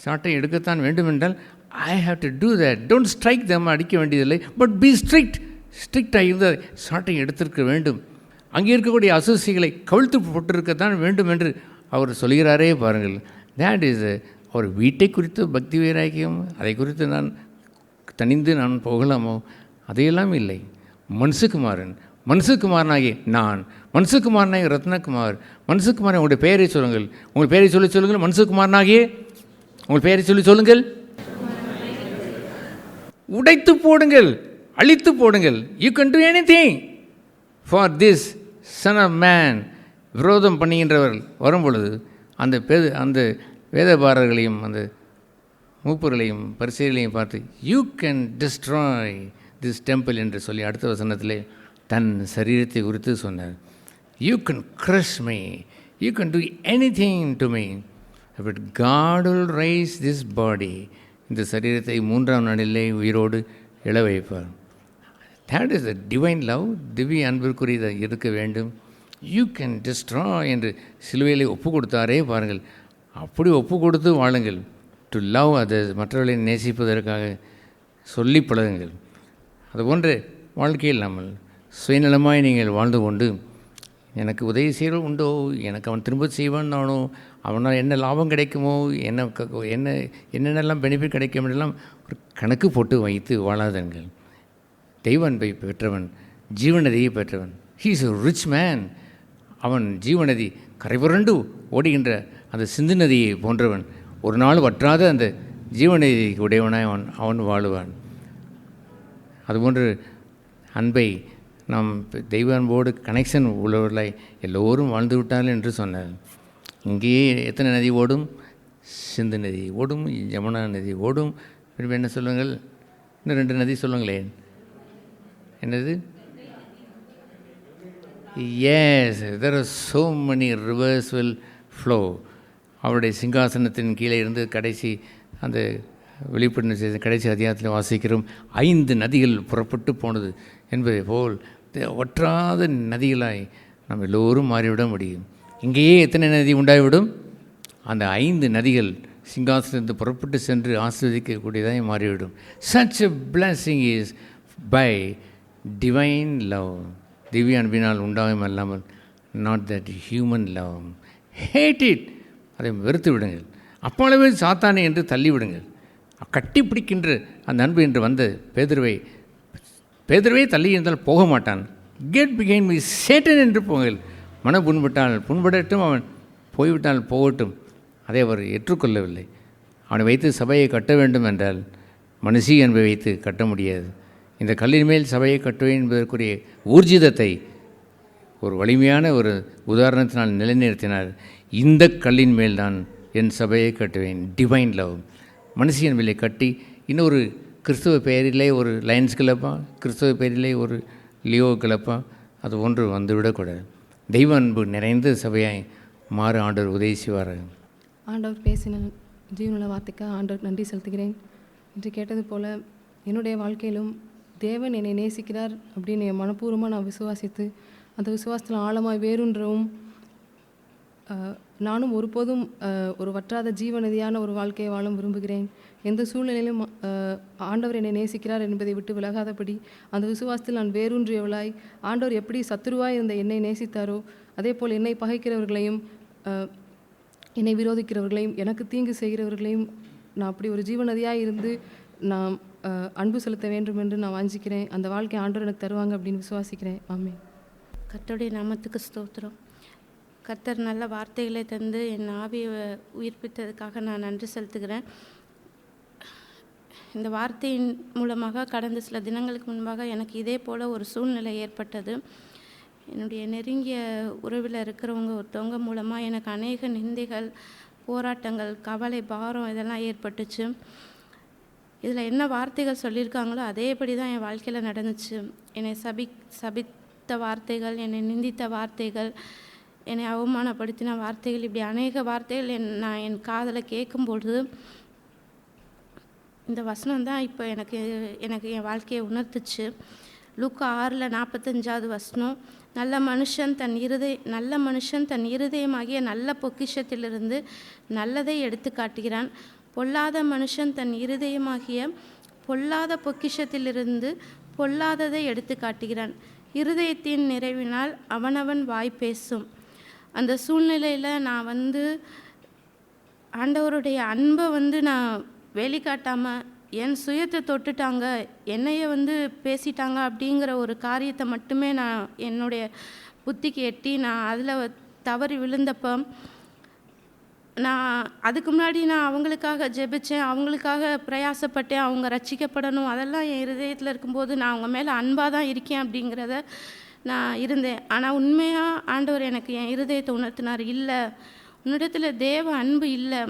சாட்டை எடுக்கத்தான் வேண்டும் என்றால் I have to do that. Don't strike தம், அடிக்க வேண்டியதில்லை, பட் பி ஸ்ட்ரிக்டாக இருந்த சாட்டை எடுத்திருக்க வேண்டும். அங்கே இருக்கக்கூடிய அசூசிகளை கவிழ்த்து போட்டிருக்கத்தான் வேண்டும் என்று அவர் சொல்கிறாரே பாருங்கள். தேட் இஸ் அவர் வீட்டை குறித்து பக்தி வைராக்கியம், அதை குறித்து நான் தனிந்து நான் போகலாமோ? அதையெல்லாம் இல்லை. மனுஷகுமாரனாகிய நான், மனுஷகுமாரனாகிய ரத்னகுமார், மனுஷகுமாரன், உங்களுடைய பெயரை சொல்லுங்கள், உங்கள் பெயரை சொல்லுங்கள், மனுஷகுமாரனாகிய உங்கள் பெயரை சொல்லுங்கள், உடைத்து போடுங்கள், அழித்து போடுங்கள். You can do anything for this son of man. விரோதம் பண்ணுகின்றவர்கள் வரும்பொழுது அந்த வேதபாரர்களையும் அந்த மூப்பர்களையும் பரிசேயர்களையும் பார்த்து you can destroy this temple என்று சொல்லி அடுத்த வசனத்திலே தன் சரீரத்தை குறித்து சொன்னார். You can crush me, you can do anything to me, but God will rise this body, இந்த சரீரத்தை 3ஆம் நாளிலே உயிரோடு எழ வைப்பார். That is the divine love. திவ்ய அன்பிற்குரிய இருக்க வேண்டும். யூ கேன் டிஸ்ட்ராய் என்று சிலுவையிலே ஒப்பு கொடுத்தாரே பாருங்கள். அப்படி ஒப்பு கொடுத்து வாழுங்கள். டு லவ் அதர்ஸ், மற்றவர்களை நேசிப்பதற்காக சொல்லி பழகுங்கள். அதுபோன்ற வாழ்க்கையில் நம்ம சுயநலமாய் நீங்கள் வாழ்ந்து கொண்டு எனக்கு உதவி செய்கிறோம் உண்டோ, எனக்கு அவன் திரும்ப செய்வான் நானோ, அவனால் என்ன லாபம் கிடைக்குமோ, என்னென்னலாம் பெனிஃபிட் கிடைக்கும் என்றெல்லாம் ஒரு கணக்கு போட்டு வைத்து வாழாதங்கள். தெய்வ அன்பை பெற்றவன், ஜீவநதியை பெற்றவன், he is a rich man. அவன் ஜீவநதி கரைபுரண்டு ஓடுகின்ற அந்த சிந்து நதியை போன்றவன். ஒரு நாள் வற்றாத அந்த ஜீவநதி உடையவனாய் அவன் வாழுவான். அதுபோன்று அன்பை நாம் தெய்வ அன்போடு கனெக்ஷன் உள்ளவர்களாய் எல்லோரும் வாழ்ந்து விட்டார்கள் என்று சொன்னார். இங்கேயே எத்தனை நதி ஓடும்? சிந்து நதி ஓடும், யமுனா நதி ஓடும். திரும்ப என்ன சொல்லுங்கள்? இன்னும் 2 நதி சொல்லுங்களேன். என்னது? Yes, there are so many rivers will flow. அவருடைய சிங்காசனத்தின் கீழே இருந்து கடைசி அந்த வெளிப்படையான செய்த கடைசி அதிகாரத்தில் வாசிக்கிறோம், 5 நதிகள் புறப்பட்டு போனது என்பதை போல் ஒற்றாத நதிகளாய் நாம் எல்லோரும் மாறிவிட முடியும். இங்கேயே எத்தனை நதி உண்டாகிவிடும்? அந்த 5 நதிகள் சிங்காசனத்தை புறப்பட்டு சென்று ஆசீர்வதிக்கக்கூடியதாக மாறிவிடும். Such a blessing is by divine love. திவ்ய அன்பினால் உண்டாகும் அல்லாமல் not that human love. Hate it, அதை வெறுத்து விடுங்கள். அப்பளவே சாத்தானே என்று தள்ளிவிடுங்கள். கட்டி பிடிக்கின்ற அந்த அன்பு என்று வந்த பேதுருவை தள்ளி இருந்தால் போக மாட்டான். கெட் பிகைன் மீ சேட்டன் என்று போங்கள். மன புண்பட்டால் புண்படட்டும், அவன் போய்விட்டால் போகட்டும், அதை அவர் ஏற்றுக்கொள்ளவில்லை. அவனை வைத்து சபையை கட்ட வேண்டும் என்றால் மனுஷி என்பதை வைத்து கட்ட முடியாது. இந்த கல்லின் மேல் சபையை கட்டுவேன் என்பதற்குரிய ஊர்ஜிதத்தை ஒரு வலிமையான ஒரு உதாரணத்தினால் நிலைநிறுத்தினார். இந்த கல்லின் மேல் தான் என் சபையை கட்டுவேன். Divine love. மனுஷியன் மேலே கட்டி இன்னொரு கிறிஸ்துவ பெயரிலே ஒரு லயன்ஸ் கிளப்பா, கிறிஸ்துவ பெயரிலே ஒரு லியோ கிளப்பா, அது ஒன்று வந்துவிடக்கூடாது. தெய்வ அன்பு நிறைந்த சபையாய் மாற ஆண்டவர் உதவி செய்வார். ஆண்டவர் பேசின ஜீவனுள்ள வார்த்தைக்கு ஆண்டவருக்கு நன்றி செலுத்துகிறேன். இன்று கேட்டது போல் என்னுடைய வாழ்க்கையிலும் தேவன் என்னை நேசிக்கிறார் அப்படின்னு என் மனப்பூர்வமாக நான் விசுவாசித்து அந்த விசுவாசத்தில் ஆழமாய் வேறுன்றவும் நானும் ஒருபோதும் ஒரு வற்றாத ஜீவநதியான ஒரு வாழ்க்கையை வாழ விரும்புகிறேன். எந்த சூழ்நிலையிலும் ஆண்டவர் என்னை நேசிக்கிறார் என்பதை விட்டு விலகாதபடி அந்த விசுவாசத்தில் நான் வேரூன்றியவளாய், ஆண்டவர் எப்படி சத்துருவாய் இருந்த என்னை நேசித்தாரோ அதே போல் என்னை பகைக்கிறவர்களையும் என்னை விரோதிக்கிறவர்களையும் எனக்கு தீங்கு செய்கிறவர்களையும் நான் அப்படி ஒரு ஜீவநதியாக இருந்து நான் அன்பு செலுத்த வேண்டும் என்று நான் வாஞ்சிக்கிறேன். அந்த வாழ்க்கை ஆண்டவர் எனக்கு தருவாங்க அப்படின்னு விசுவாசிக்கிறேன். ஆமென். கர்த்தருடைய நாமத்துக்கு ஸ்தோத்திரம். கர்த்தர் நல்ல வார்த்தைகளை தந்து என் ஆவியை உயிர்ப்பித்ததுக்காக நான் நன்றி செலுத்துகிறேன். இந்த வார்த்தையின் மூலமாக கடந்த சில தினங்களுக்கு முன்பாக எனக்கு இதே போல் ஒரு சூழ்நிலை ஏற்பட்டது. என்னுடைய நெருங்கிய உறவில் இருக்கிறவங்க ஒருத்தவங்க மூலமாக எனக்கு அநேக நிந்தைகள், போராட்டங்கள், கவலை, பாரம் இதெல்லாம் ஏற்பட்டுச்சு. இதில் என்ன வார்த்தைகள் சொல்லியிருக்காங்களோ அதேபடி தான் என் வாழ்க்கையில் நடந்துச்சு. என்னை சபித்த வார்த்தைகள், என்னை நிந்தித்த வார்த்தைகள், என்னை அவமானப்படுத்தின வார்த்தைகள், இப்படி அநேக வார்த்தைகள் நான் என் காதில் கேட்கும்பொழுது இந்த வசனம் தான் இப்போ எனக்கு என் வாழ்க்கையை உணர்த்துச்சு. லூக்கா 6:45 வசனம், நல்ல மனுஷன் தன் இருதயமாகிய நல்ல பொக்கிஷத்திலிருந்து நல்லதை எடுத்து காட்டுகிறான். பொல்லாத மனுஷன் தன் இருதயமாகிய பொல்லாத பொக்கிஷத்திலிருந்து பொல்லாததை எடுத்து காட்டுகிறான். இருதயத்தின் நிறைவினால் அவனவன் வாய் பேசும். அந்த சூழ்நிலையில் நான் ஆண்டவருடைய அன்பை நான் வெளிக்காட்டாமல் என் சுயத்தை தொட்டுட்டாங்க, என்னைய பேசிட்டாங்க அப்படிங்கிற ஒரு காரியத்தை மட்டுமே நான் என்னுடைய புத்திக்கு எட்டி நான் அதில் தவறி விழுந்தப்போ, நான் அதுக்கு முன்னாடி நான் அவங்களுக்காக ஜெபித்தேன், அவங்களுக்காக பிரயாசப்பட்டேன், அவங்க ரட்சிக்கப்படணும், அதெல்லாம் என் இருதயத்தில் இருக்கும்போது நான் அவங்க மேலே அன்பாக தான் இருக்கேன் அப்படிங்கிறத நான் இருந்தேன். ஆனால் உண்மையாக ஆண்டவர் எனக்கு என் இருதயத்தை உணர்த்தினார். இல்லை, உன்னிடத்தில் தேவ அன்பு இல்லை,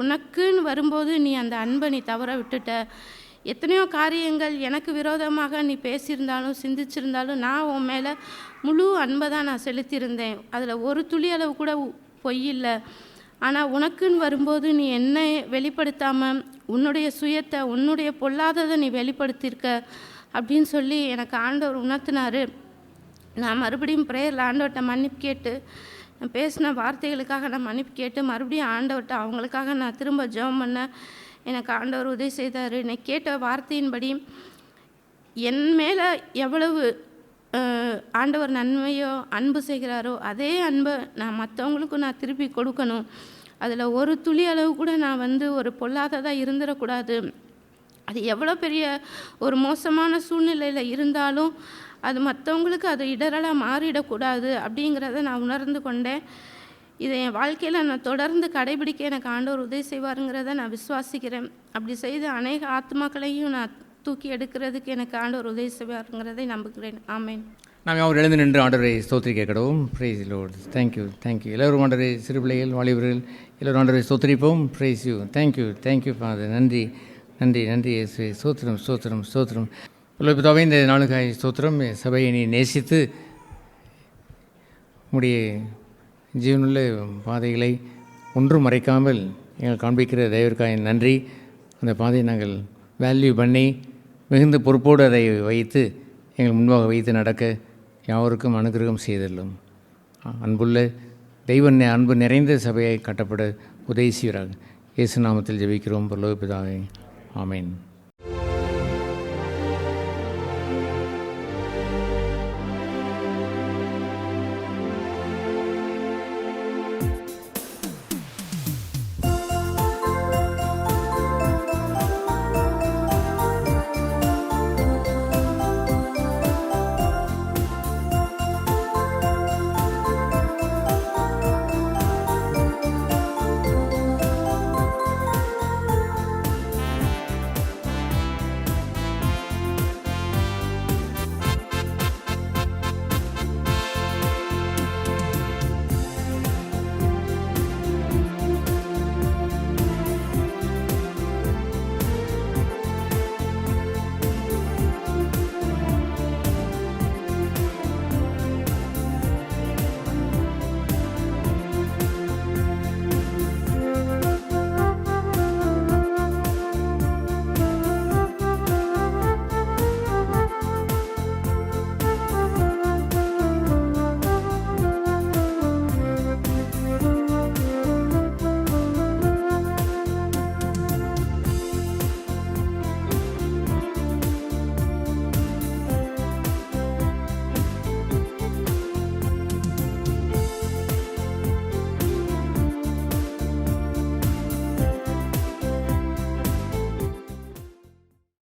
உனக்குன்னு வரும்போது நீ அந்த அன்பை நீ தவற விட்டுட்ட. எத்தனையோ காரியங்கள் எனக்கு விரோதமாக நீ பேசியிருந்தாலும் சிந்திச்சிருந்தாலும் நான் உன் மேலே முழு அன்பை தான் நான் செலுத்தியிருந்தேன். அதில் ஒரு துளி அளவு கூட பொய் இல்லை. ஆனால் உனக்குன்னு வரும்போது நீ என்னை வெளிப்படுத்தாமல் உன்னுடைய சுயத்தை, உன்னுடைய பொல்லாததை நீ வெளிப்படுத்தியிருக்க அப்படின்னு சொல்லி எனக்கு ஆண்டவர் உணர்த்தினார். நான் மறுபடியும் ப்ரேயரில் ஆண்டவர்கிட்ட மன்னிப்பு கேட்டு, நான் பேசின வார்த்தைகளுக்காக நான் மன்னிப்பு கேட்டு மறுபடியும் ஆண்டவர்கிட்ட அவங்களுக்காக நான் திரும்ப ஜெபம் பண்ண எனக்கு ஆண்டவர் உதவி செய்தார். நான் கேட்ட வார்த்தையின்படி என் மேலே எவ்வளவு ஆண்டவர் நன்மையோ அன்பு செய்கிறாரோ அதே அன்பை நான் மற்றவங்களுக்கும் நான் திருப்பி கொடுக்கணும். அதில் ஒரு துளி அளவு கூட நான் ஒரு பொல்லாததாக இருந்துடக்கூடாது. அது எவ்வளோ பெரிய ஒரு மோசமான சூழ்நிலையில் இருந்தாலும் அது மற்றவங்களுக்கு அது இடரலாக மாறிடக்கூடாது அப்படிங்கிறத நான் உணர்ந்து கொண்டேன். இதை என் வாழ்க்கையில் நான் தொடர்ந்து கடைபிடிக்க எனக்கு ஆண்டவர் உதவி செய்வாருங்கிறத நான் விசுவாசிக்கிறேன். அப்படி செய்து அநேக ஆத்மாக்களையும் நான் தூக்கி எடுக்கிறதுக்கு எனக்கு ஆண்டவர் உதவி செய்வாருங்கிறதை நம்புகிறேன். ஆமேன். நாம் அவர் எழுந்து நின்று ஆண்டவரை ஸ்தோத்திரிக்க கடவும். Praise lord. தேங்க்யூ. எல்லோரும் ஆண்டவரை, சிறு பிள்ளைகள், வாலிபர்கள் எல்லோரும் ஆண்டவரை ஸ்தோத்திரிப்போம். Praise you. Thank you father. நன்றி இயேசுவே. ஸ்தோத்திரம். பிதாவே, இந்த நாளுக்காய் ஸ்தோத்திரம். சபையை நீ நேசித்து உம்முடைய ஜீவனுள்ள பாதைகளை ஒன்றும் மறைக்காமல் எங்கள் காண்பிக்கிற தயவிற்காக நன்றி. அந்த பாதையை நாங்கள் வேல்யூ பண்ணி மிகுந்த பொறுப்போடு அதை வைத்து எங்கள் முன்பாக வைத்து நடக்க யாவருக்கும் அனுகிரகம் செய்தல்லும். அன்புள்ள அன்பு நிறைந்த சபையை கட்டப்பட உதவி செய்கிறார்கள். இயேசு நாமத்தில் ஜெபிக்கிறோம் பரலோக பிதாவே. ஆமேன்.